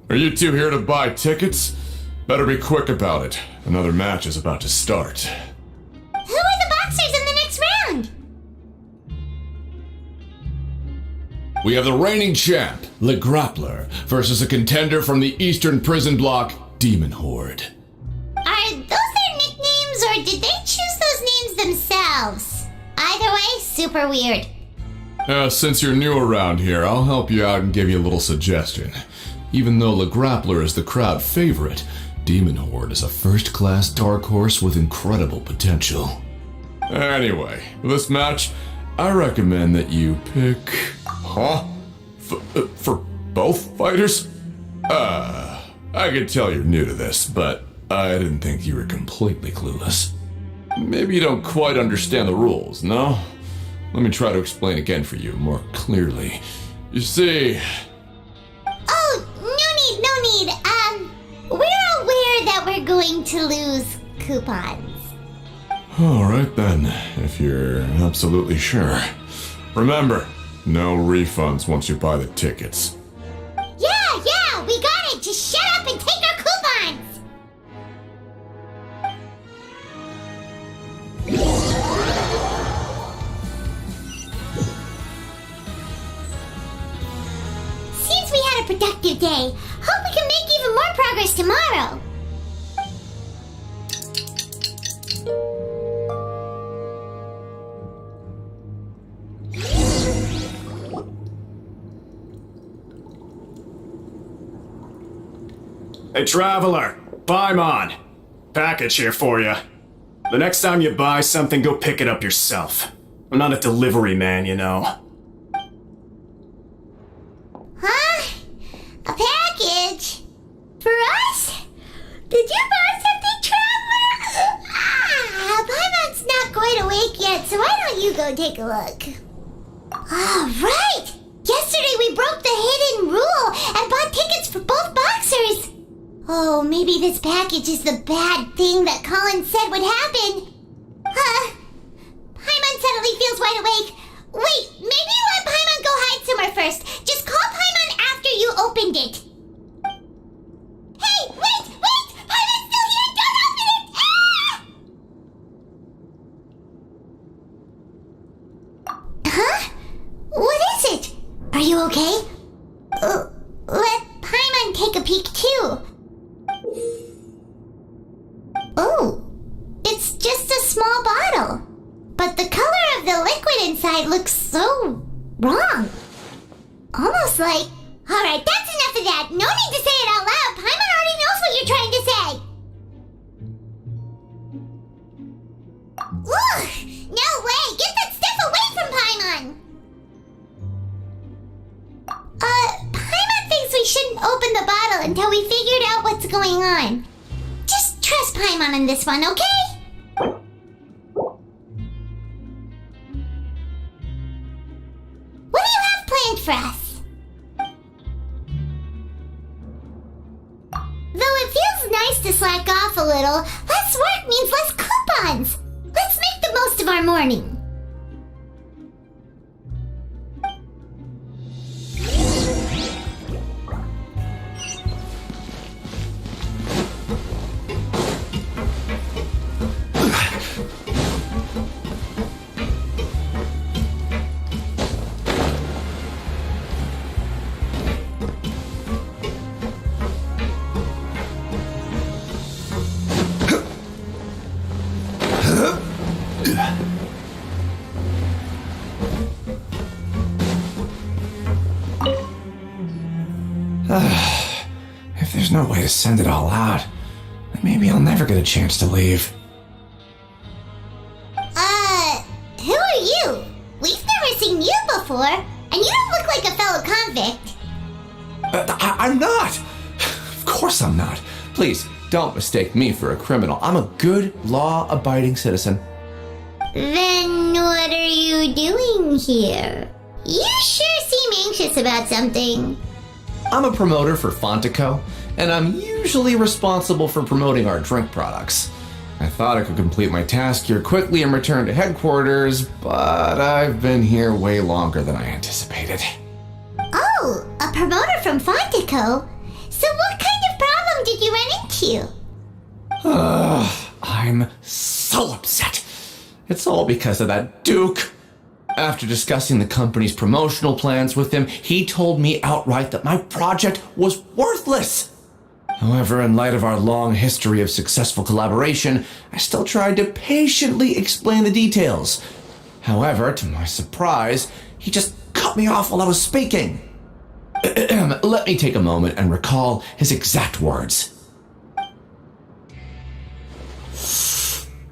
[SPEAKER 19] Are you two here to buy tickets? Better be quick about it. Another match is about to start.
[SPEAKER 1] Who are the boxers in the next round?
[SPEAKER 19] We have the reigning champ, Le Grappler, versus a contender from the Eastern Prison Block, Demon Horde.
[SPEAKER 1] Are those their nicknames, or did they choose those names themselves? Either way, super weird.
[SPEAKER 19] Since you're new around here, I'll help you out and give you a little suggestion. Even though Le Grappler is the crowd favorite, Demon Horde is a first-class dark horse with incredible potential. Anyway, for this match, I recommend that you pick... Huh? For both fighters? I can tell you're new to this, but I didn't think you were completely clueless. Maybe you don't quite understand the rules, no? Let me try to explain again for you more clearly. You see...
[SPEAKER 1] Oh, no need. We're aware that we're going to lose coupons.
[SPEAKER 19] Alright then, if you're absolutely sure. Remember, no refunds once you buy the tickets.
[SPEAKER 1] Yeah, we got it! Just shut up and take our coupons! Seems we had a productive day. Hope we can make even more progress tomorrow.
[SPEAKER 13] Hey, Traveler! Paimon! Package here for you. The next time you buy something, go pick it up yourself. I'm not a delivery man, you know.
[SPEAKER 1] Huh? A package? For us? Did you buy something, Traveler? Paimon's not quite awake yet, so why don't you go take a look? Right! Yesterday we broke the hidden rule and bought tickets for both boxers! Oh, maybe this package is the bad thing that Colin said would happen. Paimon suddenly feels wide awake. Wait, maybe let Paimon go hide somewhere first. Are you okay? Let Paimon take a peek too. Oh, it's just a small bottle. But the color of the liquid inside looks so wrong. Almost like... Alright, that's enough of that. No need to say it out loud. Paimon already knows what you're trying to say. Ugh! No way! Get that stuff away from Paimon! Paimon thinks we shouldn't open the bottle until we figured out what's going on. Just trust Paimon on this one, okay? What do you have planned for us? Though it feels nice to slack off a little, less work means less coupons. Let's make the most of our morning.
[SPEAKER 8] If there's no way to send it all out, then maybe I'll never get a chance to leave.
[SPEAKER 1] Who are you? We've never seen you before, and you don't look like a fellow convict.
[SPEAKER 8] I'm not! Of course I'm not. Please, don't mistake me for a criminal. I'm a good, law-abiding citizen.
[SPEAKER 1] Then what are you doing here? You sure seem anxious about something.
[SPEAKER 8] I'm a promoter for Fontico, and I'm usually responsible for promoting our drink products. I thought I could complete my task here quickly and return to headquarters, but I've been here way longer than I anticipated.
[SPEAKER 1] Oh, a promoter from Fontico? So what kind of problem did you run into?
[SPEAKER 8] I'm so upset. It's all because of that Duke. After discussing the company's promotional plans with him, he told me outright that my project was worthless. However, in light of our long history of successful collaboration, I still tried to patiently explain the details. However, to my surprise, he just cut me off while I was speaking. Let me take a moment and recall his exact words.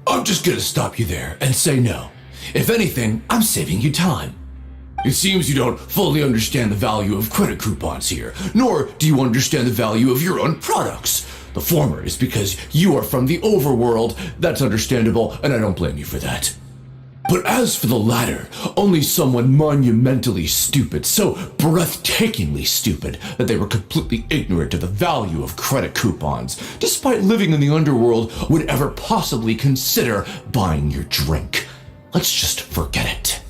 [SPEAKER 8] I'm just gonna stop you there and say no. If anything, I'm saving you time. It seems you don't fully understand the value of credit coupons here, nor do you understand the value of your own products. The former is because you are from the overworld. That's understandable, and I don't blame you for that. But as for the latter, only someone monumentally stupid, so breathtakingly stupid that they were completely ignorant of the value of credit coupons, despite living in the underworld, would ever possibly consider buying your drink. Let's just forget it.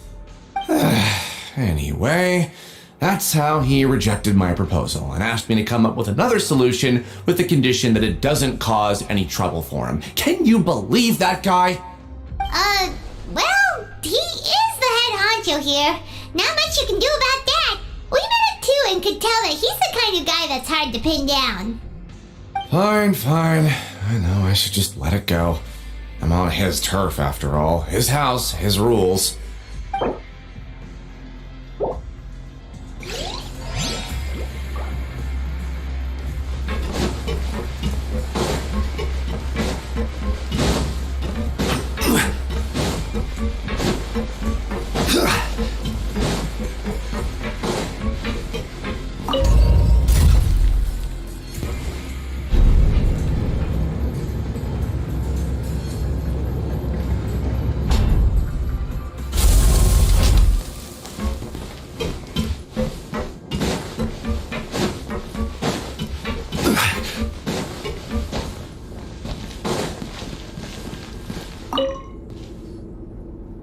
[SPEAKER 8] Anyway, that's how he rejected my proposal and asked me to come up with another solution with the condition that it doesn't cause any trouble for him. Can you believe that guy?
[SPEAKER 1] Well, he is the head honcho here. Not much you can do about that. We met him too and could tell that he's the kind of guy that's hard to pin down.
[SPEAKER 8] Fine. I know I should just let it go. I'm on his turf after all. His house, his rules.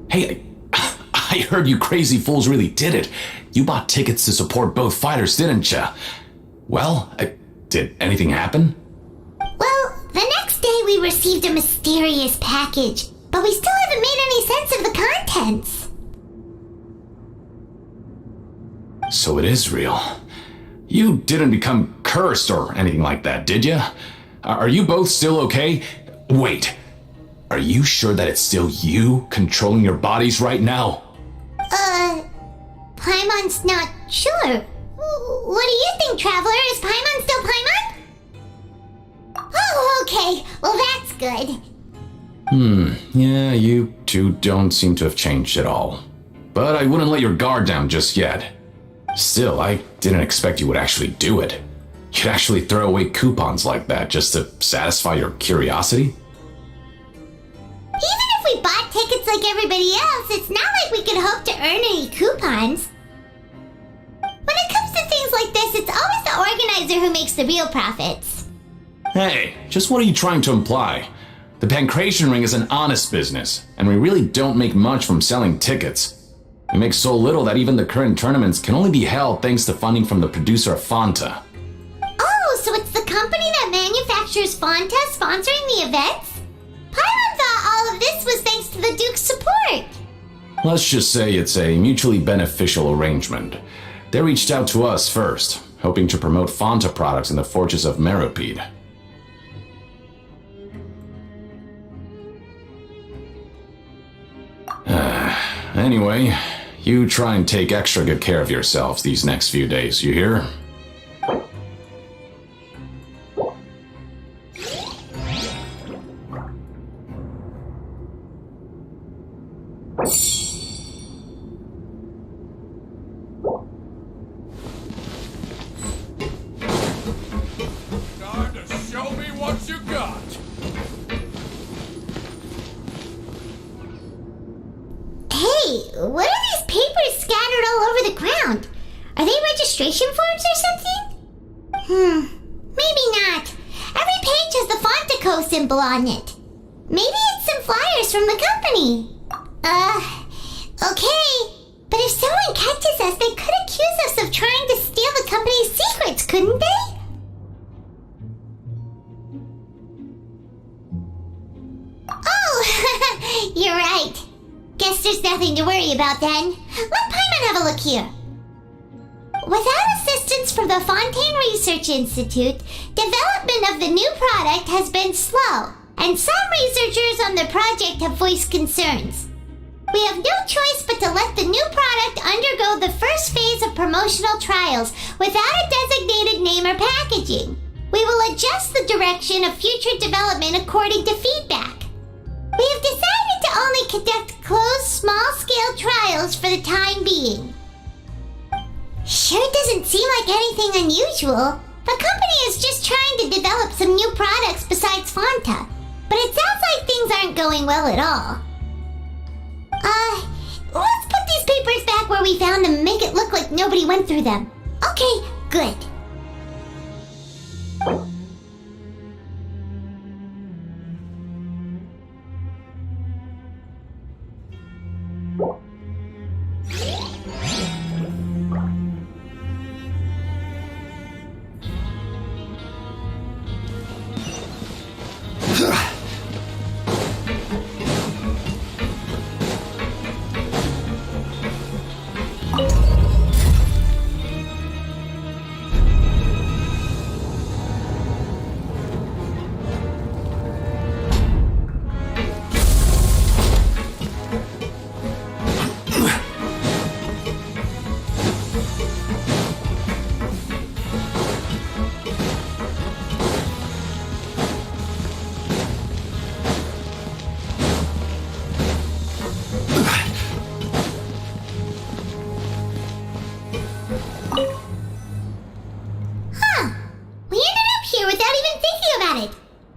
[SPEAKER 8] Hey, I heard you crazy fools really did it. You bought tickets to support both fighters, didn't ya? Well, did anything happen?
[SPEAKER 1] Well, the next day we received a mysterious package, but we still haven't made any sense of the contents.
[SPEAKER 18] So it is real. You didn't become cursed or anything like that, did you? Are you both still okay? Wait, are you sure that it's still you controlling your bodies right now?
[SPEAKER 1] Paimon's not sure. What do you think, Traveler? Is Paimon still Paimon? Oh, okay. Well, that's good.
[SPEAKER 18] Yeah, you two don't seem to have changed at all. But I wouldn't let your guard down just yet. Still, I didn't expect you would actually do it. You'd actually throw away coupons like that just to satisfy your curiosity?
[SPEAKER 1] Even if we bought tickets like everybody else, it's not like we could hope to earn any coupons. When it comes to things like this, it's always the organizer who makes the real profits.
[SPEAKER 18] Hey, just what are you trying to imply? The Pancration Ring is an honest business, and we really don't make much from selling tickets. We make so little that even the current tournaments can only be held thanks to funding from the producer of Fanta.
[SPEAKER 1] Oh, so it's the company that manufactures Fanta sponsoring the events? Paimon thought all of this was thanks to the Duke's support.
[SPEAKER 18] Let's just say it's a mutually beneficial arrangement. They reached out to us first, hoping to promote Fanta products in the Fortress of Meropide. Anyway, you try and take extra good care of yourselves these next few days, you hear?
[SPEAKER 20] Time to show me what you got!
[SPEAKER 1] Hey, what are these papers scattered all over the ground? Are they registration forms or something? Maybe not. Every page has the Fontaco symbol on it. Maybe it's some flyers from the company. Okay. But if someone catches us, they could accuse us of trying to steal the company's secrets, couldn't they? Oh, you're right. Guess there's nothing to worry about then. Let Paimon have a look here. Without assistance from the Fontaine Research Institute, development of the new product has been slow, and some researchers on the project have voiced concerns. We have no choice but to let the new product undergo the first phase of promotional trials without a designated name or packaging. We will adjust the direction of future development according to feedback. We have decided to only conduct closed, small-scale trials for the time being. Sure doesn't seem like anything unusual. The company is just trying to develop some new products besides Fanta. But it sounds like things aren't going well at all. Let's put these papers back where we found them and make it look like nobody went through them. Okay, good.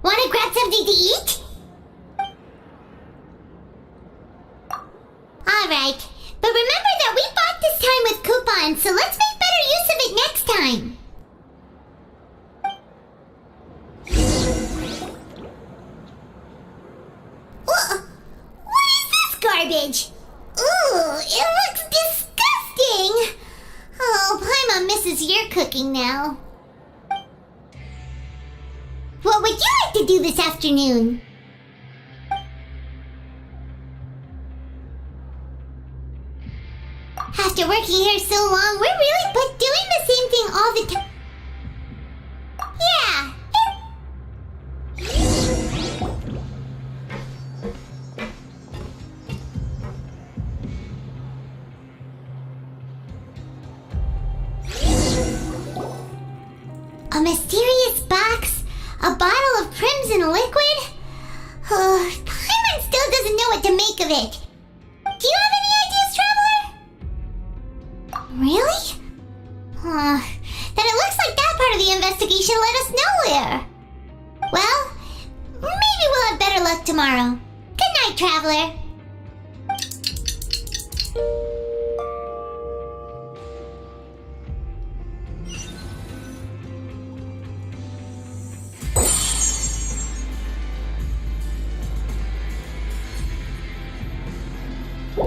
[SPEAKER 1] Wanna grab something to eat? Alright, but remember that we bought this time with coupons, so let's make better use of it next time. What is this garbage? Ooh, it looks disgusting! Oh, Paimon misses your cooking now. What would you like to do this afternoon? After working here so long, we're really A mysterious box? A bottle of crimson liquid? Paimon still doesn't know what to make of it. Do you have any ideas, Traveler? Really? Then it looks like that part of the investigation led us nowhere. Well, maybe we'll have better luck tomorrow. Good night, Traveler.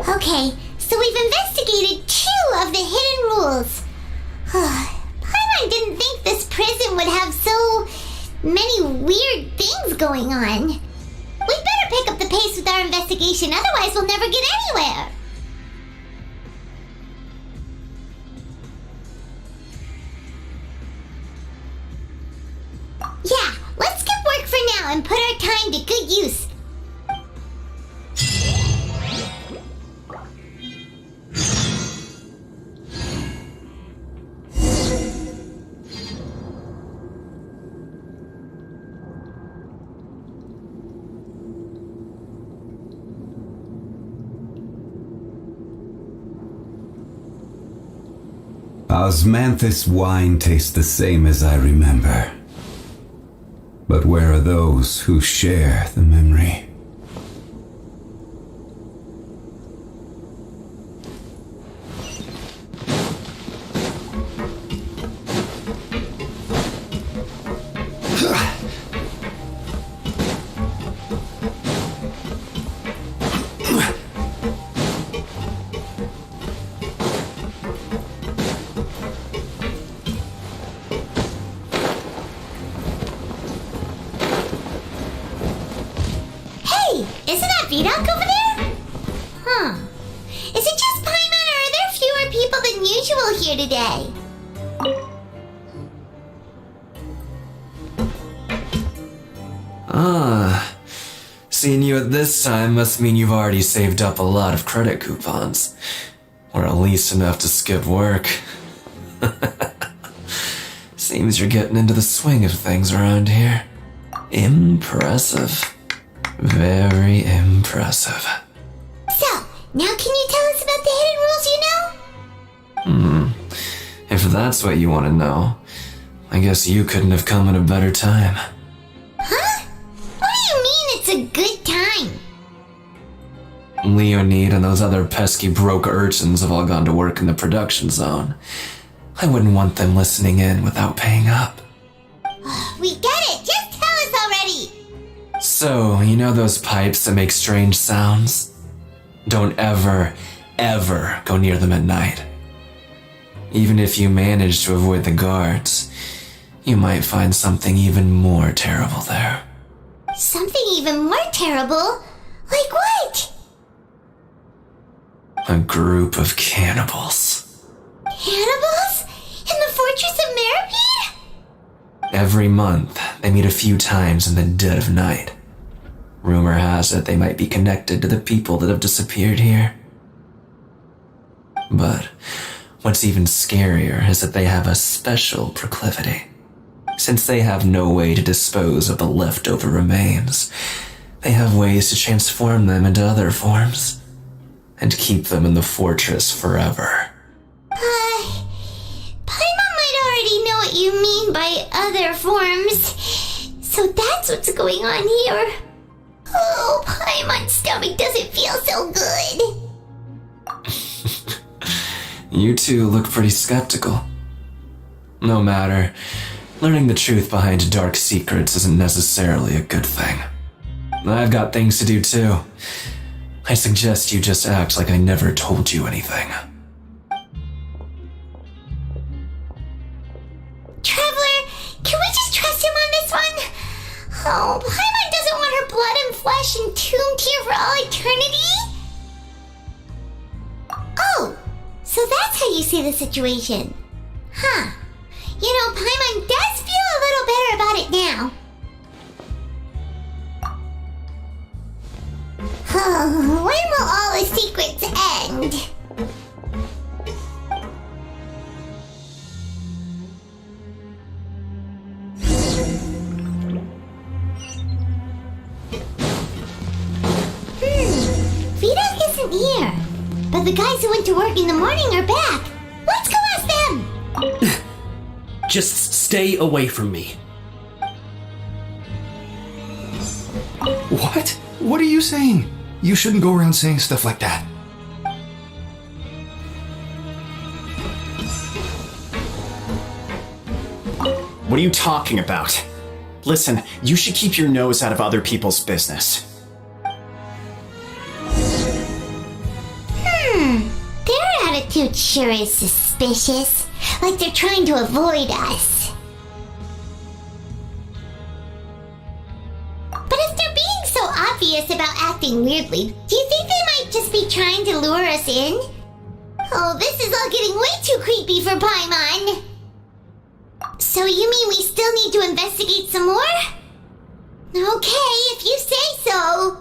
[SPEAKER 1] Okay, so we've investigated 2 of the hidden rules. Paimon didn't think this prison would have so many weird things going on. We'd better pick up the pace with our investigation, otherwise we'll never get anywhere. Yeah, let's skip work for now and put our time to good use.
[SPEAKER 9] Osmanthus wine tastes the same as I remember. But where are those who share the memory?
[SPEAKER 15] Seeing you at this time must mean you've already saved up a lot of credit coupons. Or at least enough to skip work. Seems you're getting into the swing of things around here. Impressive. Very impressive.
[SPEAKER 1] So, now can you tell us about the hidden rules you know?
[SPEAKER 15] If that's what you want to know, I guess you couldn't have come at a better time.
[SPEAKER 1] Huh? What do you mean it's a good time?
[SPEAKER 15] Leonid and those other pesky broke urchins have all gone to work in the production zone. I wouldn't want them listening in without paying up.
[SPEAKER 1] We get it! Just tell us already!
[SPEAKER 15] So, you know those pipes that make strange sounds? Don't ever go near them at night. Even if you manage to avoid the guards, you might find something even more terrible there.
[SPEAKER 1] Something even more terrible? Like what?
[SPEAKER 15] A group of cannibals.
[SPEAKER 1] Cannibals? In the Fortress of Meripede?
[SPEAKER 15] Every month, they meet a few times in the dead of night. Rumor has it they might be connected to the people that have disappeared here. But what's even scarier is that they have a special proclivity. Since they have no way to dispose of the leftover remains, they have ways to transform them into other forms and keep them in the fortress forever.
[SPEAKER 1] Paimon might already know what you mean by other forms. So that's what's going on here. Oh, Paimon's stomach doesn't feel so good.
[SPEAKER 15] You two look pretty skeptical. No matter, learning the truth behind dark secrets isn't necessarily a good thing. I've got things to do too. I suggest you just act like I never told you anything.
[SPEAKER 1] Traveler, can we just trust him on this one? Oh, Paimon doesn't want her blood and flesh entombed here for all eternity? Oh, so that's how you see the situation. Huh. You know, Paimon does feel a little better about it now. When will all the secrets end? the guys who went to work in the morning are back. Let's go ask them.
[SPEAKER 21] Just stay away from me.
[SPEAKER 11] What? What are you saying? You shouldn't go around saying stuff like that.
[SPEAKER 13] What are you talking about? Listen, you should keep your nose out of other people's business.
[SPEAKER 1] Their attitude sure is suspicious. Like they're trying to avoid us. But if they're being so obvious about acting weirdly, do you think they might just be trying to lure us in? Oh, this is all getting way too creepy for Paimon. So you mean we still need to investigate some more? Okay, if you say so.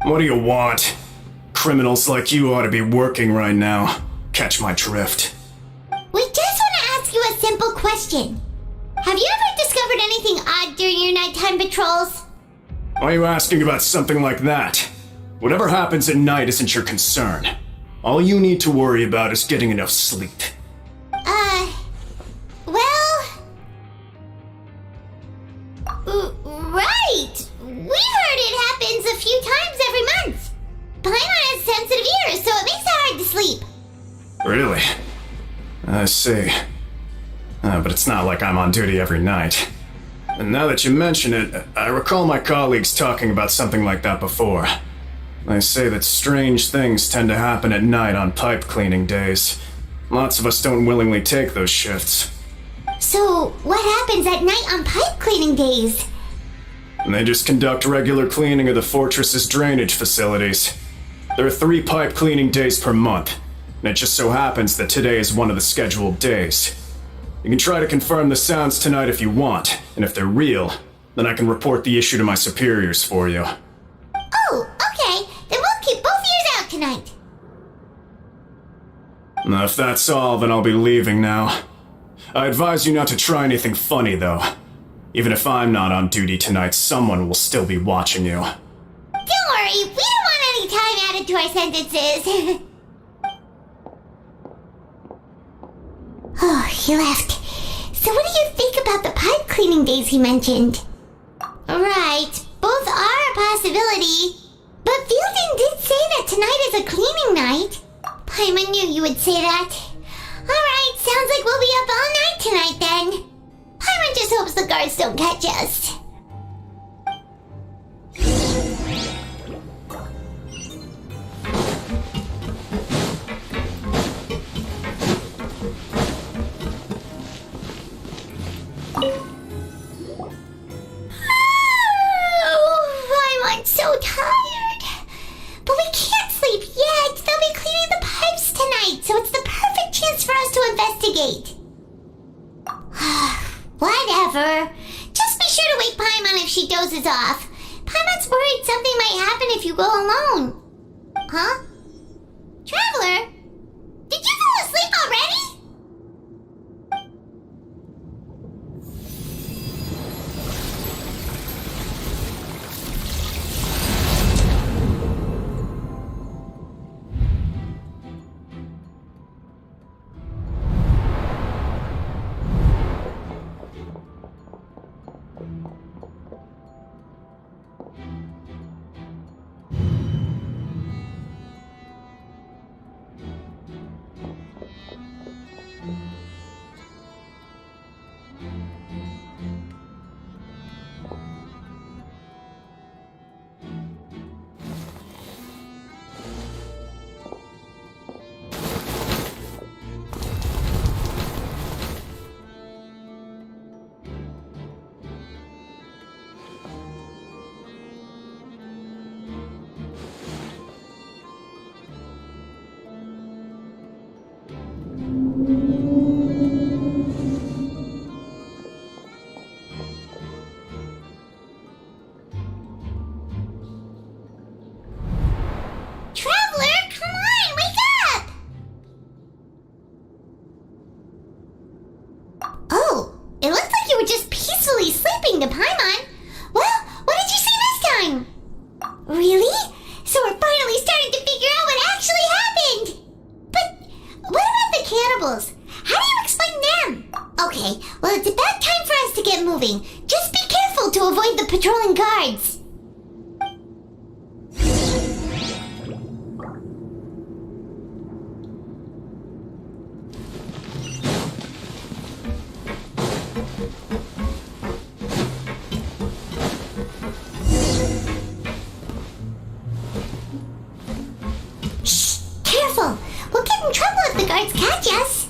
[SPEAKER 13] What do you want? Criminals like you ought to be working right now. Catch my drift.
[SPEAKER 1] We just want to ask you a simple question. Have you ever discovered anything odd during your nighttime patrols?
[SPEAKER 13] Why are you asking about something like that? Whatever happens at night isn't your concern. All you need to worry about is getting enough sleep.
[SPEAKER 1] Right! We've heard it happens a few times every month. Paimon has sensitive ears, so it makes it hard to sleep.
[SPEAKER 13] Really? I see. But it's not like I'm on duty every night. And now that you mention it, I recall my colleagues talking about something like that before. They say that strange things tend to happen at night on pipe cleaning days. Lots of us don't willingly take those shifts.
[SPEAKER 1] So, what happens at night on pipe cleaning days?
[SPEAKER 13] And they just conduct regular cleaning of the fortress's drainage facilities. There are 3 pipe cleaning days per month, and it just so happens that today is one of the scheduled days. You can try to confirm the sounds tonight if you want, and if they're real, then I can report the issue to my superiors for you.
[SPEAKER 1] Oh, okay. Then we'll keep both ears out tonight.
[SPEAKER 13] Now, if that's all, then I'll be leaving now. I advise you not to try anything funny, though. Even if I'm not on duty tonight, someone will still be watching you.
[SPEAKER 1] Don't worry, we don't want any time added to our sentences. Oh, he left. So what do you think about the pipe cleaning days he mentioned? Right, both are a possibility. But Fielding did say that tonight is a cleaning night. Paimon knew you would say that. Alright, sounds like we'll be up all night tonight then. Paimon just hopes the guards don't catch us. I'm so tired. But we can't sleep yet. They'll be cleaning the pipes tonight, so it's the perfect chance for us to investigate. Whatever. Just be sure to wake Paimon if she dozes off. Paimon's worried something might happen if you go alone. Huh? Traveler? Did you fall asleep already? Traveler, come on, wake up! Oh, it looks like you were just peacefully sleeping to Paimon. Well, what did you see this time? Really? So we're finally starting to figure out what actually happened! But what about the cannibals? How do you explain them? Okay, well it's about time for us to get moving. Just be careful to avoid the patrolling guards. Careful! We'll get in trouble if the guards catch us!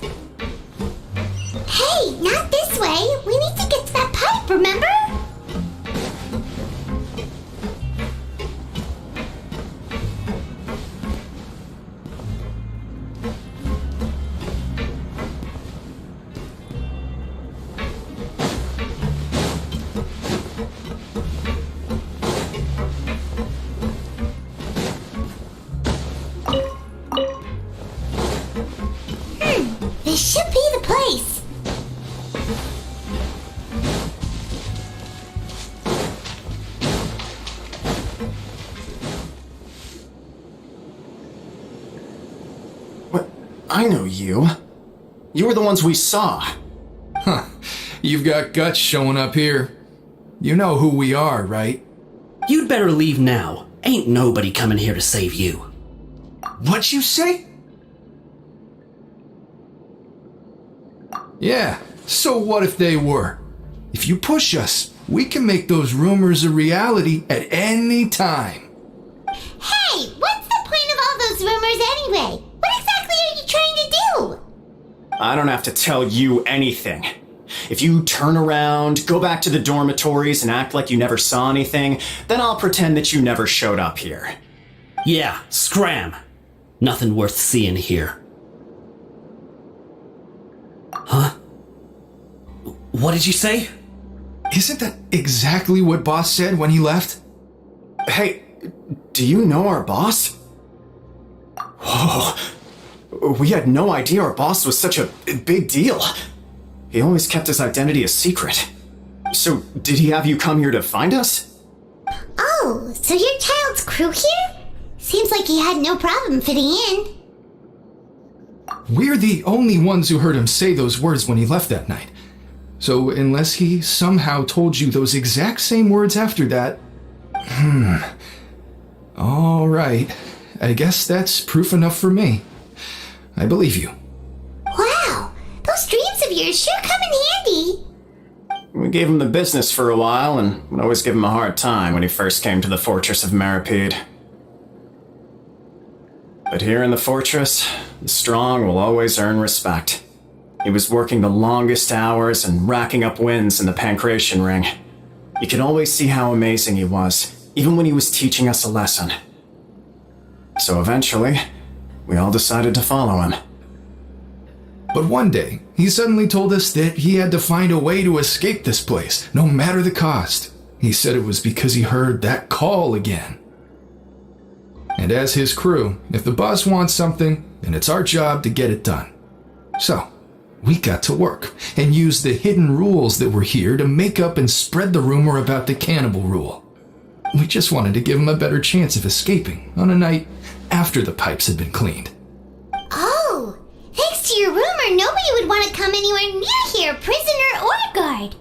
[SPEAKER 1] Hey, not this way! We need to get to that pipe, remember? This should be the place.
[SPEAKER 13] What? I know you. You were the ones we saw.
[SPEAKER 11] Huh. You've got guts showing up here. You know who we are, right?
[SPEAKER 21] You'd better leave now. Ain't nobody coming here to save you.
[SPEAKER 11] What'd you say? Yeah, so what if they were? If you push us, we can make those rumors a reality at any time.
[SPEAKER 1] Hey, what's the point of all those rumors anyway? What exactly are you trying to do?
[SPEAKER 13] I don't have to tell you anything. If you turn around, go back to the dormitories and act like you never saw anything, then I'll pretend that you never showed up here.
[SPEAKER 21] Yeah, scram. Nothing worth seeing here. Huh? What did you say?
[SPEAKER 11] Isn't that exactly what Boss said when he left?
[SPEAKER 13] Hey, do you know our boss? Whoa, we had no idea our boss was such a big deal. He always kept his identity a secret. So, did he have you come here to find us?
[SPEAKER 1] Oh, so you're Child's crew here? Seems like he had no problem fitting in.
[SPEAKER 11] We're the only ones who heard him say those words when he left that night. So unless he somehow told you those exact same words after that... All right. I guess that's proof enough for me. I believe you.
[SPEAKER 1] Wow, those dreams of yours sure come in handy.
[SPEAKER 13] We gave him the business for a while and would always give him a hard time when he first came to the fortress of Maripede. But here in the fortress, the strong will always earn respect. He was working the longest hours and racking up wins in the Pancration Ring. You could always see how amazing he was, even when he was teaching us a lesson. So eventually, we all decided to follow him.
[SPEAKER 11] But one day, he suddenly told us that he had to find a way to escape this place, no matter the cost. He said it was because he heard that call again. And as his crew, if the boss wants something, then it's our job to get it done. So, we got to work and used the hidden rules that were here to make up and spread the rumor about the cannibal rule. We just wanted to give him a better chance of escaping on a night after the pipes had been cleaned.
[SPEAKER 1] Oh, thanks to your rumor, nobody would want to come anywhere near here, prisoner or guard.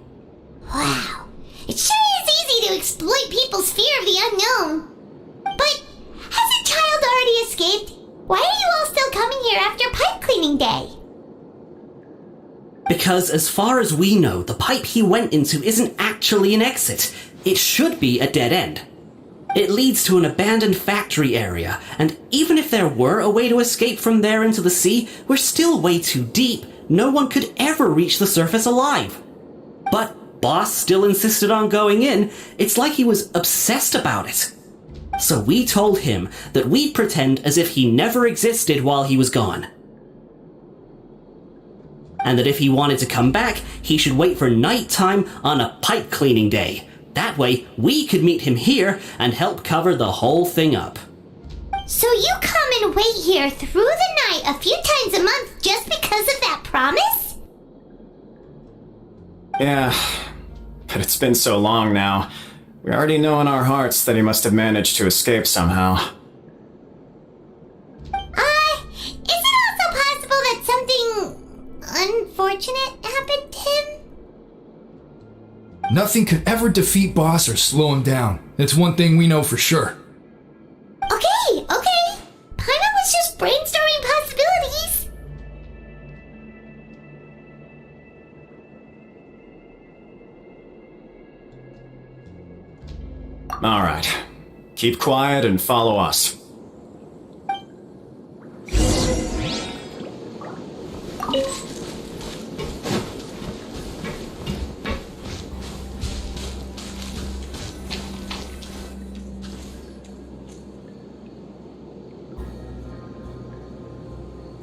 [SPEAKER 1] Wow, it sure is easy to exploit people's fear of the unknown. But hasn't Child already escaped? Why are you all still coming here after pipe cleaning day?
[SPEAKER 21] Because as far as we know, the pipe he went into isn't actually an exit. It should be a dead end. It leads to an abandoned factory area, and even if there were a way to escape from there into the sea, we're still way too deep. No one could ever reach the surface alive. But Boss still insisted on going in. It's like he was obsessed about it. So we told him that we'd pretend as if he never existed while he was gone. and that if he wanted to come back, he should wait for nighttime on a pipe cleaning day. That way, we could meet him here and help cover the whole thing up.
[SPEAKER 1] So you come and wait here through the night a few times a month just because of that promise?
[SPEAKER 13] Yeah, but it's been so long now. We already know in our hearts that he must have managed to escape somehow.
[SPEAKER 1] Is it also possible that something unfortunate happened to him?
[SPEAKER 11] Nothing could ever defeat Boss or slow him down. It's one thing we know for sure.
[SPEAKER 1] Okay. Paimon was just brainstorming possibilities.
[SPEAKER 13] Alright. Keep quiet and follow us.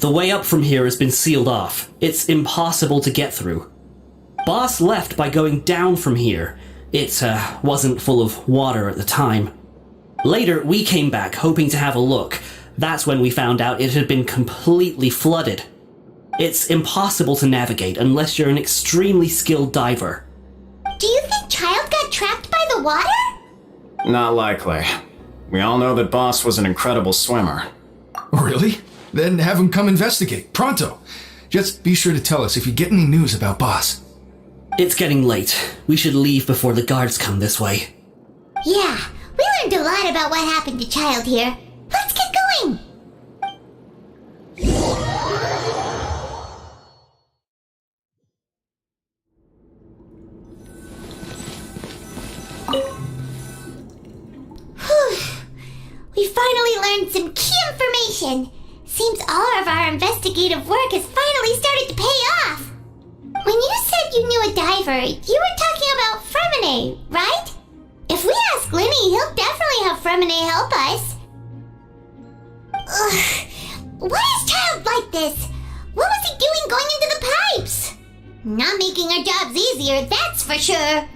[SPEAKER 21] The way up from here has been sealed off. It's impossible to get through. Boss left by going down from here. It wasn't full of water at the time. Later, we came back hoping to have a look. That's when we found out it had been completely flooded. It's impossible to navigate unless you're an extremely skilled diver.
[SPEAKER 1] Do you think Child got trapped by the water?
[SPEAKER 13] Not likely. We all know that Boss was an incredible swimmer.
[SPEAKER 11] Really? Then have him come investigate. Pronto. Just be sure to tell us if you get any news about Boss.
[SPEAKER 21] It's getting late. We should leave before the guards come this way.
[SPEAKER 1] Yeah, we learned a lot about what happened to Child here. Let's get going! We finally learned some key information. Seems all of our investigative work has finally started to pay off. When you said you knew a diver, you were talking about Fremine, right? If we ask Linny, he'll definitely have Fremine help us. Ugh, why is Child like this? What was he doing going into the pipes? Not making our jobs easier, that's for sure.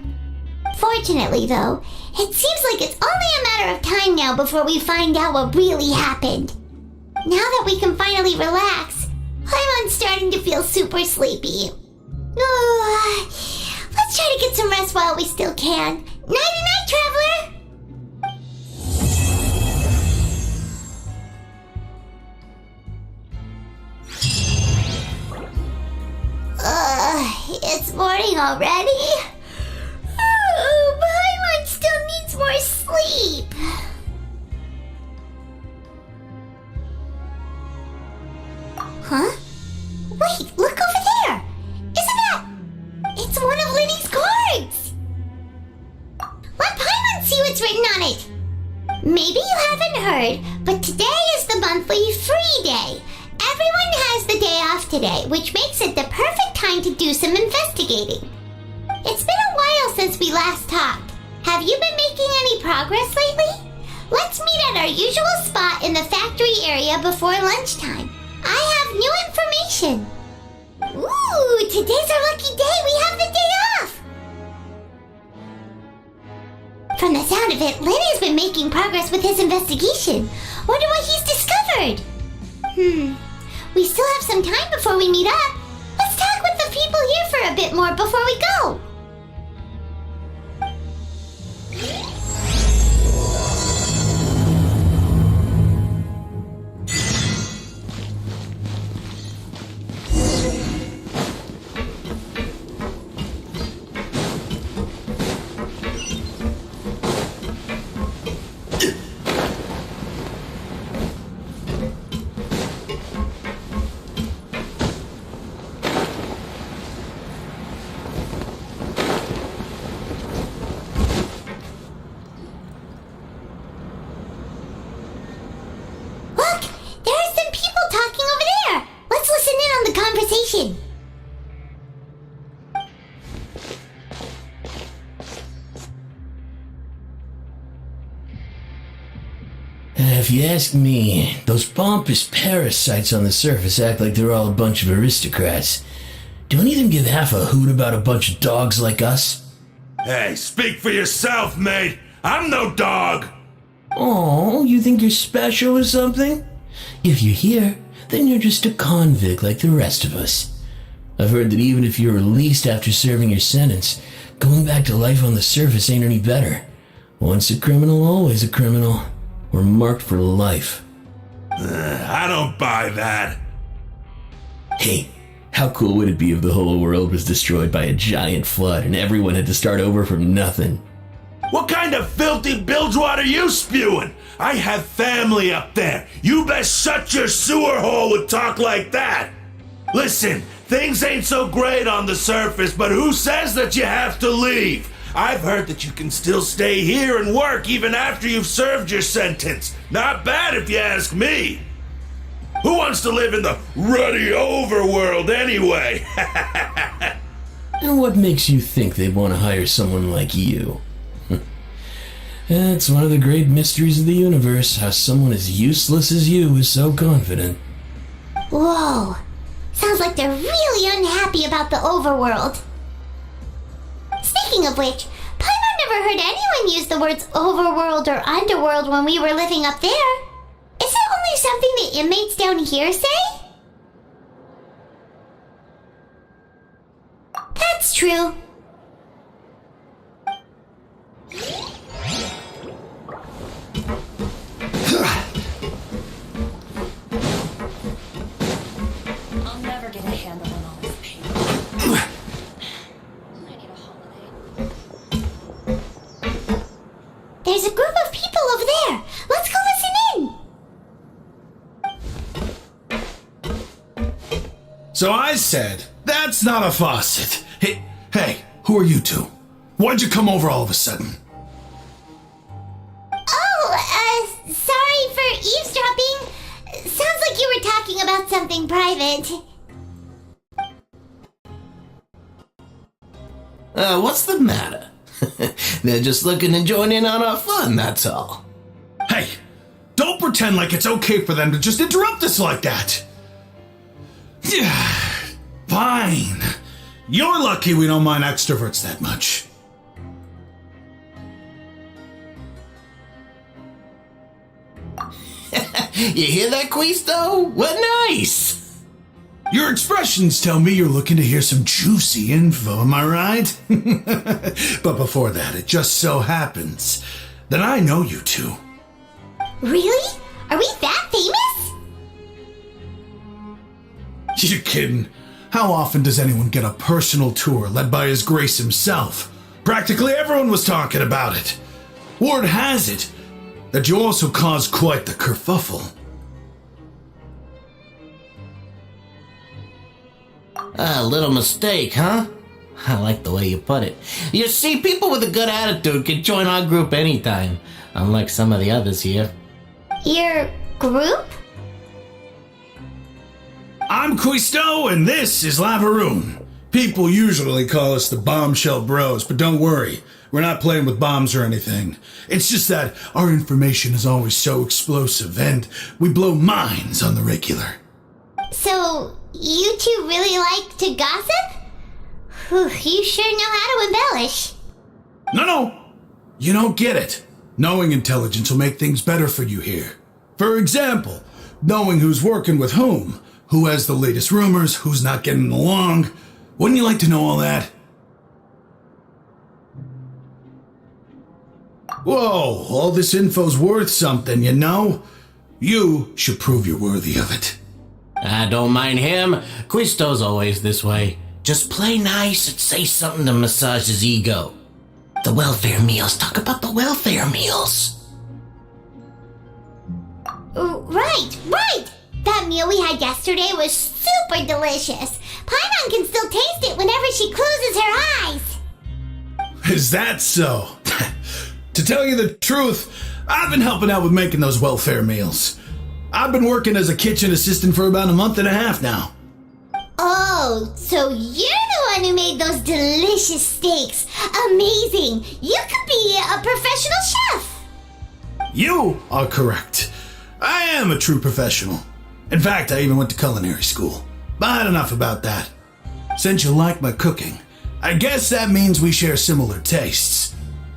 [SPEAKER 1] Fortunately, though, it seems like it's only a matter of time now before we find out what really happened. Now that we can finally relax, I'm starting to feel super sleepy. Let's try to get some rest while we still can. Night-night, traveler! It's morning already? Paimon still needs more sleep. Huh? Wait, look over there! Isn't that... It's one of Linny's cards! Let Paimon see what's written on it! Maybe you haven't heard, but today is the monthly free day. Everyone has the day off today, which makes it the perfect time to do some investigating. It's been a while since we last talked. Have you been making any progress lately? Let's meet at our usual spot in the factory area before lunchtime. I have new information. Ooh, today's our lucky day. We have the day off. From the sound of it, Lenny's been making progress with his investigation. Wonder what he's discovered. We still have some time before we meet up. Let's talk with the people here for a bit more before we go.
[SPEAKER 10] If you ask me, those pompous parasites on the surface act like they're all a bunch of aristocrats. Do any of them give half a hoot about a bunch of dogs like us?
[SPEAKER 4] Hey, speak for yourself, mate. I'm no dog.
[SPEAKER 10] Oh, you think you're special or something? If you're here, then you're just a convict like the rest of us. I've heard that even if you're released after serving your sentence, going back to life on the surface ain't any better. Once a criminal, always a criminal. We're marked for life.
[SPEAKER 4] I don't buy that.
[SPEAKER 10] Hey, how cool would it be if the whole world was destroyed by a giant flood and everyone had to start over from nothing?
[SPEAKER 4] What kind of filthy bilgewater are you spewing? I have family up there. You best shut your sewer hole with talk like that. Listen, things ain't so great on the surface, but who says that you have to leave? I've heard that you can still stay here and work even after you've served your sentence. Not bad if you ask me. Who wants to live in the ruddy overworld anyway?
[SPEAKER 10] And what makes you think they'd want to hire someone like you? It's one of the great mysteries of the universe, how someone as useless as you is so confident.
[SPEAKER 1] Whoa. Sounds like they're really unhappy about the overworld. Speaking of which, Paimon never heard anyone use the words overworld or underworld when we were living up there. Is it only something the inmates down here say? That's true.
[SPEAKER 5] I'll never get a handle on all this pain. I need a holiday.
[SPEAKER 1] There's a group of people over there. Let's go listen in.
[SPEAKER 11] So I said, that's not a faucet. Hey, who are you two? Why'd you come over all of a sudden?
[SPEAKER 1] Sorry for eavesdropping. Sounds like you were talking about something private.
[SPEAKER 22] What's the matter? They're just looking to join in on our fun, that's all.
[SPEAKER 11] Hey, don't pretend like it's okay for them to just interrupt us like that. Yeah, fine. You're lucky we don't mind extroverts that much.
[SPEAKER 22] You hear that, Quisto? What nice!
[SPEAKER 11] Your expressions tell me you're looking to hear some juicy info, am I right? But before that, it just so happens that I know you two.
[SPEAKER 1] Really? Are we that famous?
[SPEAKER 11] You kidding? How often does anyone get a personal tour led by His Grace himself? Practically everyone was talking about it. Word has it that you also caused quite the kerfuffle.
[SPEAKER 22] A little mistake, huh? I like the way you put it. You see, people with a good attitude can join our group anytime, unlike some of the others here.
[SPEAKER 1] Your group?
[SPEAKER 11] I'm Quisto, and this is Lavaroon. People usually call us the Bombshell Bros, but don't worry, we're not playing with bombs or anything. It's just that our information is always so explosive, and we blow minds on the regular.
[SPEAKER 1] So, you two really like to gossip? Whew, you sure know how to embellish.
[SPEAKER 11] No, you don't get it. Knowing intelligence will make things better for you here. For example, knowing who's working with whom, who has the latest rumors, who's not getting along. Wouldn't you like to know all that? Whoa, all this info's worth something, you know? You should prove you're worthy of it.
[SPEAKER 22] I don't mind him. Quisto's always this way. Just play nice and say something to massage his ego. The welfare meals. Talk about the welfare meals.
[SPEAKER 1] Right! That meal we had yesterday was super delicious. Paimon can still taste it whenever she closes her eyes.
[SPEAKER 11] Is that so? To tell you the truth, I've been helping out with making those welfare meals. I've been working as a kitchen assistant for about a month and a half now.
[SPEAKER 1] Oh, so you're the one who made those delicious steaks. Amazing! You could be a professional chef.
[SPEAKER 11] You are correct. I am a true professional. In fact, I even went to culinary school. But enough about that.
[SPEAKER 6] Since you like my cooking, I guess that means we share similar tastes.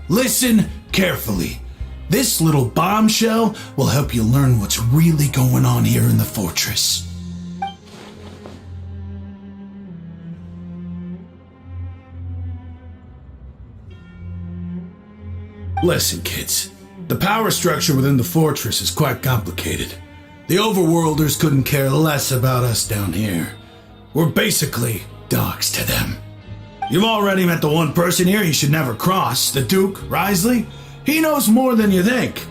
[SPEAKER 6] Listen carefully. This little bombshell will help you learn what's really going on here in the fortress. Listen, kids. The power structure within the fortress is quite complicated. The overworlders couldn't care less about us down here. We're basically dogs to them. You've already met the one person here you should never cross, the Duke, Risley. He knows more than you think.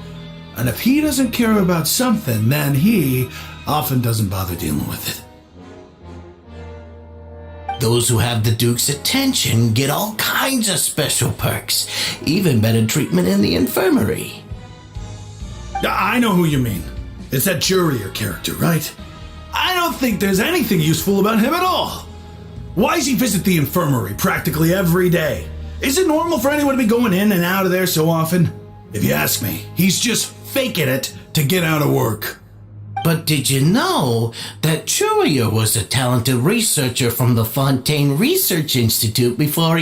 [SPEAKER 6] And if he doesn't care about something, then he often doesn't bother dealing with it.
[SPEAKER 22] Those who have the Duke's attention get all kinds of special perks, even better treatment in the infirmary.
[SPEAKER 6] I know who you mean. It's that Jurier character, right? I don't think there's anything useful about him at all. Why does he visit the infirmary practically every day? Is it normal for anyone to be going in and out of there so often? If you ask me, he's just faking it to get out of work.
[SPEAKER 22] But did you know that Jurier was a talented researcher from the Fontaine Research Institute before he